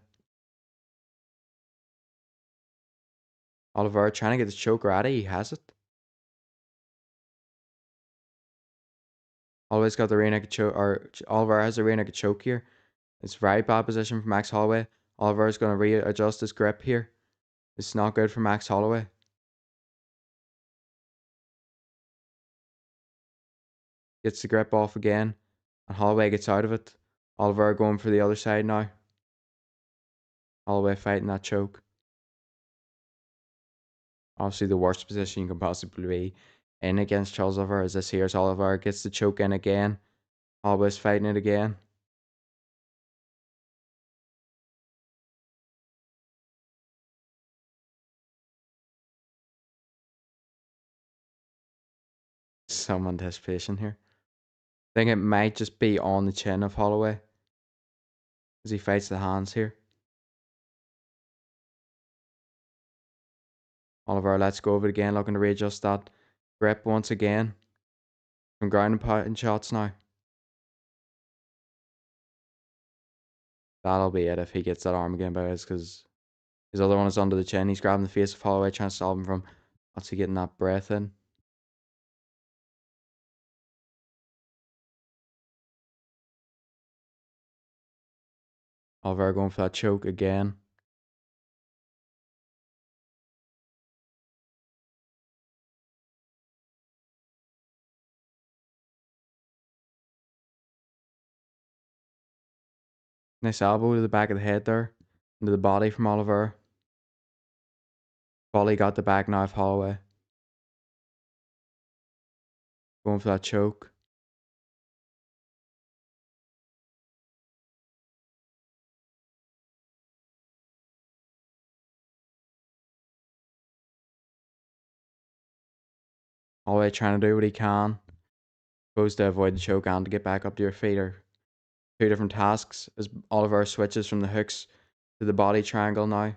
Oliver trying to get the choke ready. He has it. Holloway's got the rear naked choke, or Oliver has the rear naked choke here. It's very bad position for Max Holloway. Oliver's going to readjust his grip here. It's not good for Max Holloway. Gets the grip off again, and Holloway gets out of it. Oliver going for the other side now. Holloway fighting that choke. Obviously, the worst position you can possibly be in against Charles Oliver is this here. As Oliver gets the choke in again. Holloway's fighting it again. Some anticipation here. I think it might just be on the chin of Holloway as he fights the hands here. Oliveira lets go of it again, looking to readjust that grip once again. Some ground and pound shots now. That'll be it if he gets that arm again, boys, because his other one is under the chin. He's grabbing the face of Holloway, trying to stop him from actually getting that breath in. Oliveira going for that choke again. Nice elbow to the back of the head there. Into the body from Oliveira. Volley got the back now of Holloway. Going for that choke. Holloway trying to do what he can. Supposed to avoid the choke and to get back up to your feet are two different tasks as Oliveira switches from the hooks to the body triangle now.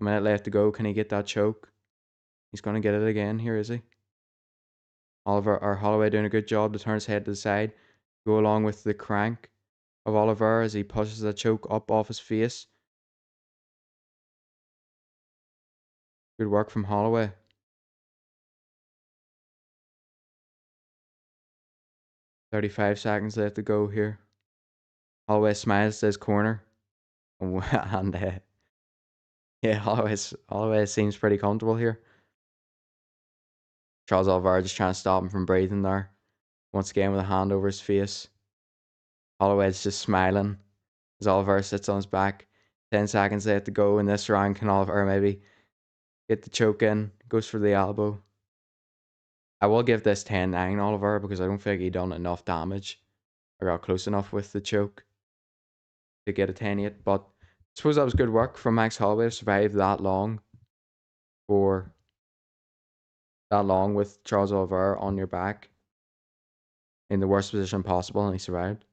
A minute left to go. Can he get that choke? He's going to get it again here, is he? Oliver or Holloway doing a good job to turn his head to the side, go along with the crank of Oliver as he pushes the choke up off his face. Good work from Holloway. 35 seconds left to go here. Holloway smiles to his corner. And yeah, Holloway seems pretty comfortable here. Charles Oliveira just trying to stop him from breathing there. Once again with a hand over his face. Holloway's just smiling as Oliveira sits on his back. 10 seconds left to go in this round. Can Oliveira maybe get the choke in? Goes for the elbow. I will give this 10-9 Oliveira because I don't think he done enough damage. I got close enough with the choke to get a 10-8. But I suppose that was good work from Max Holloway to survive that long with Charles Oliveira on your back in the worst position possible, and he survived.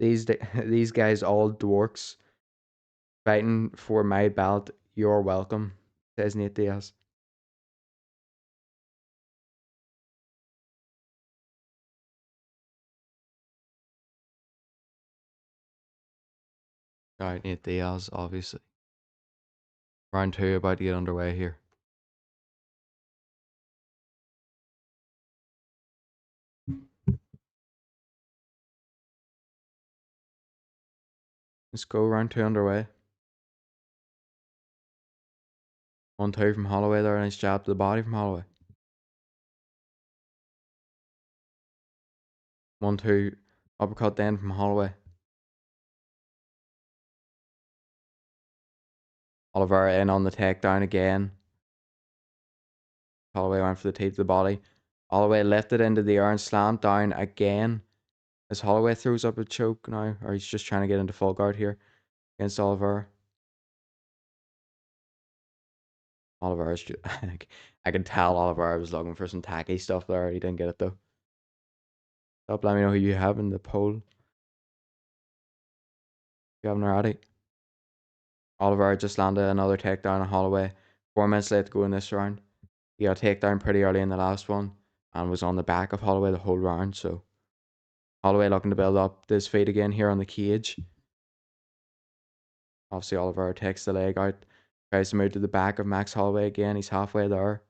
These guys all dorks fighting for my belt. You're welcome, says Nate Diaz. Alright, Nate Diaz, obviously. Round two about to get underway here. Let's go, round two underway. 1-2 from Holloway there, nice jab to the body from Holloway. 1-2 uppercut then from Holloway. Oliveira in on the takedown again. Holloway went for the tape to the body. Holloway lifted into the air and slammed down again. As Holloway throws up a choke now, or he's just trying to get into full guard here against Oliveira. Oliveira's just, I can tell Oliveira was looking for some tacky stuff there. He didn't get it though. Stop, let me know who you have in the poll. You haven't already. Oliveira just landed another takedown on Holloway. 4 minutes left to go in this round. He got a takedown pretty early in the last one and was on the back of Holloway the whole round. So Holloway looking to build up his feet again here on the cage. Obviously Oliveira takes the leg out. Tries to move to the back of Max Holloway again. He's halfway there.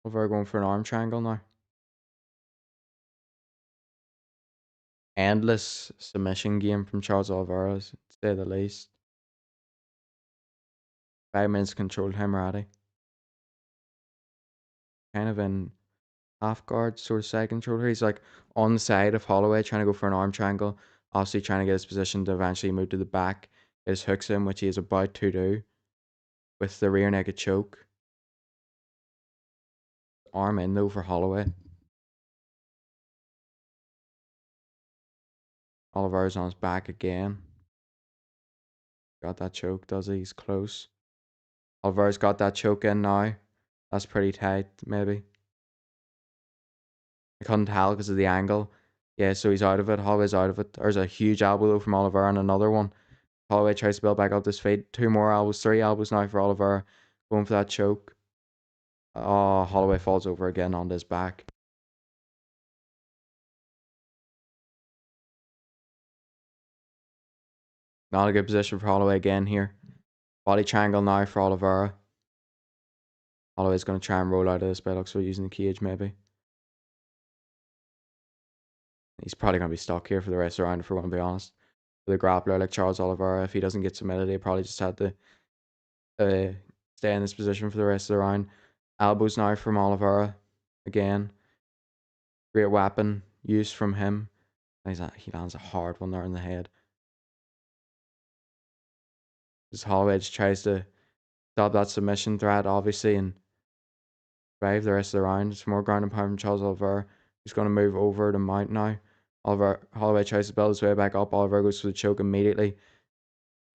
Oliveira going for an arm triangle now. Endless submission game from Charles Oliveira, to say the least. 5 minutes control time already. kind of in half guard, sort of side controller. He's like on the side of Holloway, trying to go for an arm triangle. Obviously, trying to get his position to eventually move to the back. Get his hooks in, which he is about to do with the rear naked choke. Arm in though for Holloway. Oliveira's on his back again. Got that choke, does he? He's close. Oliveira's got that choke in now. That's pretty tight, maybe. I couldn't tell because of the angle. Yeah, so he's out of it. Holloway's out of it. There's a huge elbow though from Oliveira and another one. Holloway tries to build back up this feet. Two more elbows, three elbows now for Oliveira. Going for that choke. Oh, Holloway falls over again on his back. Not a good position for Holloway again here. Body triangle now for Oliveira. Holloway's going to try and roll out of this, but it looks like using the cage maybe. He's probably going to be stuck here for the rest of the round if we're going to be honest. With a grappler like Charles Oliveira, if he doesn't get submitted, he probably just had to stay in this position for the rest of the round. Elbows now from Oliveira. Again. Great weapon used from him. He lands a hard one there in the head. As Holloway just tries to stop that submission threat, obviously, and survive the rest of the round. It's more ground and pound from Charles Oliveira. He's going to move over the mount now. Holloway tries to build his way back up. Oliveira goes for the choke immediately.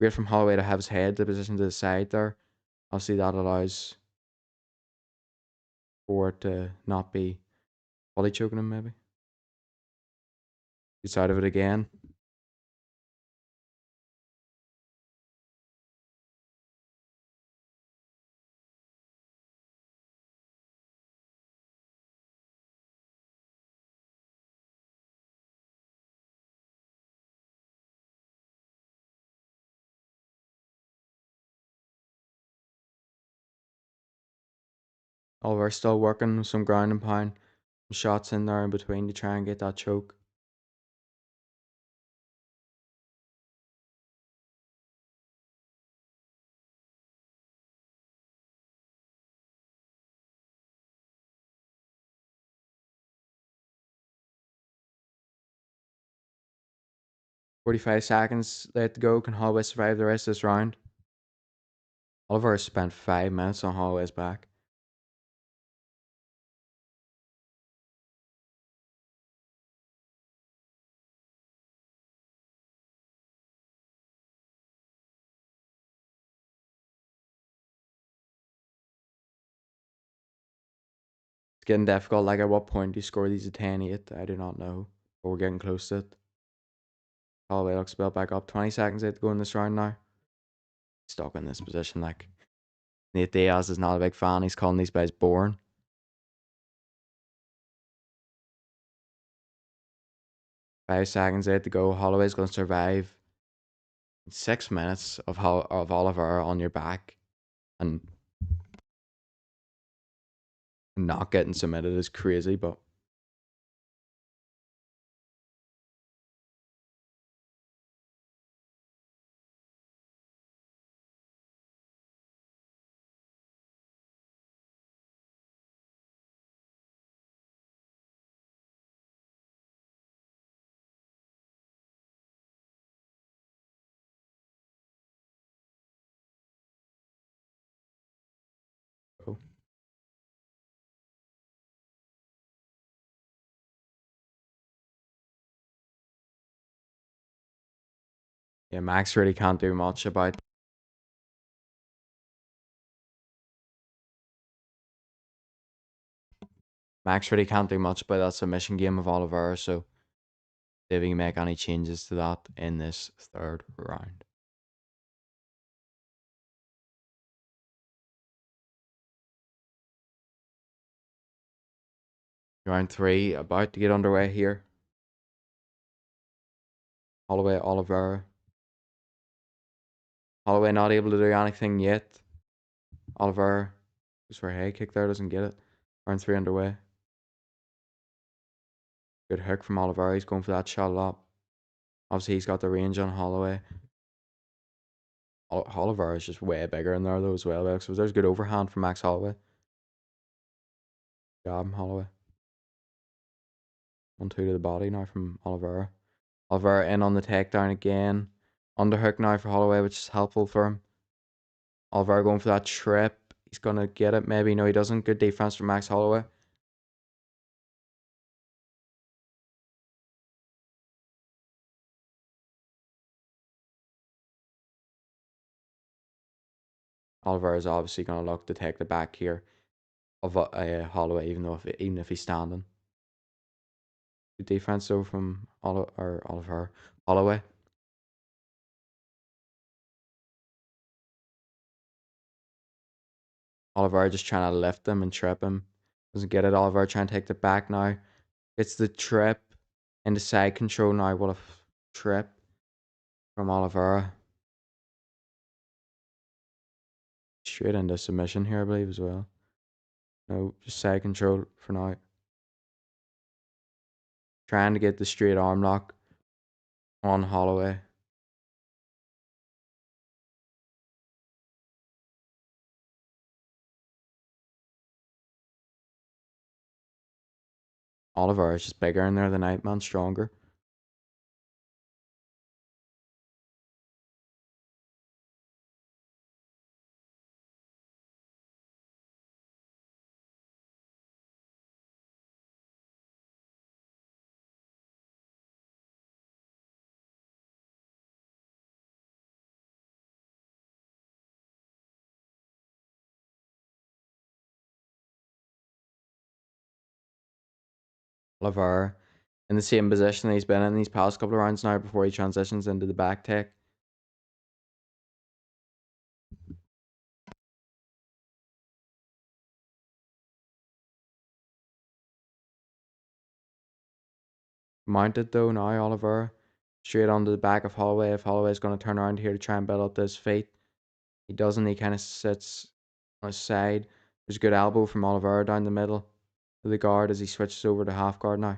Great from Holloway to have his head the position to the side there. Obviously, that allows for it to not be body choking him, maybe. Gets out of it again. Oliver still working with some ground and pound. Some shots in there in between to try and get that choke. — 45 seconds left to go. Can Holloway survive the rest of this round? Oliver spent 5 minutes on Holloway's back. It's getting difficult. Like, at what point do you score these at 10-8? I do not know. But we're getting close to it. Holloway looks built back up. 20 seconds left to go in this round now. Stuck in this position. Like, Nate Diaz is not a big fan. He's calling these guys boring. 5 seconds left to go. Holloway's going to survive 6 minutes of Oliver on your back and not getting submitted is crazy, but oh. Yeah, Max really can't do much about. Max really can't do much about that submission game of Oliver, so see if he can make any changes to that in this third round. Round three about to get underway here. Holloway, Oliveira. Holloway not able to do anything yet. Oliveira goes for a head kick there, doesn't get it. Round three underway. Good hook from Oliveira. He's going for that shot a lot. Obviously, he's got the range on Holloway. Oliveira is just way bigger in there though as well. So there's good overhand from Max Holloway. Job, Holloway. 1-2 to the body now from Oliveira. Oliveira in on the takedown again. Underhook now for Holloway, which is helpful for him. Oliveira going for that trip. He's going to get it. Maybe. No, he doesn't. Good defense from Max Holloway. Oliveira is obviously going to look to take the back here of Holloway, even if he's standing. Good defense though from Oliver Holloway. Oliver just trying to lift him and trip him. Doesn't get it. Oliver trying to take the back now. It's the trip into side control now. What a trip from Oliveira. Straight into submission here, I believe, as well. No, just side control for now. Trying to get the straight arm lock on Holloway. Oliver is just bigger in there than Nightman, stronger. Oliver in the same position he's been in these past couple of rounds now before he transitions into the back take. Mounted though now, Oliver. Straight onto the back of Holloway. If Holloway's going to turn around here to try and build up to his feet, he doesn't. He kind of sits on his side. There's a good elbow from Oliver down the middle of the guard as he switches over to half guard now.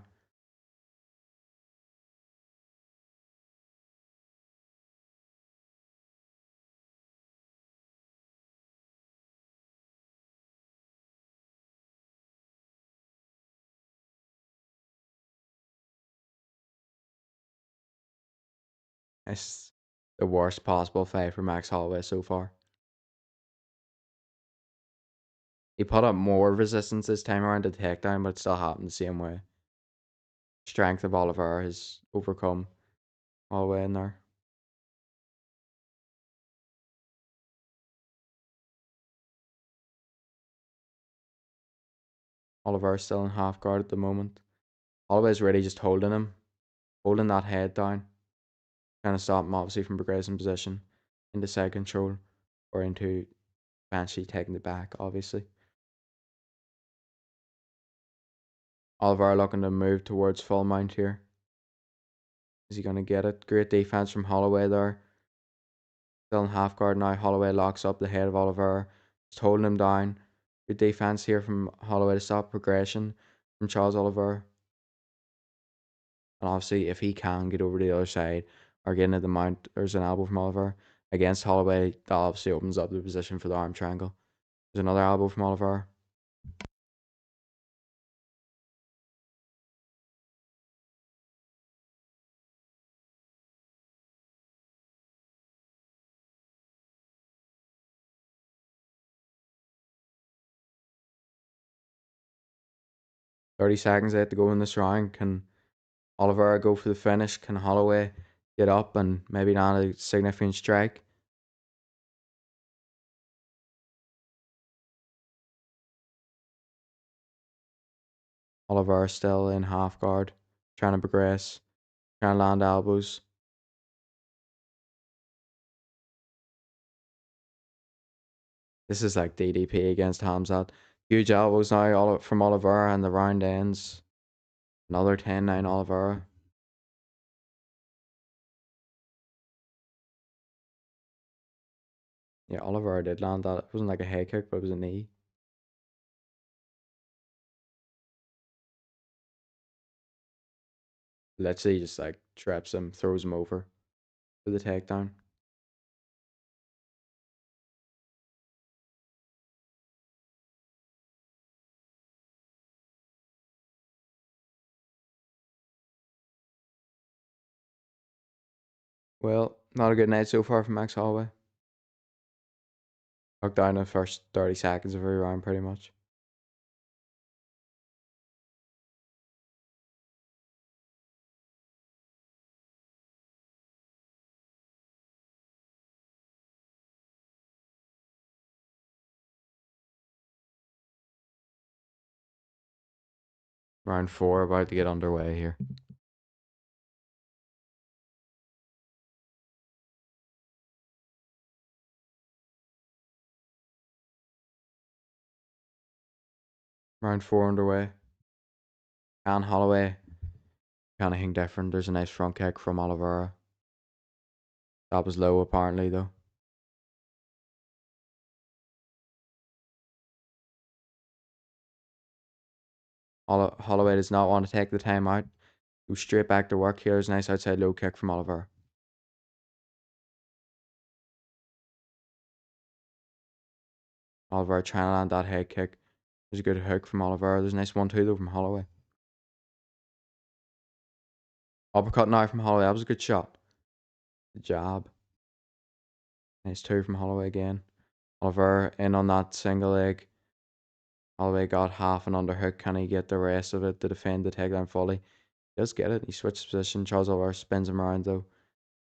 It's the worst possible fight for Max Holloway so far. He put up more resistance this time around to takedown, but it still happened the same way. Strength of Oliver has overcome Holloway in there. Oliver still in half guard at the moment. Holloway's really just holding him, holding that head down, trying to stop him obviously from progressing position into side control or into eventually taking the back, obviously. Oliver looking to move towards full mount here. Is he going to get it? Great defense from Holloway there. Still in half guard now. Holloway locks up the head of Oliver. Just holding him down. Good defense here from Holloway to stop progression from Charles Oliver. And obviously, if he can get over to the other side or get into the mount, there's an elbow from Oliver against Holloway. That obviously opens up the position for the arm triangle. There's another elbow from Oliver. 30 seconds out to go in this round. Can Oliver go for the finish? Can Holloway get up and maybe land a significant strike? Oliver still in half guard, trying to progress, trying to land elbows. This is like DDP against Hamzat. Huge elbows now from Oliver, and the round ends. Another 10-9 Oliver. Yeah, Oliver did land that. It wasn't like a head kick, but it was a knee. Literally just like traps him, throws him over for the takedown. Well, not a good night so far from Max Holloway. Knocked down the first 30 seconds of every round pretty much. Round 4 about to get underway here. Round 4 underway. Can Holloway kind of hang different. There's a nice front kick from Oliveira. That was low apparently though. Holloway does not want to take the time out. Go straight back to work. Here's a nice outside low kick from Oliveira. Oliveira trying to land that head kick. There's a good hook from Oliveira. There's a nice 1-2 though from Holloway. Uppercut now from Holloway. That was a good shot. Good job. Nice 2 from Holloway again. Oliveira in on that single leg. Holloway got half an underhook. Can he get the rest of it to defend the takedown fully? He does get it. He switches position. Charles Oliveira spins him around though.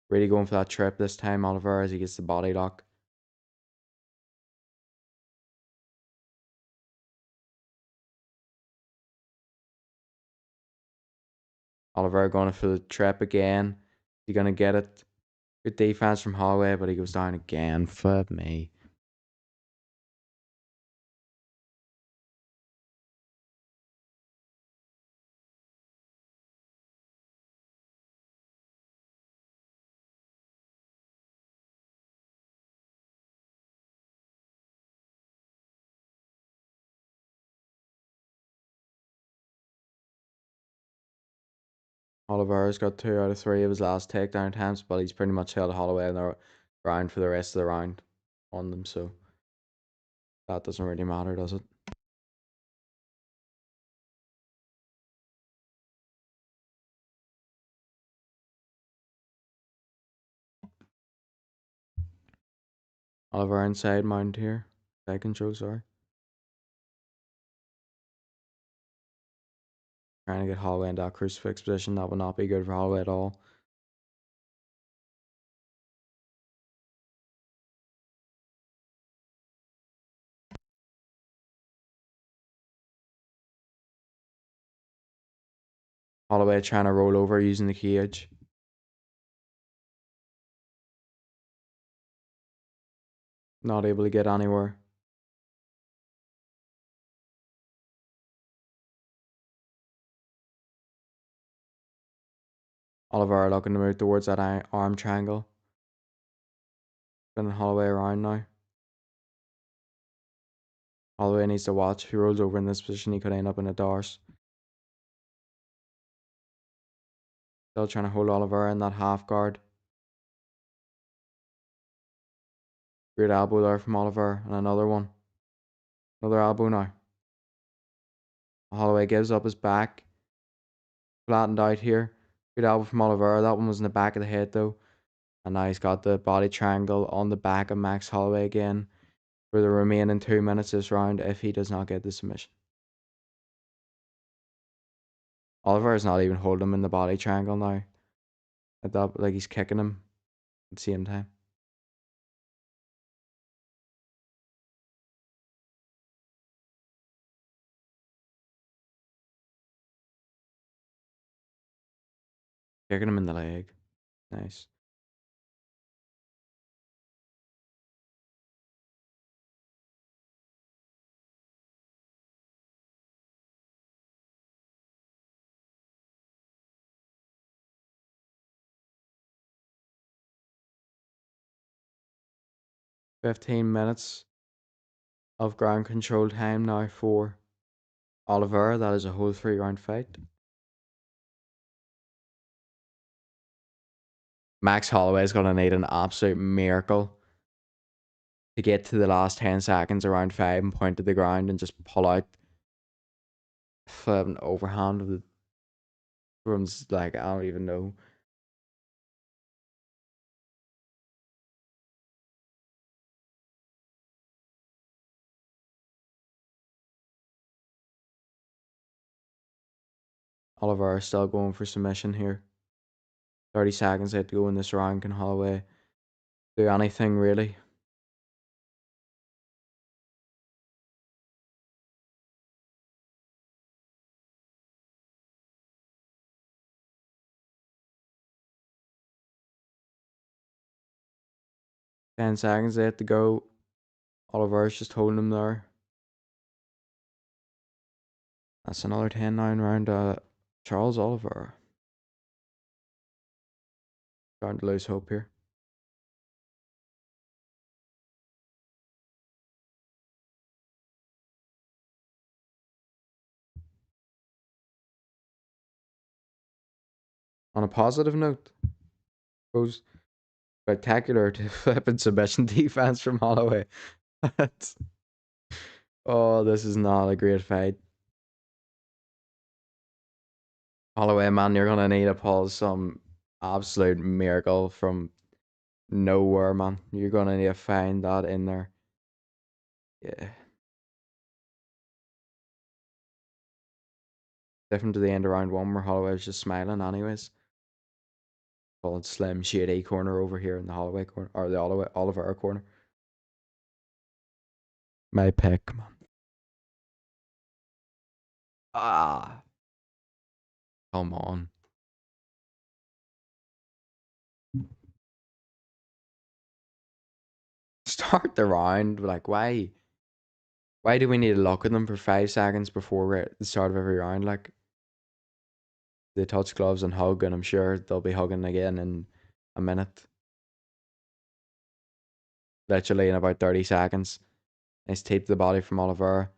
Really going for that trip this time, Oliveira, as he gets the body lock. Oliveira going for the trip again. He's going to get it. Good defense from Holloway, but he goes down again. Flip me. Oliveira's got 2 out of 3 of his last takedown attempts, but he's pretty much held Holloway in the round for the rest of the round on them, so that doesn't really matter, does it? Oliveira inside mount here. Side control, sorry. Trying to get Holloway in that crucifix position. That would not be good for Holloway at all. Holloway trying to roll over using the cage. Not able to get anywhere. Oliveira looking to move towards that arm triangle. Spinning Holloway around now. Holloway needs to watch. If he rolls over in this position, he could end up in a Dars. Still trying to hold Oliveira in that half guard. Great elbow there from Oliveira, and another one. Another elbow now. Holloway gives up his back. Flattened out here. Good elbow from Oliveira. That one was in the back of the head though. And now he's got the body triangle on the back of Max Holloway again for the remaining 2 minutes this round if he does not get the submission. Oliveira's not even holding him in the body triangle now. At that, like he's kicking him at the same time. Kicking him in the leg. Nice. $15 of ground control time now for Oliveira. That is a whole 3-round fight. Max Holloway is going to need an absolute miracle to get to the last 10 seconds around 5 and point to the ground and just pull out an overhand of the from, like, I don't even know. Oliveira still going for submission here. 30 seconds left to go in this round. Can Holloway do anything really? Ten seconds left to go. Oliveira's just holding him there. That's another 10-9 round. Charles Oliveira. Starting to lose hope here. On a positive note, goes spectacular to flipping submission defense from Holloway. Oh, this is not a great fight. Holloway, man, you're gonna need to pull some absolute miracle from nowhere, man. You're gonna need to find that in there. Yeah. Different to the end of round one where Holloway was just smiling anyways. Called Slim Shady corner over here in the Holloway corner, or the Oliveira corner. My pick, man. Ah, come on. Start the round. Like, why? Why do we need to look at them for 5 seconds before the start of every round? Like, they touch gloves and hug, and I'm sure they'll be hugging again in a minute. Literally in about 30 seconds. Nice tape to the body from Oliveira.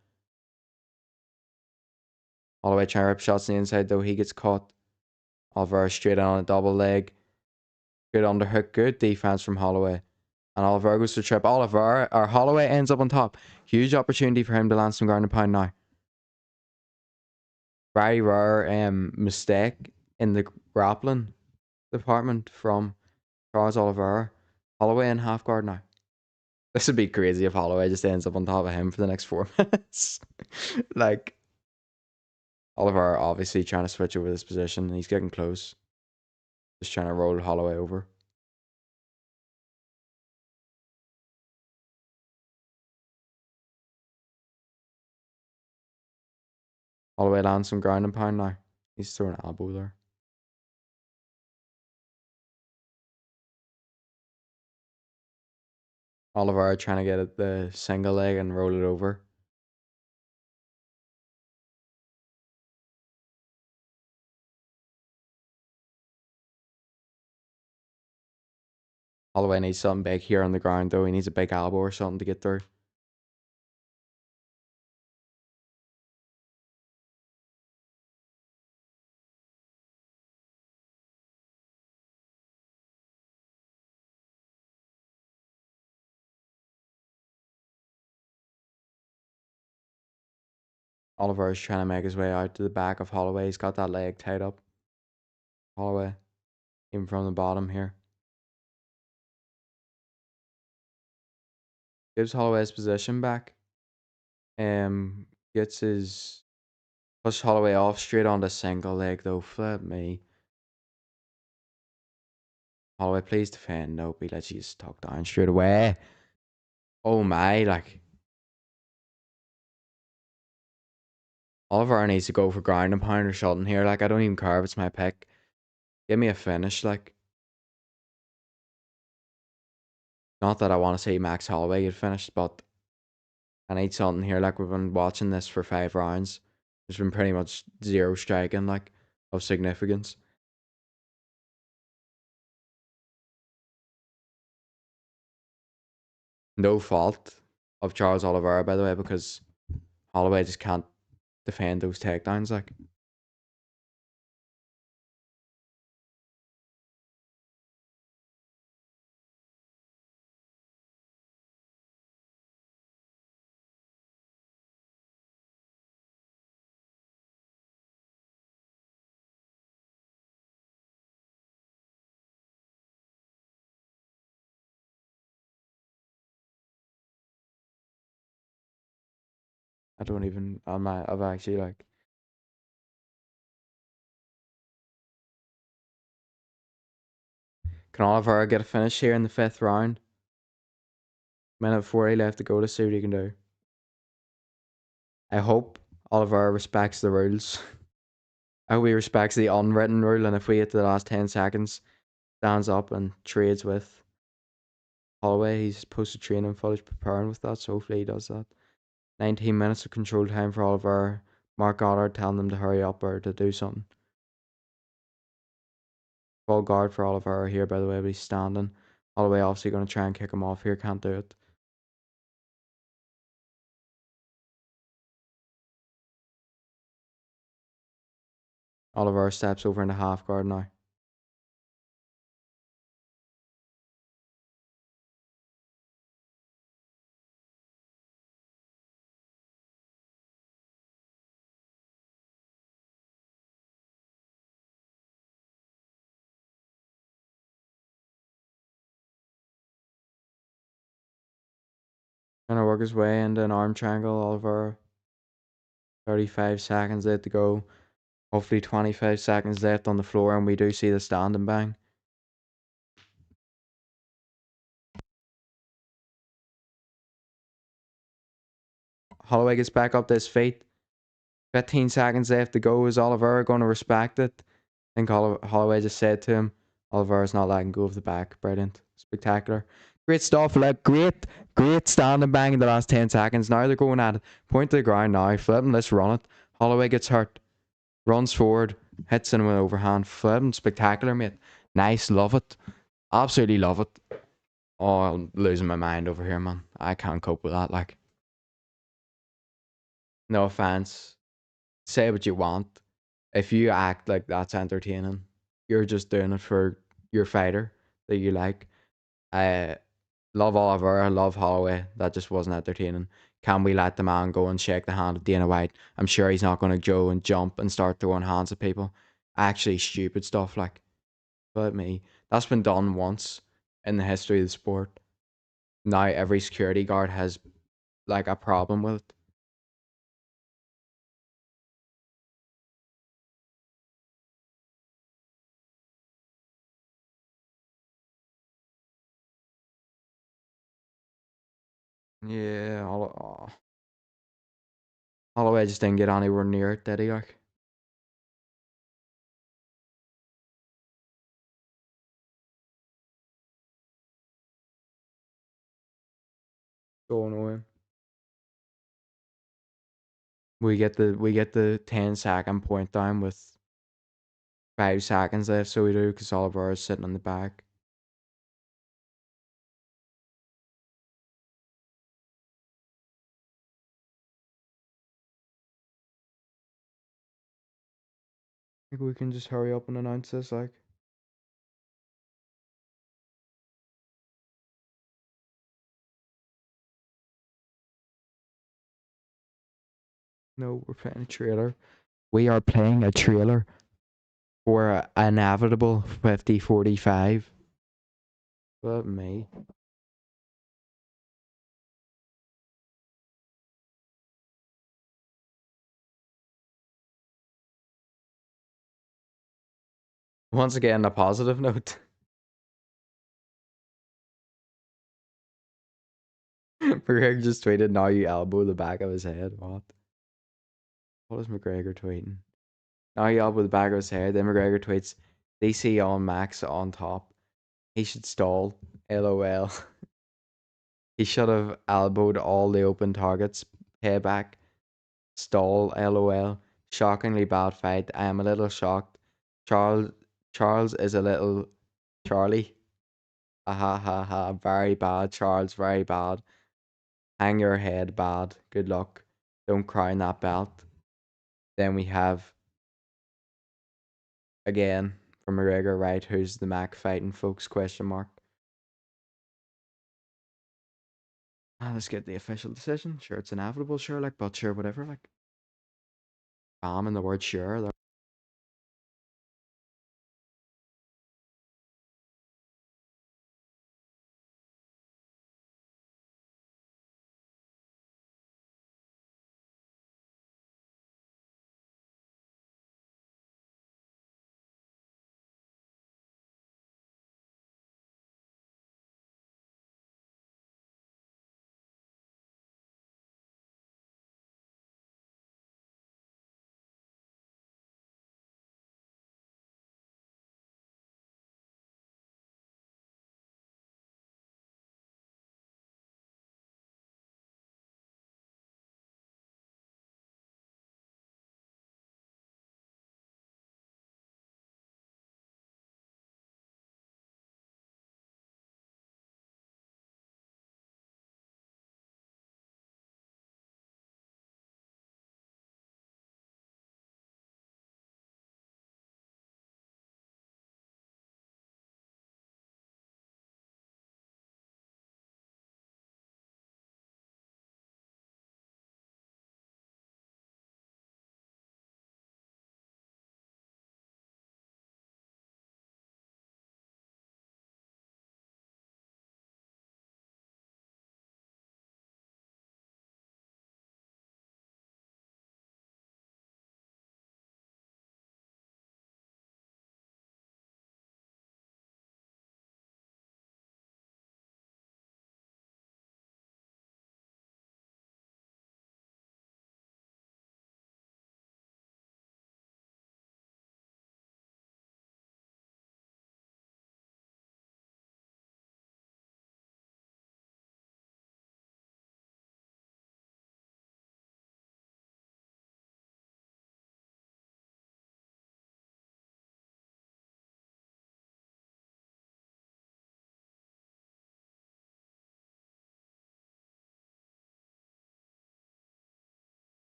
Holloway trying to rip shots on the inside, though. He gets caught. Oliveira straight on a double leg. Good underhook. Good defense from Holloway. And Oliveira goes to trip. Holloway ends up on top. Huge opportunity for him to land some ground and pound now. Very rare mistake in the grappling department from Charles Oliveira. Holloway in half guard now. This would be crazy if Holloway just ends up on top of him for the next 4 minutes. Like, Oliveira obviously trying to switch over this position, and he's getting close. Just trying to roll Holloway over. Holloway lands some ground and pound now. He's throwing an elbow there. Oliveira trying to get at the single leg and roll it over. Holloway needs something big here on the ground, though. He needs a big elbow or something to get through. Oliveira's trying to make his way out to the back of Holloway. He's got that leg tied up. Holloway, even from the bottom here. Gives Holloway his position back. Gets his push Holloway off straight onto single leg though. Flip me. Holloway, please defend. Nope, he lets you just tuck down straight away. Oh my, like Oliver needs to go for ground and pound or something here. Like, I don't even care if it's my pick. Give me a finish, like. Not that I want to say Max Holloway get finished, but I need something here. Like, we've been watching this for 5 rounds. There's been pretty much zero striking, like, of significance. No fault of Charles Oliveira, by the way, because Holloway just can't defend those takedowns. Like, I don't even. I've actually like Can Oliveira get a finish here in the 5th round? Minute 40 left to go to see what he can do. I hope Oliveira respects the rules. I hope he respects the unwritten rule, and if we get to the last 10 seconds, stands up and trades with Holloway. He's supposed to train and fully preparing with that, so hopefully he does that. 19 minutes of control time for Oliver. Mark Goddard telling them to hurry up or to do something. Full guard for Oliver here, by the way, but he's standing. Holloway obviously going to try and kick him off here, can't do it. Oliver steps over into half guard now. Trying to work his way into an arm triangle. Oliver, 35 seconds left to go. Hopefully 25 seconds left on the floor, and we do see the standing bang. Holloway gets back up to his feet. 15 seconds left to go. Is Oliveira going to respect it? I think Holloway just said to him, Oliveira's not letting go of the back. Brilliant. Spectacular. Great stuff. Like, great standing bang in the last 10 seconds. Now they're going at it. Point to the ground now. Flipping, let's run it. Holloway gets hurt. Runs forward. Hits in with overhand. Flipping, spectacular, mate. Nice. Love it. Absolutely love it. Oh, I'm losing my mind over here, man. I can't cope with that. Like, no offense. Say what you want. If you act like that's entertaining, you're just doing it for your fighter that you like. I love Oliver, I love Holloway. That just wasn't entertaining. Can we let the man go and shake the hand of Dana White? I'm sure he's not going to go and jump and start throwing hands at people. Actually, stupid stuff like. But me, that's been done once in the history of the sport. Now every security guard has like a problem with it. Yeah, Holloway just didn't get anywhere near it, did he? Like, going away. We get the 10-second point down with 5 seconds left, so we do because Oliver is sitting on the back. I think we can just hurry up and announce this. Like, no, we're playing a trailer. We are playing a trailer for an inevitable 50-45. But me. Once again, a positive note. McGregor just tweeted, "Now you elbow the back of his head." What? What is McGregor tweeting? Now you elbow the back of his head. Then McGregor tweets, "DC on Max on top. He should stall. LOL." He should have elbowed all the open targets. Payback. Stall. LOL. Shockingly bad fight. I am a little shocked. Charles Charles is a little Charlie. Ha ha ha ha. Very bad, Charles. Very bad. Hang your head bad. Good luck. Don't cry in that belt. Then we have again from McGregor, right? Who's the Mac fighting folks? Question mark. Let's get the official decision. Sure, it's inevitable. Sure, like, but sure, whatever. Like, bam in the word sure.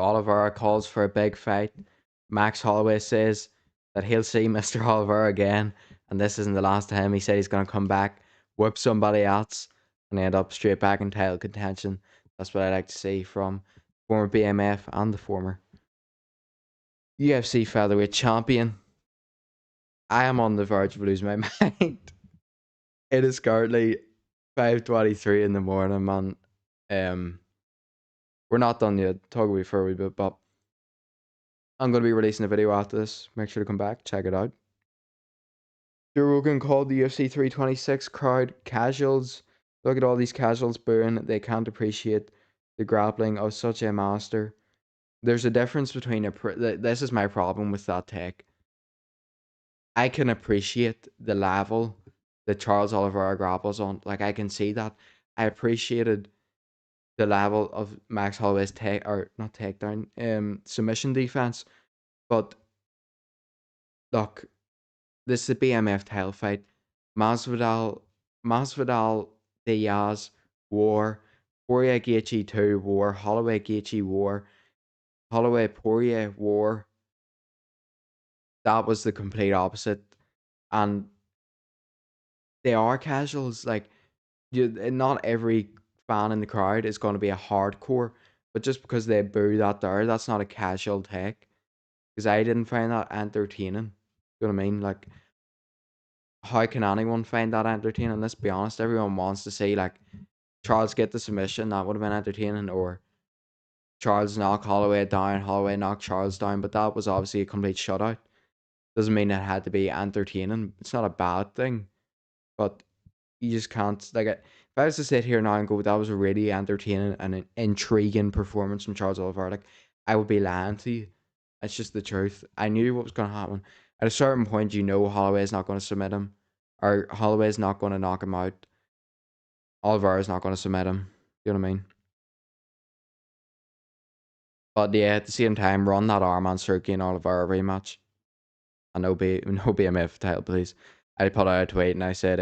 Oliveira calls for a big fight. Max Holloway says that he'll see Mr. Oliveira again, and this isn't the last time. He said he's going to come back, whip somebody else, and end up straight back in title contention. That's what I like to see from former BMF and the former UFC featherweight champion. I am on the verge of losing my mind. It is currently 5:23 in the morning, man. Um, we're not done yet. Talk about it for a wee bit, but I'm going to be releasing a video after this. Make sure to come back, check it out. Joe Rogan called the UFC 326 crowd casuals. Look at all these casuals booing. They can't appreciate the grappling of such a master. There's a difference between this is my problem with that take. I can appreciate the level that Charles Oliveira grapples on. Like, I can see that. I appreciated the level of Max Holloway's take, or not takedown, submission defense. But look, this is a BMF title fight. Masvidal, Masvidal, Diaz, war. Poirier, Gaethje 2, war. Holloway, Gaethje, war. Holloway, Poirier, war. That was the complete opposite. And they are casuals. Like, not every fan in the crowd is going to be a hardcore, but just because they boo that there, that's not a casual take. Because I didn't find that entertaining. You know what I mean? Like, how can anyone find that entertaining? Let's be honest, everyone wants to see like Charles get the submission, that would have been entertaining, or Charles knock Holloway down, Holloway knock Charles down, but that was obviously a complete shutout. Doesn't mean it had to be entertaining. It's not a bad thing, but you just can't like it. If I was to sit here now and go, that was a really entertaining and an intriguing performance from Charles Oliveira, like, I would be lying to you. It's just the truth. I knew what was going to happen. At a certain point, you know Holloway's not going to submit him, or Holloway's not going to knock him out. Oliveira's not going to submit him. You know what I mean? But yeah, at the same time, run that arm on Sergey and Oliveira rematch. And no BMF title, please. I put out a tweet and I said,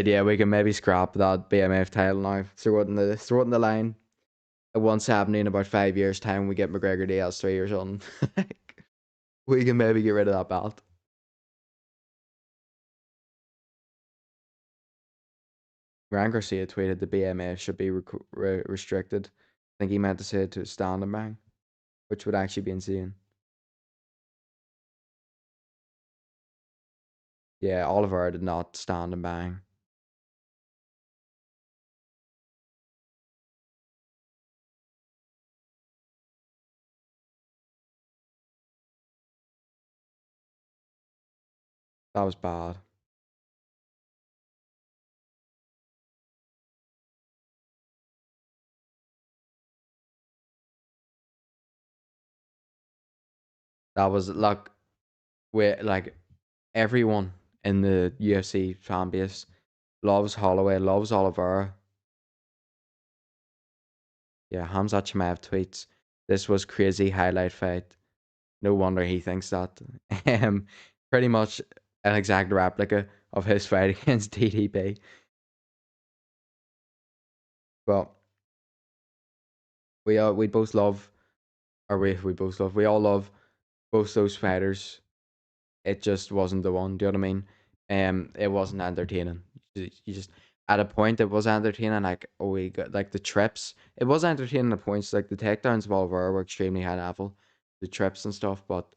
yeah, we can maybe scrap that BMF title now. Throw it in the line. At 170 in about 5 years' time, we get McGregor Diaz 3 years on. We can maybe get rid of that belt. Ryan Garcia tweeted the BMF should be restricted. I think he meant to say it to stand and bang, which would actually be insane. Yeah, Oliver did not stand and bang. That was bad. That was like everyone in the UFC fan base loves Holloway, loves Oliveira. Yeah, Hamzat Chimaev tweets, "This was crazy highlight fight." No wonder he thinks that. Um, Pretty much an exact replica of his fight against TDP. But we both love, or we both love, we all love both those fighters. It just wasn't the one. Do you know what I mean? It wasn't entertaining. You just at a point it was entertaining. Like, oh, we got like the trips. It was entertaining at points. Like the takedowns of Oliver were extremely high level, the trips and stuff. But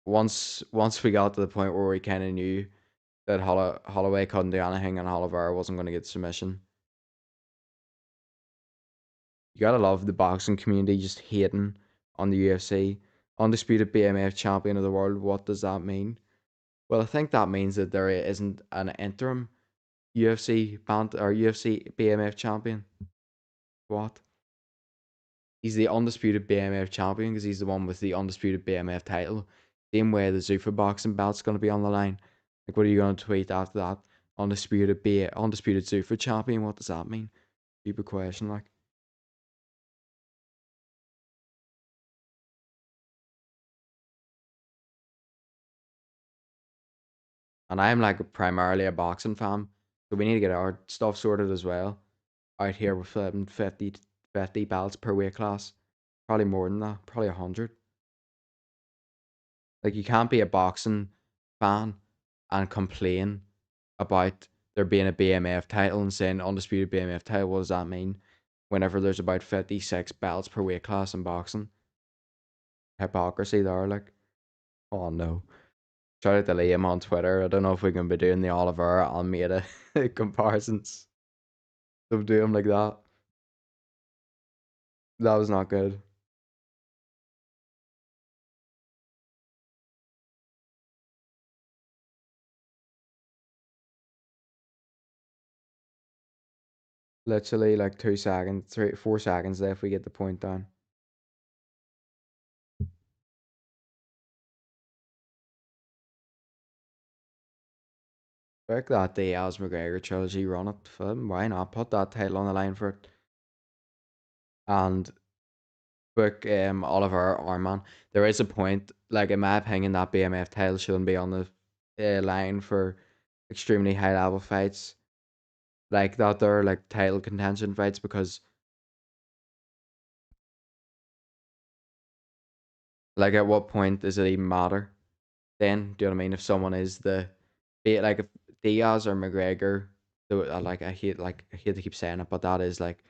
once we got to the point where we kind of knew that Holloway couldn't do anything and Oliver wasn't going to get submission, you gotta love the boxing community just hating on the UFC. Undisputed BMF champion of the world. What does that mean? Well, I think that means that there isn't an interim UFC band or UFC BMF champion. What? He's the undisputed BMF champion because he's the one with the undisputed BMF title. Same way the Zuffa boxing belt's going to be on the line. Like, what are you going to tweet after that? Undisputed Zuffa champion. What does that mean? Stupid question, like. And I'm like primarily a boxing fan, so we need to get our stuff sorted as well. Out here with 50 50 belts per weight class. Probably more than that. Probably 100. Like, you can't be a boxing fan and complain about there being a BMF title and saying undisputed BMF title. What does that mean? Whenever there's about 56 belts per weight class in boxing. Hypocrisy there, like. Oh no. Shout out to Liam on Twitter. I don't know if we can be doing the Oliveira Almeida comparisons. Of doing him like that. That was not good. Literally like 2 seconds, 4 seconds left. We get the point down. Like that Diaz McGregor trilogy, run it for him. Why not put that title on the line for it? And book Oliver Arman. There is a point, like in my opinion, that BMF title shouldn't be on the line for extremely high level fights like that. They're like title contention fights because, like, at what point does it even matter? Then, do you know what I mean? If someone is be it like if Diaz or McGregor, I hate to keep saying it, but that is like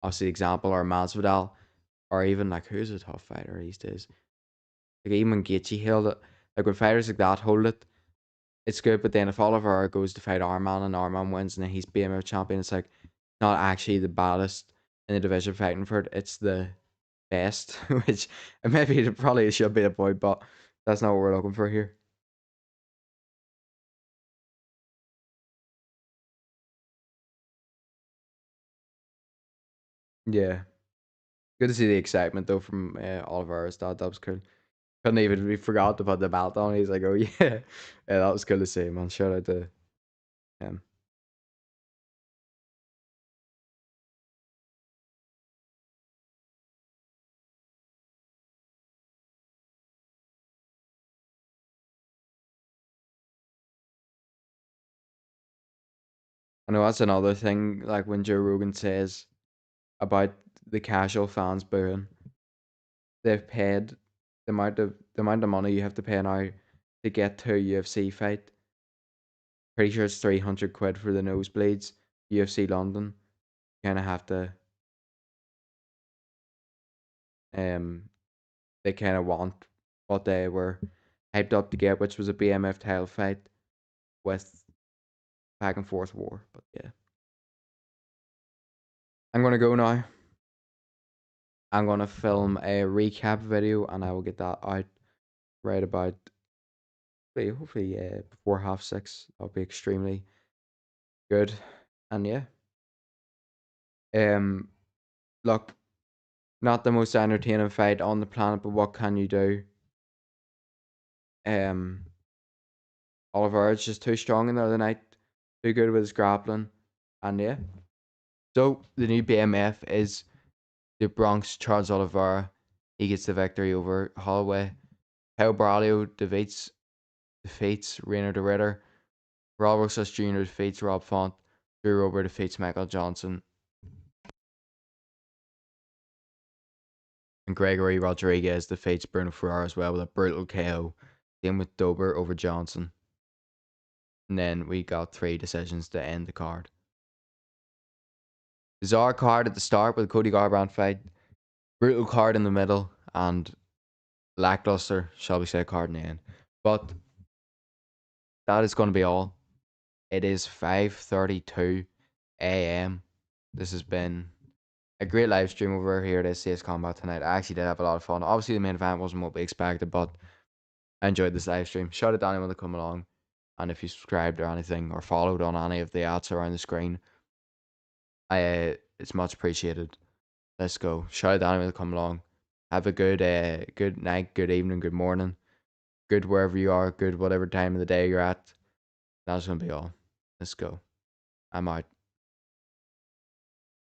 obviously the example, or Masvidal, or even like who's a tough fighter these days? Like even when Gaethje held it, like when fighters like that hold it, it's good. But then if Oliver goes to fight Arman and Arman wins and then he's BMF champion, it's like not actually the baddest in the division fighting for it. It's the best, which maybe it probably should be the point, but that's not what we're looking for here. Yeah. Good to see the excitement though from Oliver. That was cool. Couldn't even we forgot to put the belt on. He's like, oh yeah, yeah, that was cool to see, man. Shout out to him. I know that's another thing. Like when Joe Rogan says about the casual fans booing, they've paid the amount of money you have to pay now to get to a UFC fight. Pretty sure it's 300 quid for the nosebleeds. UFC London. Kind of have to um they kind of want what they were hyped up to get, which was a BMF title fight with back and forth war. But yeah, I'm gonna go now. I'm gonna film a recap video, and I will get that out right about hopefully before 6:30. That'll be extremely good. And yeah, um, look, not the most entertaining fight on the planet, but what can you do? Um, Oliver is just too strong in the other night, too good with his grappling, and yeah. So the new BMF is the Bronx Charles Oliveira. He gets the victory over Holloway. How Braulio defeats Reiner de Ritter. Rob Rosas Jr. defeats Rob Font. Drew Rober defeats Michael Johnson. And Gregory Rodriguez defeats Bruno Ferrara as well with a brutal KO. Same with Dober over Johnson. And then we got 3 decisions to end the card. Bizarre card at the start with the Cody Garbrandt fight. Brutal card in the middle. And lackluster, shall we say, card in the end. But that is going to be all. It is 5:32 a.m. This has been a great live stream over here at CS Combat tonight. I actually did have a lot of fun. Obviously, the main event wasn't what we expected, but I enjoyed this live stream. Shout out to anyone that come along. And if you subscribed or anything or followed on any of the ads around the screen, it's much appreciated. Let's go. Shout out to anyone that come along. Have a good night, good evening, good morning, good wherever you are, good whatever time of the day you're at. That's gonna be all. Let's go. I'm out.